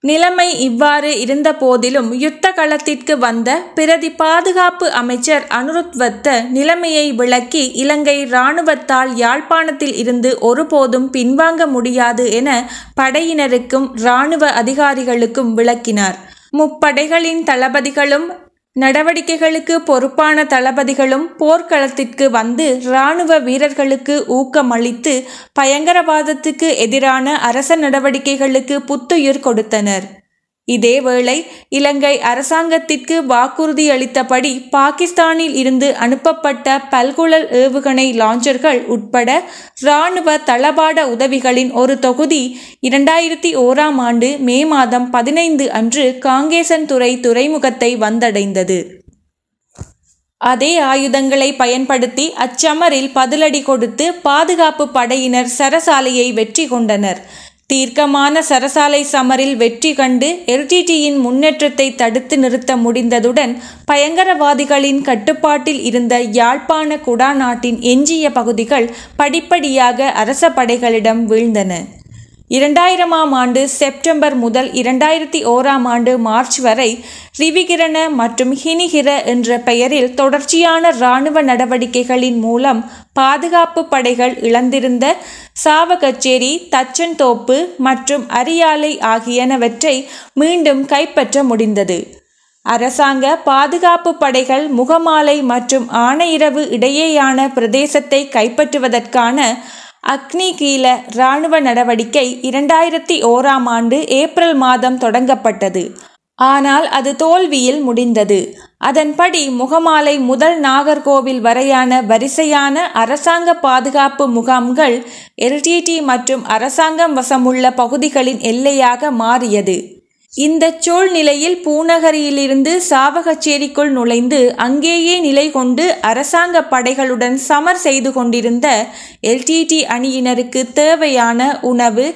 நிலைமை இவ்வாறு இருந்த போதிலும் யுத்த களத்திற்கு வந்த பிரதி பாதுகாப்பு அமைச்சர் அனுருத்வத்த நிலைமையை விளக்கி இலங்கை இராணுவத்தால் யாழ்ப்பாணத்தில் இருந்து ஒருபோதும் பின்வாங்க முடியாது என படையினருக்கும் இராணுவ அதிகாரிகளுக்கும் விளக்கினார். முப்படைகளின் தளபதிகளும் நடவடிக்கைகளுக்கு பொறுப்பான தளபதிகளும் போர்க்களத்திற்கு வந்து இராணுவ வீரர்களுக்கு ஊக்கமளித்து பயங்கரவாதத்துக்கு எதிரான அரச நடவடிக்கைகளுக்கு புத்துயிர் கொடுத்தனர். இதேவேளை இலங்கை அரசாங்கத்திற்கு வாக்குறுதியளித்தபடி பாகிஸ்தானில் இருந்து அனுப்பப்பட்ட பல்குழல் ஏவுகணை லாஞ்சர்கள் உட்பட இராணுவ தளபாட உதவிகளின் ஒரு தொகுதி 2001ஆம் ஆண்டு மே மாதம் 15 அன்று காங்கேசன்துறை துறைமுகத்தை வந்தடைந்தது. அதே ஆயுதங்களை பயன்படுத்தி அச்சமரில் பதிலடி கொடுத்து பாதுகாப்பு படையினர் சரசாலையை வெற்றி கொண்டனர். தீர்க்கமான சரசாலை சமரில் வெற்றி கண்டு எல்டிடியின் முன்னேற்றத்தை தடுத்து நிறுத்த முடிந்ததுடன் பயங்கரவாதிகளின் கட்டுப்பாட்டில் இருந்த யாழ்ப்பாண குடாநாட்டின் எஞ்சிய பகுதிகள் படிப்படியாக அரச படைகளிடம் வீழ்ந்தன. 2000ஆம் ஆண்டு செப்டம்பர் முதல் 2001ஆம் ஆண்டு மார்ச் வரை ரிவிகிரண மற்றும் ஹினிகிர என்ற பெயரில் தொடர்ச்சியான இராணுவ நடவடிக்கைகளின் மூலம் பாதுகாப்பு படைகள் இழந்திருந்த சாவகச்சேரி, தச்சன்தோப்பு மற்றும் அரியாலை ஆகியனவற்றை மீண்டும் கைப்பற்ற முடிந்தது. அரசாங்க பாதுகாப்பு படைகள் முகமாலை மற்றும் ஆனையிறவு இடையேயான பிரதேசத்தை கைப்பற்றுவதற்கான அக்னிகீல இராணுவ நடவடிக்கை 2001ஆம் ஆண்டு ஏப்ரல் மாதம் தொடங்கப்பட்டது. ஆனால் அது தோல்வியில் முடிந்தது. அதன்படி முகமாலை முதல் நாகர்கோவில் வரையான வரிசையான அரசாங்க பாதுகாப்பு முகாம்கள் எல்டிடி மற்றும் அரசாங்கம் வசமுள்ள பகுதிகளின் எல்லையாக மாறியது. இந்த சூழ்நிலையில் பூநகரியிலிருந்து சாவகச்சேரிக்குள் நுழைந்து அங்கேயே நிலை கொண்டு அரசாங்க படைகளுடன் சமர் செய்து கொண்டிருந்த எல்டிடி அணியினருக்கு தேவையான உணவு,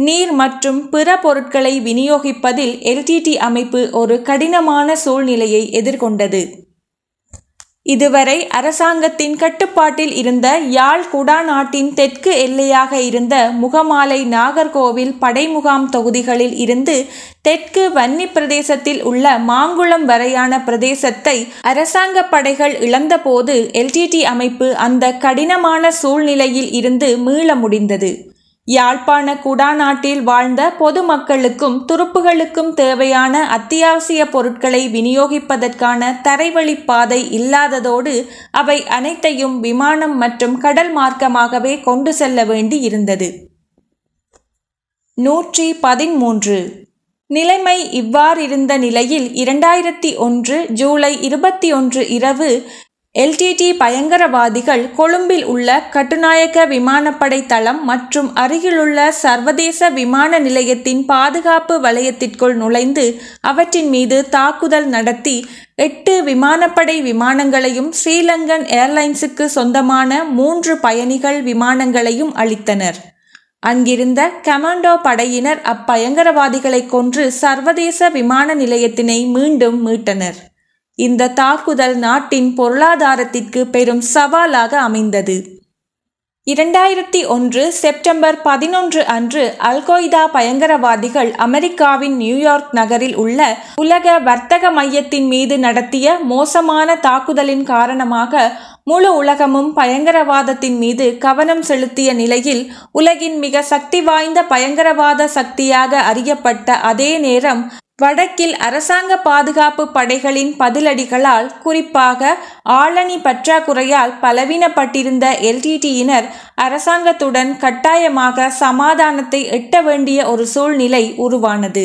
நீர் மற்றும் பிற பொருட்களை விநியோகிப்பதில் எல்டிடி அமைப்பு ஒரு கடினமான சூழ்நிலையை எதிர்கொண்டது. இதுவரை அரசாங்கத்தின் கட்டுப்பாட்டில் இருந்த யாழ் குடாநாட்டின் தெற்கு எல்லையாக இருந்த முகமாலை நாகர்கோவில் படைமுகாம் தொகுதிகளில் இருந்து தெற்கு வன்னி பிரதேசத்தில் உள்ள மாங்குளம் வரையான பிரதேசத்தை அரசாங்க படைகள் இழந்தபோது LTT அமைப்பு அந்த கடினமான சூழ்நிலையில் இருந்து மீள முடிந்தது. யாழ்ப்பாண குடாநாட்டில் வாழ்ந்த பொதுமக்களுக்கும் துருப்புகளுக்கும் தேவையான அத்தியாவசிய பொருட்களை விநியோகிப்பதற்கான தரைவழி பாதை இல்லாததோடு அவை அனைத்தையும் விமானம் மற்றும் கடல் மார்க்கமாகவே கொண்டு செல்ல வேண்டி இருந்தது. 113 நிலைமை இவ்வாறிருந்த நிலையில் 2001 ஜூலை 21 இரவு LTT பயங்கரவாதிகள் கொழும்பில் உள்ள கட்டுநாயக்க விமானப்படை தளம் மற்றும் அருகிலுள்ள சர்வதேச விமான நிலையத்தின் பாதுகாப்பு வலயத்திற்குள் நுழைந்து அவற்றின் மீது தாக்குதல் நடத்தி 8 விமானப்படை விமானங்களையும் ஸ்ரீலங்கன் ஏர்லைன்ஸுக்கு சொந்தமான 3 பயணிகள் விமானங்களையும் அளித்தனர். அங்கிருந்த கமாண்டோ படையினர் அப்பயங்கரவாதிகளை கொன்று சர்வதேச விமான நிலையத்தினை மீண்டும் மீட்டனர். இந்த தாக்குதல் நாட்டின் பொருளாதாரத்திற்கு பெரும் சவாலாக அமைந்தது. 2001 செப்டம்பர் 11 அன்று அல்-கொய்தா பயங்கரவாதிகள் அமெரிக்காவின் நியூயார்க் நகரில் உள்ள உலக வர்த்தக மையத்தின் மீது நடத்திய மோசமான தாக்குதலின் காரணமாக முழு உலகமும் பயங்கரவாதத்தின் மீது கவனம் செலுத்திய நிலையில் உலகின் மிக சக்தி வாய்ந்த பயங்கரவாத சக்தியாக அறியப்பட்ட அதே நேரம் வடக்கில் அரசாங்க பாதுகாப்பு படைகளின் பதிலடிகளால், குறிப்பாக ஆளணி பற்றாக்குறையால் பலவீனப்பட்டிருந்த LTTயினர் அரசாங்கத்துடன் கட்டாயமாக சமாதானத்தை எட்ட வேண்டிய ஒரு சூழ்நிலை உருவானது.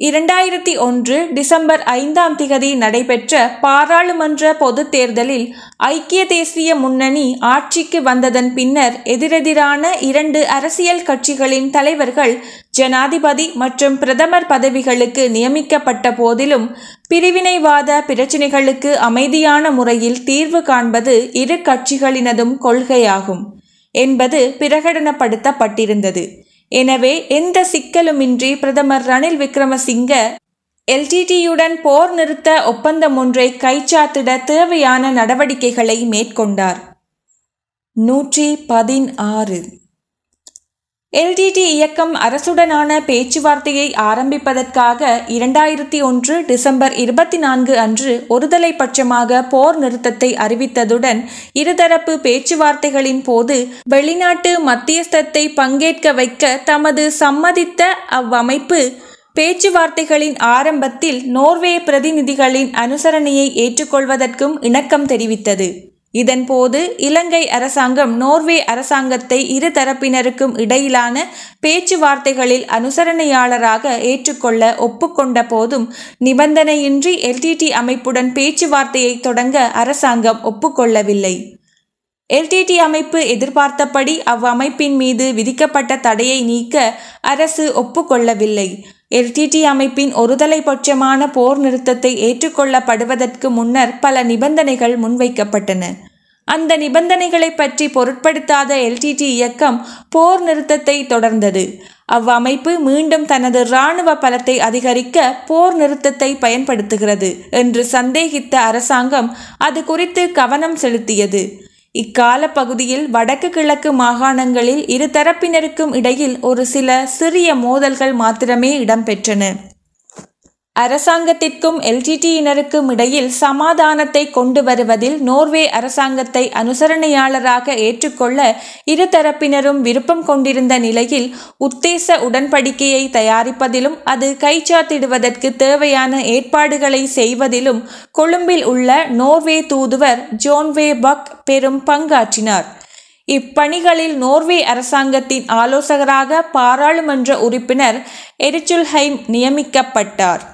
2001 டிசம்பர் 5 நடைபெற்ற பாராளுமன்ற பொதுத் தேர்தலில் ஐக்கிய தேசிய முன்னணி ஆட்சிக்கு வந்ததன் பின்னர் எதிரெதிரான 2 அரசியல் கட்சிகளின் தலைவர்கள் ஜனாதிபதி மற்றும் பிரதமர் பதவிகளுக்கு நியமிக்கப்பட்ட போதிலும் பிரிவினைவாத பிரச்சினைகளுக்கு அமைதியான முறையில் தீர்வு காண்பது இரு கட்சிகளினதும் கொள்கையாகும் என்பது பிரகடனப்படுத்தப்பட்டிருந்தது. எனவே எந்த சிக்கலுமின்றி பிரதமர் ரணில் விக்ரமசிங்க LTTயுடன் போர் நிறுத்த ஒப்பந்தம் ஒன்றை கைச்சாத்திட தேவையான நடவடிக்கைகளை மேற்கொண்டார். 116 LTT இயக்கம் அரசுடனான பேச்சுவார்த்தையை ஆரம்பிப்பதற்காக 2001 டிசம்பர் 24 அன்று ஒருதலை பட்சமாக போர் நிறுத்தத்தை அறிவித்ததுடன் இருதரப்பு பேச்சுவார்த்தைகளின் போது வெளிநாட்டு மத்தியஸ்தத்தை பங்கேற்க வைக்க தமது சம்மதித்த அவ்வமைப்பு பேச்சுவார்த்தைகளின் ஆரம்பத்தில் நோர்வே பிரதிநிதிகளின் அனுசரணையை ஏற்றுக்கொள்வதற்கும் இணக்கம் தெரிவித்தது. இதன்போது இலங்கை அரசாங்கம் நோர்வே அரசாங்கத்தை இரு தரப்பினருக்கும் இடையிலான பேச்சுவார்த்தைகளில் அனுசரணையாளராக ஏற்றுக்கொள்ள ஒப்புக்கொண்ட போதும் நிபந்தனையின்றி LTT அமைப்புடன் பேச்சுவார்த்தையை தொடங்க அரசாங்கம் ஒப்புக்கொள்ளவில்லை. LTT அமைப்பு எதிர்பார்த்தபடி அவ்வமைப்பின் மீது விதிக்கப்பட்ட தடையை நீக்க அரசு ஒப்புக்கொள்ளவில்லை. LTT அமைப்பின் ஒருதலை பட்சமான போர் நிறுத்தத்தை ஏற்றுக்கொள்ளப்படுவதற்கு முன்னர் பல நிபந்தனைகள் முன்வைக்கப்பட்டன. அந்த நிபந்தனைகளை பற்றி பொருட்படுத்தாத LTT இயக்கம் போர் நிறுத்தத்தை தொடர்ந்தது. அவ்வமைப்பு மீண்டும் தனது இராணுவ பலத்தை அதிகரிக்க போர் நிறுத்தத்தை பயன்படுத்துகிறது என்று சந்தேகித்த அரசாங்கம் அது குறித்து கவனம் செலுத்தியது. இக்கால பகுதியில் வடக்கு கிழக்கு மாகாணங்களில் இரு தரப்பினருக்கும் இடையில் ஒரு சில சிறிய மோதல்கள் மாத்திரமே இடம்பெற்றன. அரசாங்கத்திற்கும் LTTயினருக்கும் இடையில் சமாதானத்தை கொண்டு வருவதில் நோர்வே அரசாங்கத்தை அனுசரணையாளராக ஏற்றுக்கொள்ள இரு தரப்பினரும் விருப்பம் கொண்டிருந்த நிலையில் உத்தேச உடன்படிக்கையை தயாரிப்பதிலும் அது கைச்சாத்திடுவதற்கு தேவையான ஏற்பாடுகளை செய்வதிலும் கொழும்பில் உள்ள நோர்வே தூதுவர் ஜோன்வே பக் பெரும் பங்காற்றினார். இப்பணிகளில் நோர்வே அரசாங்கத்தின் ஆலோசகராக பாராளுமன்ற உறுப்பினர் எரிச்சுல்ஹைம் நியமிக்கப்பட்டார்.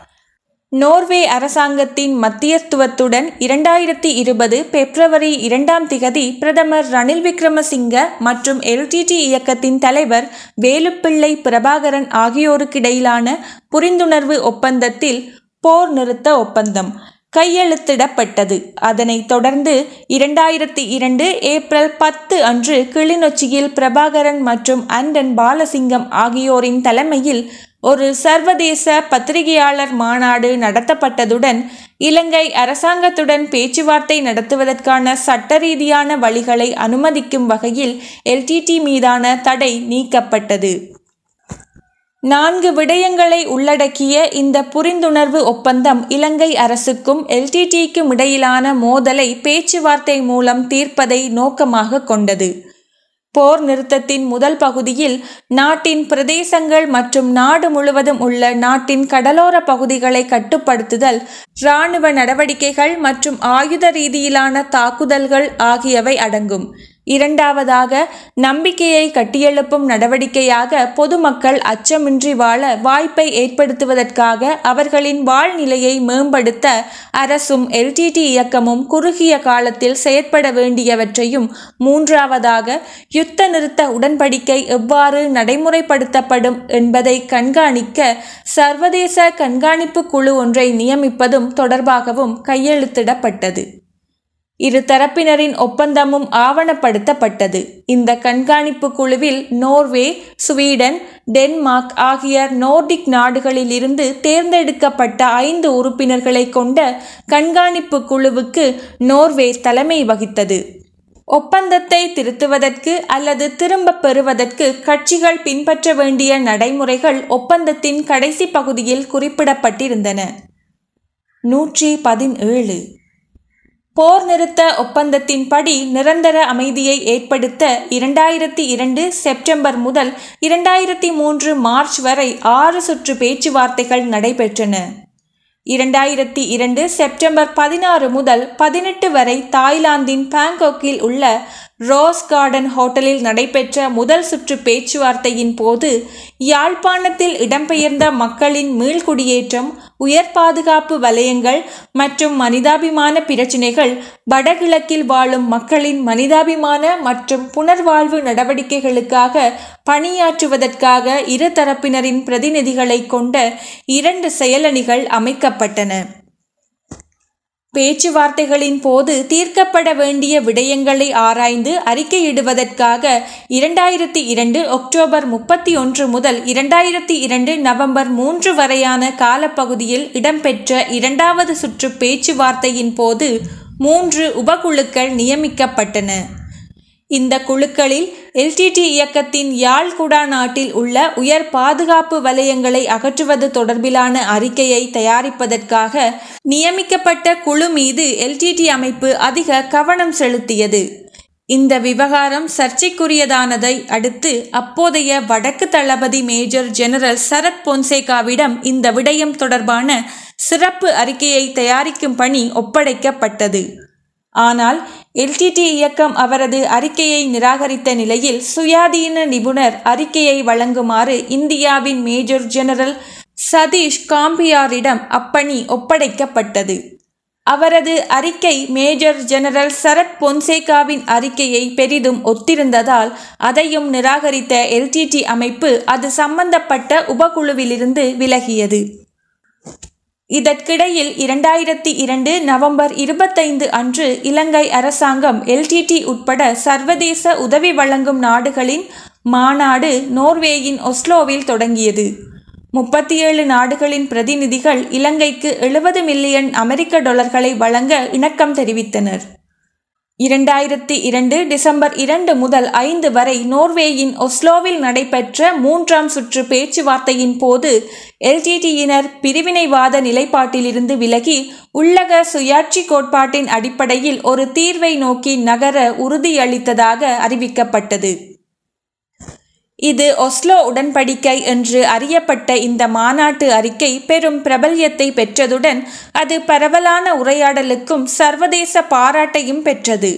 நோர்வே அரசாங்கத்தின் மத்தியஸ்துவத்துடன் 2020 பிப்ரவரி 2 பிரதமர் ரணில் விக்ரமசிங்க மற்றும் LTT இயக்கத்தின் தலைவர் வேலுப்பிள்ளை பிரபாகரன் ஆகியோருக்கிடையிலான புரிந்துணர்வு ஒப்பந்தத்தில் போர் நிறுத்த ஒப்பந்தம் கையெழுத்திடப்பட்டது. அதனைத் தொடர்ந்து 2002 ஏப்ரல் 10 அன்று கிளிநொச்சியில் பிரபாகரன் மற்றும் அண்டன் பாலசிங்கம் ஆகியோரின் தலைமையில் ஒரு சர்வதேச பத்திரிகையாளர் மாநாடு நடத்தப்பட்டதுடன் இலங்கை அரசாங்கத்துடன் பேச்சுவார்த்தை நடத்துவதற்கான சட்டரீதியான வழிகளை அனுமதிக்கும் வகையில் LTT மீதான தடை நீக்கப்பட்டது. 4 விடயங்களை உள்ளடக்கிய இந்த புரிந்துணர்வு ஒப்பந்தம் இலங்கை அரசுக்கும் LTTக்கும் இடையிலான மோதலை பேச்சுவார்த்தை மூலம் தீர்ப்பதை நோக்கமாக கொண்டது. போர் நிறுத்தத்தின் முதல் பகுதியில் நாட்டின் பிரதேசங்கள் மற்றும் நாடு முழுவதும் உள்ள நாட்டின் கடலோர பகுதிகளை கட்டுப்படுத்துதல், இராணுவ நடவடிக்கைகள் மற்றும் ஆயுத ரீதியிலான தாக்குதல்கள் ஆகியவை அடங்கும். இரண்டாவதாக, நம்பிக்கையை கட்டியெழுப்பும் நடவடிக்கையாக பொதுமக்கள் அச்சமின்றி வாழ வாய்ப்பை ஏற்படுத்துவதற்காக அவர்களின் வாழ்நிலையை மேம்படுத்த அரசும் LTT இயக்கமும் குறுகிய காலத்தில் செயற்பட வேண்டியவற்றையும், மூன்றாவதாக, யுத்த நிறுத்த உடன்படிக்கை எவ்வாறு நடைமுறைப்படுத்தப்படும் என்பதை கண்காணிக்க சர்வதேச கண்காணிப்பு குழு ஒன்றை நியமிப்பதும் தொடர்பாகவும் கையெழுத்திடப்பட்டது. இரு தரப்பினரின் ஒப்பந்தமும் ஆவணப்படுத்தப்பட்டது. இந்த கண்காணிப்பு குழுவில் நோர்வே, ஸ்வீடன், டென்மார்க் ஆகிய நோர்டிக் நாடுகளில் இருந்து தேர்ந்தெடுக்கப்பட்ட 5 உறுப்பினர்களை கொண்ட கண்காணிப்பு குழுவுக்கு நோர்வே தலைமை வகித்தது. ஒப்பந்தத்தை திருத்துவதற்கு அல்லது திரும்ப பெறுவதற்கு கட்சிகள் பின்பற்ற வேண்டிய நடைமுறைகள் ஒப்பந்தத்தின் கடைசி பகுதியில் குறிப்பிடப்பட்டிருந்தன. 117 போர் நிறுத்த ஒப்பந்தத்தின்படி நிரந்தர அமைதியை ஏற்படுத்த 2002 செப்டம்பர் முதல் 2003 மார்ச் வரை 6 சுற்று பேச்சுவார்த்தைகள் நடைபெற்றன. 2002 செப்டம்பர் 16 முதல் 18 வரை தாய்லாந்தின் பாங்காக்கில் உள்ள ரோஸ் கார்டன் ஹோட்டலில் நடைபெற்ற முதல் சுற்று பேச்சுவார்த்தையின் போது யாழ்ப்பாணத்தில் இடம்பெயர்ந்த மக்களின் மீள்குடியேற்றம், உயர் பாதுகாப்பு வலயங்கள் மற்றும் மனிதாபிமான பிரச்சினைகள், வடகிழக்கில் வாழும் மக்களின் மனிதாபிமான மற்றும் புனர்வாழ்வு நடவடிக்கைகளுக்காக பணியாற்றுவதற்காக இரு தரப்பினரின் பிரதிநிதிகளை கொண்ட 2 செயலணிகள் அமைக்கப்பட்டன. பேச்சுவார்த்தைகளின் போது தீர்க்கப்பட வேண்டிய விடயங்களை ஆராய்ந்து அறிக்கையிடுவதற்காக 2002 அக்டோபர் 31 முதல் 2002 நவம்பர் 3 வரையான காலப்பகுதியில் இடம்பெற்ற 2வது சுற்று பேச்சுவார்த்தையின் போது 3 உபகுழுக்கள் நியமிக்கப்பட்டன. இந்த குழுக்களில் LTT இயக்கத்தின் யாழ் குடா நாட்டில் உள்ள உயர் பாதுகாப்பு வலயங்களை அகற்றுவது தொடர்பிலான அறிக்கையை தயாரிப்பதற்காக நியமிக்கப்பட்ட குழு மீது LTT அமைப்பு அதிக கவனம் செலுத்தியது. இந்த விவகாரம் சர்ச்சைக்குரியதானதை அடுத்து அப்போதைய வடக்கு தளபதி மேஜர் ஜெனரல் சரத் பொன்சேகாவிடம் இந்த விடயம் தொடர்பான சிறப்பு அறிக்கையை தயாரிக்கும் பணி ஒப்படைக்கப்பட்டது. ஆனால் LTT இயக்கம் அவரது அறிக்கையை நிராகரித்த நிலையில் சுயாதீன நிபுணர் அறிக்கையை வழங்குமாறு இந்தியாவின் மேஜர் ஜெனரல் சதீஷ் காம்பியாரிடம் அப்பணி ஒப்படைக்கப்பட்டது. அவரது அறிக்கை மேஜர் ஜெனரல் சரத் பொன்சேகாவின் அறிக்கையை பெரிதும் ஒத்திருந்ததால் அதையும் நிராகரித்த LTT அமைப்பு அது சம்பந்தப்பட்ட உபகுழுவிலிருந்து விலகியது. இதற்கிடையில் 2002 நவம்பர் 25 அன்று இலங்கை அரசாங்கம் LTT உட்பட சர்வதேச உதவி வழங்கும் நாடுகளின் மாநாடு நோர்வேயின் ஒஸ்லோவில் தொடங்கியது. 37 நாடுகளின் பிரதிநிதிகள் இலங்கைக்கு $70 மில்லியன் $70 வழங்க இணக்கம் தெரிவித்தனர். 2002 டிசம்பர் 2 முதல் 5 வரை நோர்வேயின் ஒஸ்லோவில் நடைபெற்ற 3ஆம் சுற்று பேச்சுவார்த்தையின் போது LTTயினர் பிரிவினைவாத நிலைப்பாட்டிலிருந்து விலகி உள்ளக சுயாட்சி கோட்பாட்டின் அடிப்படையில் ஒரு தீர்வை நோக்கி நகர உறுதியளித்ததாக அறிவிக்கப்பட்டது. இது ஒஸ்லோ உடன்படிக்கை என்று அறியப்பட்ட இந்த மாநாட்டு அறிக்கை பெரும் பிரபல்யத்தை பெற்றதுடன் அது பரவலான உரையாடலுக்கும் சர்வதேச பாராட்டையும் பெற்றது.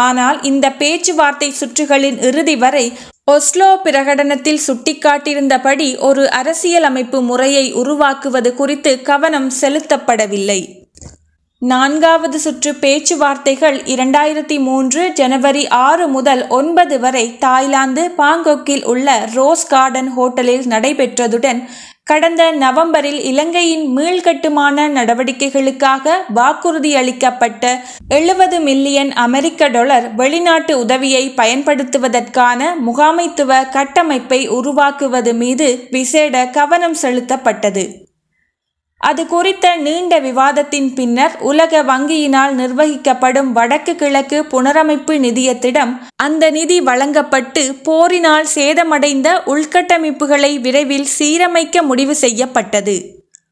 ஆனால் இந்த பேச்சுவார்த்தை சுற்றுகளின் இறுதி வரை ஒஸ்லோ பிரகடனத்தில் சுட்டிக்காட்டியிருந்தபடி ஒரு அரசியலமைப்பு முறையை உருவாக்குவது குறித்து கவனம் செலுத்தப்படவில்லை. 4வது சுற்று பேச்சுவார்த்தைகள் 2003 ஜனவரி 6 முதல் 9 வரை தாய்லாந்து பாங்காக்கில் உள்ள ரோஸ் கார்டன் ஹோட்டலில் நடைபெற்றதுடன் கடந்த நவம்பரில் இலங்கையின் மீள்கட்டுமான நடவடிக்கைகளுக்காக வாக்குறுதியளிக்கப்பட்ட $70 மில்லியன் வெளிநாட்டு உதவியை பயன்படுத்துவதற்கான முகாமைத்துவ கட்டமைப்பை உருவாக்குவது மீது விசேட கவனம் செலுத்தப்பட்டது. அது குறித்த நீண்ட விவாதத்தின் பின்னர் உலக வங்கியினால் நிர்வகிக்கப்படும் வடக்கு கிழக்கு புனரமைப்பு நிதியத்திடம் அந்த நிதி வழங்கப்பட்டு போரினால் சேதமடைந்த உள்கட்டமைப்புகளை விரைவில் சீரமைக்க முடிவு செய்யப்பட்டது.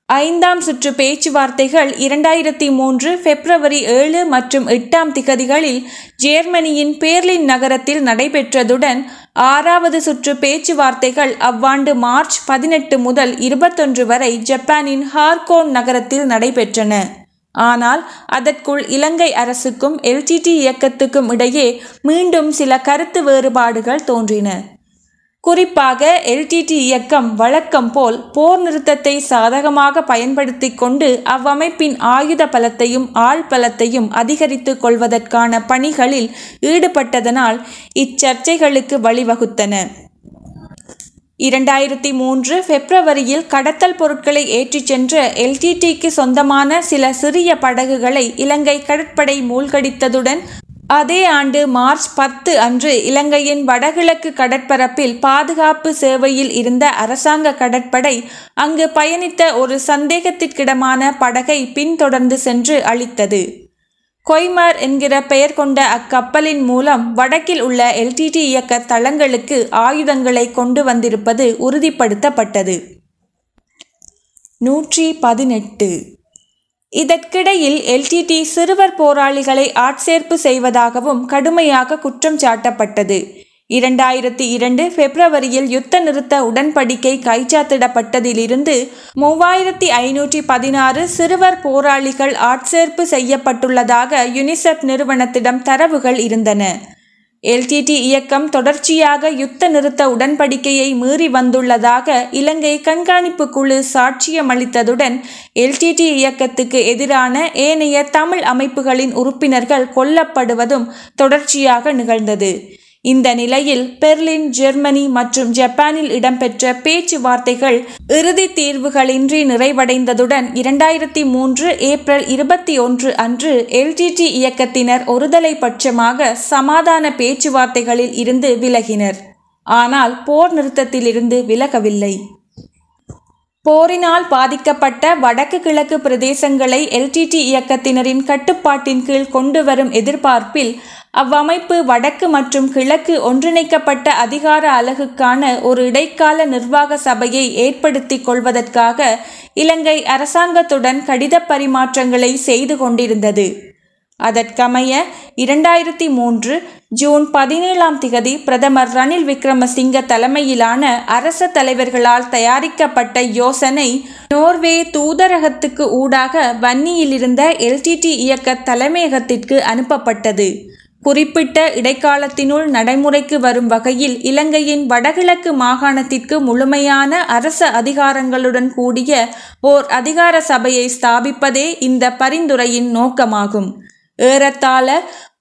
5ஆம் சுற்று பேச்சுவார்த்தைகள் 2003 பிப்ரவரி 7 மற்றும் 8ஆம் திகதிகளில் ஜேர்மனியின் பேர்லின் நகரத்தில் நடைபெற்றதுடன் 6வது சுற்று பேச்சுவார்த்தைகள் அவ்வாண்டு மார்ச் 18 முதல் 21 வரை ஜப்பானின் ஹார்கோன் நகரத்தில் நடைபெற்றன. ஆனால் அதற்குள் இலங்கை அரசுக்கும் LTT இயக்கத்துக்கும் இடையே மீண்டும் சில கருத்து வேறுபாடுகள் தோன்றின. குறிப்பாக LTT இயக்கம் வழக்கம் போல் போர் நிறுத்தத்தை சாதகமாக பயன்படுத்தி கொண்டு அவ்வமைப்பின் ஆயுத பலத்தையும் ஆள் பலத்தையும் அதிகரித்து கொள்வதற்கான பணிகளில் ஈடுபட்டதனால் இச்சர்ச்சைகளுக்கு வழிவகுத்தன. 2003 பிப்ரவரியில் கடத்தல் பொருட்களை ஏற்றிச் சென்ற LTTக்கு சொந்தமான சில சிறிய படகுகளை இலங்கை கடற்படை மூழ்கடித்ததுடன் அதே ஆண்டு மார்ச் 10 அன்று இலங்கையின் வடகிழக்கு கடற்பரப்பில் பாதுகாப்பு சேவையில் இருந்த அரசாங்க கடற்படை அங்கு பயணித்த ஒரு சந்தேகத்திற்கிடமான படகை பின்தொடர்ந்து சென்று அழித்தது. கொய்மர் என்கிற பெயர் கொண்ட அக்கப்பலின் மூலம் வடக்கில் உள்ள LTT இயக்க தளங்களுக்கு ஆயுதங்களை கொண்டு வந்திருப்பது உறுதிப்படுத்தப்பட்டது. 118 இதற்கிடையில் LTT சிறுவர் போராளிகளை ஆட்சேர்ப்பு செய்வதாகவும் கடுமையாக குற்றம் சாட்டப்பட்டது. 2002 பிப்ரவரியில் யுத்த நிறுத்த உடன்படிக்கை கைச்சாத்திடப்பட்டதிலிருந்து 3516 சிறுவர் போராளிகள் ஆட்சேர்ப்பு செய்யப்பட்டுள்ளதாக யுனிசெஃப் நிறுவனத்திடம் தரவுகள் இருந்தன. LTT இயக்கம் தொடர்ச்சியாக யுத்த நிறுத்த உடன்படிக்கையை மீறி வந்துள்ளதாக இலங்கை கண்காணிப்பு குழு சாட்சியமளித்ததுடன் LTT இயக்கத்துக்கு எதிரான ஏனைய தமிழ் அமைப்புகளின் உறுப்பினர்கள் கொல்லப்படுவதும் தொடர்ச்சியாக நிகழ்ந்தது. இந்த நிலையில் பெர்லின், ஜெர்மனி மற்றும் ஜப்பானில் இடம்பெற்ற பேச்சுவார்த்தைகள் இறுதி தீர்வுகளின்றி நிறைவடைந்ததுடன் 2003 ஏப்ரல் 21 அன்று LTT இயக்கத்தினர் ஒருதலை பட்சமாக சமாதான பேச்சுவார்த்தைகளில் இருந்து விலகினர். ஆனால் போர் நிறுத்தத்திலிருந்து விலகவில்லை. போரினால் பாதிக்கப்பட்ட வடக்கு கிழக்கு பிரதேசங்களை LTT இயக்கத்தினரின் கட்டுப்பாட்டின் கீழ் கொண்டு வரும் எதிர்பார்ப்பில் அவ்வமைப்பு வடக்கு மற்றும் கிழக்கு ஒன்றிணைக்கப்பட்ட அதிகார அலகுக்கான ஒரு இடைக்கால நிர்வாக சபையை ஏற்படுத்தி கொள்வதற்காக இலங்கை அரசாங்கத்துடன் கடித பரிமாற்றங்களை செய்து கொண்டிருந்தது. அதற்கமைய 2003 ஜூன் 17ஆம் திகதி பிரதமர் ரணில் விக்ரமசிங்க தலைமையிலான அரச தலைவர்களால் தயாரிக்கப்பட்ட யோசனை நோர்வே தூதரகத்துக்கு ஊடாக வன்னியிலிருந்த LTT இயக்க தலைமையகத்திற்கு அனுப்பப்பட்டது. குறிப்பிட்ட இடைக்காலத்தினுள் நடைமுறைக்கு வரும் வகையில் இலங்கையின் வடகிழக்கு மாகாணத்திற்கு முழுமையான அரச அதிகாரங்களுடன் கூடிய ஓர் அதிகார சபையை ஸ்தாபிப்பதே இந்த பரிந்துரையின் நோக்கமாகும். ஏறத்தாழ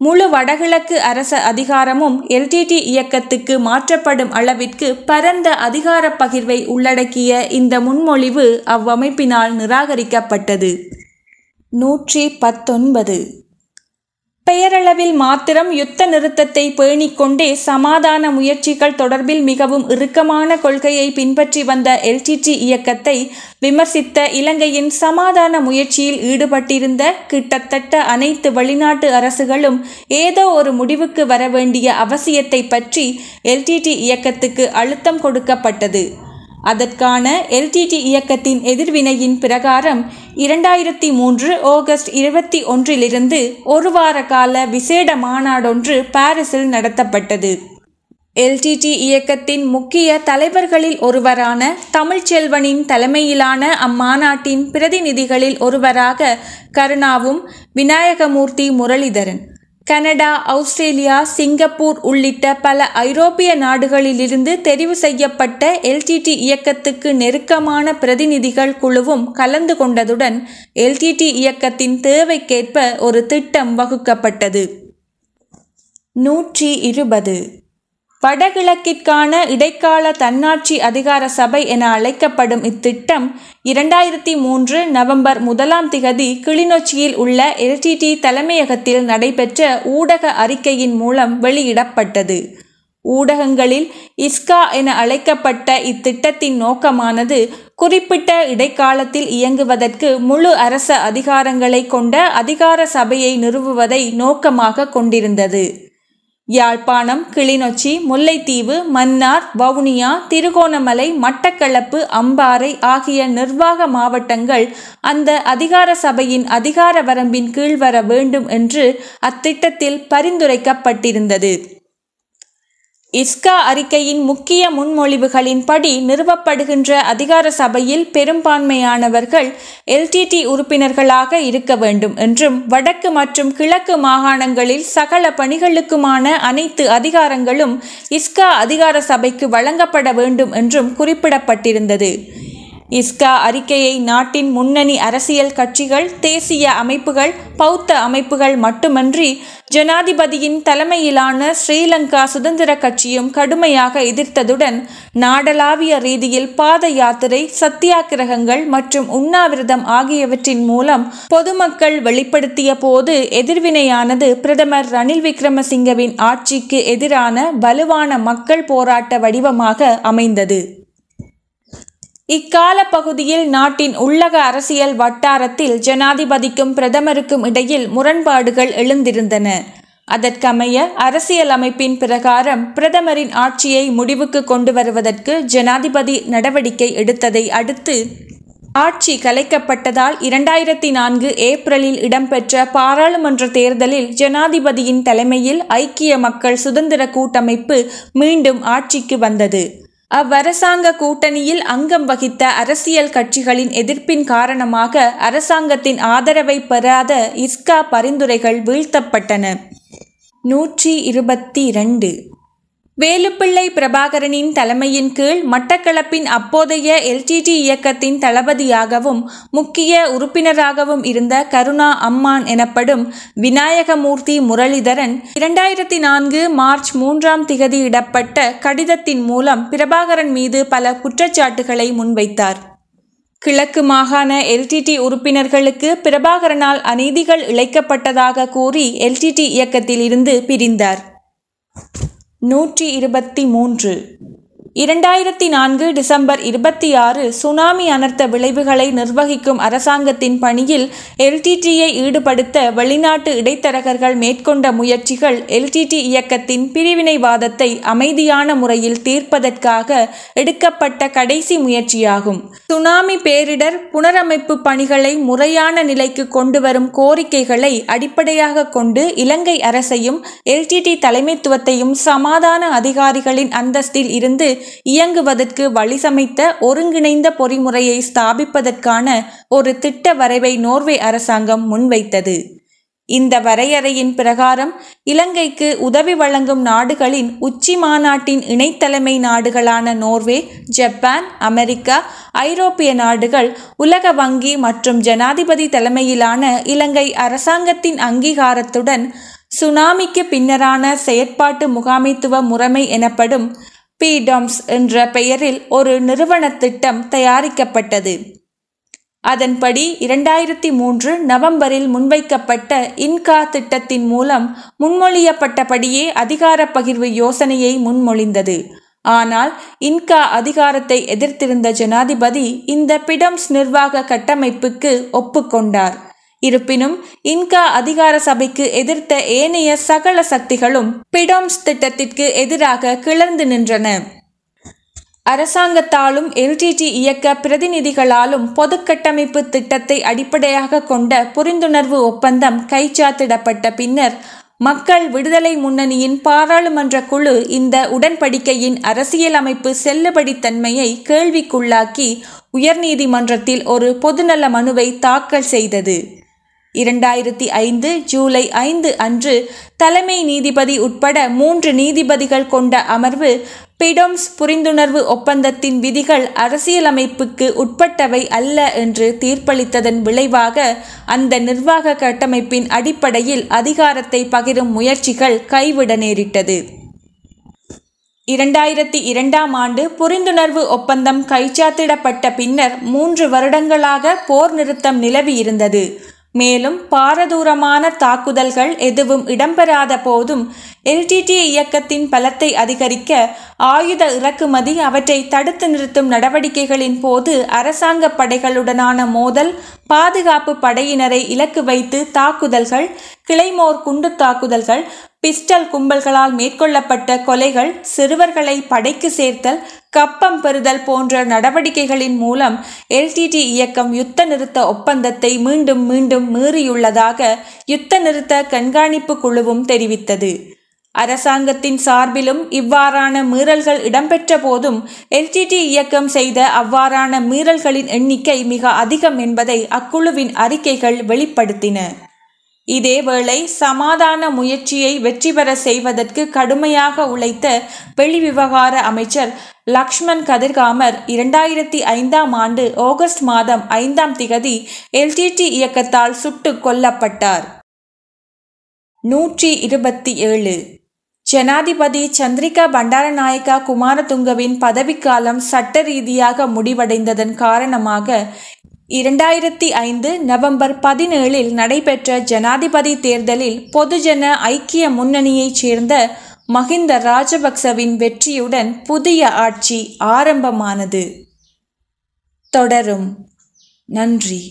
முழு வடகிழக்கு அரச அதிகாரமும் LTT இயக்கத்துக்கு மாற்றப்படும் அளவிற்கு பரந்த அதிகார பகிர்வை உள்ளடக்கிய இந்த முன்மொழிவு அவ்வமைப்பினால் நிராகரிக்கப்பட்டது. 119 பெயரளவில் மாத்திரம் யுத்த நிறுத்தத்தை பேணிக்கொண்டே சமாதான முயற்சிகள் தொடர்பில் மிகவும் இறுக்கமான கொள்கையை பின்பற்றி வந்த LTT இயக்கத்தை விமர்சித்த இலங்கையின் சமாதான முயற்சியில் ஈடுபட்டிருந்த கிட்டத்தட்ட அனைத்து வெளிநாட்டு அரசுகளும் ஏதோ ஒரு முடிவுக்கு வர வேண்டிய அவசியத்தை பற்றி LTT இயக்கத்துக்கு அழுத்தம் கொடுக்கப்பட்டது. அதற்கான LTT இயக்கத்தின் எதிர்வினையின் பிரகாரம் 2003 ஆகஸ்ட் 21 ஒரு வார கால விசேட மாநாடொன்று பாரிஸில் நடத்தப்பட்டது. LTT இயக்கத்தின் முக்கிய தலைவர்களில் ஒருவரான தமிழ்ச்செல்வனின் தலைமையிலான அம்மாநாட்டின் பிரதிநிதிகளில் ஒருவராக கருணாவும் Vinayagamoorthy Muralitharan, Canada, Australia, Singapore உள்ளிட்ட பல ஐரோப்பிய நாடுகளிலிருந்து தெரிவு செய்யப்பட்ட எல்டிடி இயக்கத்துக்கு நெருக்கமான பிரதிநிதிகள் குழுவும் கலந்து கொண்டதுடன் எல்டிடி இயக்கத்தின் தேவைக்கேற்ப ஒரு திட்டம் வகுக்கப்பட்டது. 120 வடகிழக்கிற்கான இடைக்கால தன்னாட்சி அதிகார சபை என அழைக்கப்படும் இத்திட்டம் 2003 நவம்பர் 1 கிளிநொச்சியில் உள்ள எல்டிடி தலைமையகத்தில் நடைபெற்ற ஊடக அறிக்கையின் மூலம் வெளியிடப்பட்டது. ஊடகங்களில் இஸ்கா என அழைக்கப்பட்ட இத்திட்டத்தின் நோக்கமானது குறிப்பிட்ட இடைக்காலத்தில் இயங்குவதற்கு முழு அரச அதிகாரங்களை கொண்ட அதிகார சபையை நிறுவுவதை நோக்கமாக கொண்டிருந்தது. யாழ்ப்பாணம், கிளிநொச்சி, முல்லைத்தீவு, மன்னார், வவுனியா, திருகோணமலை, மட்டக்களப்பு, அம்பாறை ஆகிய நிர்வாக மாவட்டங்கள் அந்த அதிகார சபையின் அதிகார வரம்பின் கீழ் வர வேண்டும் என்று அத்திட்டத்தில் பரிந்துரைக்கப்பட்டிருந்தது. இஸ்கா அறிக்கையின் முக்கிய முன்மொழிவுகளின்படி நிறுவப்படுகின்ற அதிகார சபையில் பெரும்பான்மையானவர்கள் எல்டிடி உறுப்பினர்களாக இருக்க வேண்டும் என்றும் வடக்கு மற்றும் கிழக்கு மாகாணங்களில் சகல பணிகளுக்குமான அனைத்து அதிகாரங்களும் இஸ்கா அதிகார சபைக்கு வழங்கப்பட வேண்டும் என்றும் குறிப்பிடப்பட்டிருந்தது. இஸ்கா அறிக்கையை நாட்டின் முன்னணி அரசியல் கட்சிகள், தேசிய அமைப்புகள், பௌத்த அமைப்புகள் மட்டுமன்றி ஜனாதிபதியின் தலைமையிலான ஸ்ரீலங்கா சுதந்திர கட்சியும் கடுமையாக எதிர்த்ததுடன் நாடளாவிய ரீதியில் பாத யாத்திரை, சத்தியாகிரகங்கள் மற்றும் உண்ணாவிரதம் ஆகியவற்றின் மூலம் பொதுமக்கள் வெளிப்படுத்திய போது எதிர்வினையானது பிரதமர் ரணில் விக்ரமசிங்கவின் ஆட்சிக்கு எதிரான வலுவான மக்கள் போராட்ட வடிவமாக அமைந்தது. இக்கால பகுதியில் நாட்டின் உள்ளக அரசியல் வட்டாரத்தில் ஜனாதிபதிக்கும் பிரதமருக்கும் இடையில் முரண்பாடுகள் எழுந்திருந்தன. அதற்கமைய அரசியல் அமைப்பின் பிரகாரம் பிரதமரின் ஆட்சியை முடிவுக்கு கொண்டு வருவதற்கு ஜனாதிபதி நடவடிக்கை எடுத்ததை அடுத்து ஆட்சி கலைக்கப்பட்டதால் 2004 ஏப்ரலில் இடம்பெற்ற பாராளுமன்ற தேர்தலில் ஜனாதிபதியின் தலைமையில் ஐக்கிய மக்கள் சுதந்திர கூட்டமைப்பு மீண்டும் ஆட்சிக்கு வந்தது. அவ்வரசாங்க கூட்டணியில் அங்கம் வகித்த அரசியல் கட்சிகளின் எதிர்ப்பின் காரணமாக அரசாங்கத்தின் ஆதரவை பெறாத இஸ்கா பரிந்துரைகள் வீழ்த்தப்பட்டன. 122 வேலுப்பிள்ளை பிரபாகரனின் தலைமையின் கீழ் மட்டக்களப்பின் அப்போதைய எல்டிடி இயக்கத்தின் தளபதியாகவும் முக்கிய உறுப்பினராகவும் இருந்த கருணா அம்மான் எனப்படும் விநாயகமூர்த்தி முரளிதரன் 2004 மார்ச் 3 இடப்பட்ட கடிதத்தின் மூலம் பிரபாகரன் மீது பல குற்றச்சாட்டுகளை முன்வைத்தார். கிழக்கு மாகாண எல்டிடி உறுப்பினர்களுக்கு பிரபாகரனால் அநீதிகள் இழைக்கப்பட்டதாக கூறி எல்டிடி இயக்கத்தில் இருந்து பிரிந்தார். 123 2004 டிசம்பர் 26 சுனாமி அனர்த்த விளைவுகளை நிர்வகிக்கும் அரசாங்கத்தின் பணியில் எல்டிடியை ஈடுபடுத்த வெளிநாட்டு இடைத்தரகர்கள் மேற்கொண்ட முயற்சிகள் எல்டிடி இயக்கத்தின் பிரிவினைவாதத்தை அமைதியான முறையில் தீர்ப்பதற்காக எடுக்கப்பட்ட கடைசி முயற்சியாகும். சுனாமி பேரிடர் புனரமைப்பு பணிகளை முறையான நிலைக்கு கொண்டுவரும் கோரிக்கைகளை அடிப்படையாக கொண்டு இலங்கை அரசையும் எல்டிடி தலைமைத்துவத்தையும் சமாதான அதிகாரிகளின் அந்தஸ்தில் இருந்து இயங்குவதற்கு வழிசமைத்த ஒருங்கிணைந்த பொறிமுறையை ஸ்தாபிப்பதற்கான ஒரு திட்ட வரைவை நோர்வே அரசாங்கம் முன்வைத்தது. இந்த வரையறையின் பிரகாரம் இலங்கைக்கு உதவி வழங்கும் நாடுகளின் உச்சி மாநாட்டின் இணைத்தலைமை நாடுகளான நோர்வே, ஜப்பான், அமெரிக்கா, ஐரோப்பிய நாடுகள், உலக வங்கி மற்றும் ஜனாதிபதி தலைமையிலான இலங்கை அரசாங்கத்தின் அங்கீகாரத்துடன் சுனாமிக்கு பின்னரான செயற்பாட்டு முகாமைத்துவ முறைமை எனப்படும் PDOMS என்ற பெயரில் ஒரு நிறுவன திட்டம் தயாரிக்கப்பட்டது. அதன்படி 2003 நவம்பரில் முன்வைக்கப்பட்ட இன்கா திட்டத்தின் மூலம் முன்மொழியப்பட்டபடியே அதிகார பகிர்வு யோசனையை முன்மொழிந்தது. ஆனால் இன்கா அதிகாரத்தை எதிர்த்திருந்த ஜனாதிபதி இந்த PDOMS நிர்வாக கட்டமைப்புக்கு ஒப்புக்கொண்டார். இருப்பினும் இன்கா அதிகார சபைக்கு எதிர்த்த ஏனைய சகல சக்திகளும் PDOMS திட்டத்திற்கு எதிராக கிளர்ந்து நின்றன. அரசாங்கத்தாலும் எல்டிடி இயக்க பிரதிநிதிகளாலும் பொது கட்டமைப்பு திட்டத்தை அடிப்படையாக கொண்ட புரிந்துணர்வு ஒப்பந்தம் கைச்சாத்திடப்பட்ட பின்னர் மக்கள் விடுதலை முன்னணியின் பாராளுமன்ற குழு இந்த உடன்படிக்கையின் அரசியலமைப்பு செல்லுபடித்தன்மையை கேள்விக்குள்ளாக்கி உயர்நீதிமன்றத்தில் ஒரு பொதுநல மனுவை தாக்கல் செய்தது. 2005 ஜூலை 5 அன்று தலைமை நீதிபதி உட்பட 3 நீதிபதிகள் கொண்ட அமர்வு பிடோம்ஸ் புரிந்துணர்வு ஒப்பந்தத்தின் விதிகள் அரசியலமைப்புக்கு உட்பட்டவை அல்ல என்று தீர்ப்பளித்ததன் விளைவாக அந்த நிர்வாக கட்டமைப்பின் அடிப்படையில் அதிகாரத்தை பகிரும் முயற்சிகள் கைவிட நேரிட்டது. 2002ஆம் ஆண்டு புரிந்துணர்வு ஒப்பந்தம் கைச்சாத்திடப்பட்ட பின்னர் 3 வருடங்களாக போர் நிறுத்தம் நிலவியிருந்தது. மேலும் பாரதூரமான தாக்குதல்கள் எதுவும் இடம்பெறாத போதும் LTTE இயக்கத்தின் பலத்தை அதிகரிக்க ஆயுத இறக்குமதி, அவற்றை தடுத்து நிறுத்தும் நடவடிக்கைகளின் போது அரசாங்க படைகளுடனான மோதல், பாதுகாப்பு படையினரை இலக்கு வைத்து தாக்குதல்கள், கிளைமோர் குண்டு தாக்குதல்கள், பிஸ்டல் கும்பல்களால் மேற்கொள்ளப்பட்ட கொலைகள், சிறுவர்களை படைக்கு சேர்த்தல், கப்பம் பெறுதல் போன்ற நடவடிக்கைகளின் மூலம் LTTE இயக்கம் யுத்த நிறுத்த ஒப்பந்தத்தை மீண்டும் மீண்டும் மீறியுள்ளதாக யுத்த நிறுத்த கண்காணிப்பு குழுவும் தெரிவித்தது. அரசாங்கத்தின் சார்பிலும் இவ்வாறான மீறல்கள் இடம்பெற்ற போதும் LTTE இயக்கம் செய்த அவ்வாறான மீறல்களின் எண்ணிக்கை மிக அதிகம் என்பதை அக்குழுவின் அறிக்கைகள் வெளிப்படுத்தின. இதேவேளை சமாதான முயற்சியை வெற்றி பெற செய்வதற்கு கடுமையாக உழைத்த வெளிவிவகார அமைச்சர் லக்ஷ்மன் கதிர்காமர் 2005ஆம் ஆண்டு ஆகஸ்ட் மாதம் 5ஆம் திகதி LTTE இயக்கத்தால் சுட்டுக் கொல்லப்பட்டார். 127 ஜனாதிபதி சந்திரிகா பண்டாரநாயக்கா குமாரதுங்கவின் பதவிக்காலம் சட்ட ரீதியாக முடிவடைந்ததன் காரணமாக 2005 நவம்பர் 17 நடைபெற்ற ஜனாதிபதி தேர்தலில் பொதுஜன ஐக்கிய முன்னணியைச் சேர்ந்த மஹிந்த ராஜபக்சவின் வெற்றியுடன் புதிய ஆட்சி ஆரம்பமானது. தொடரும். நன்றி.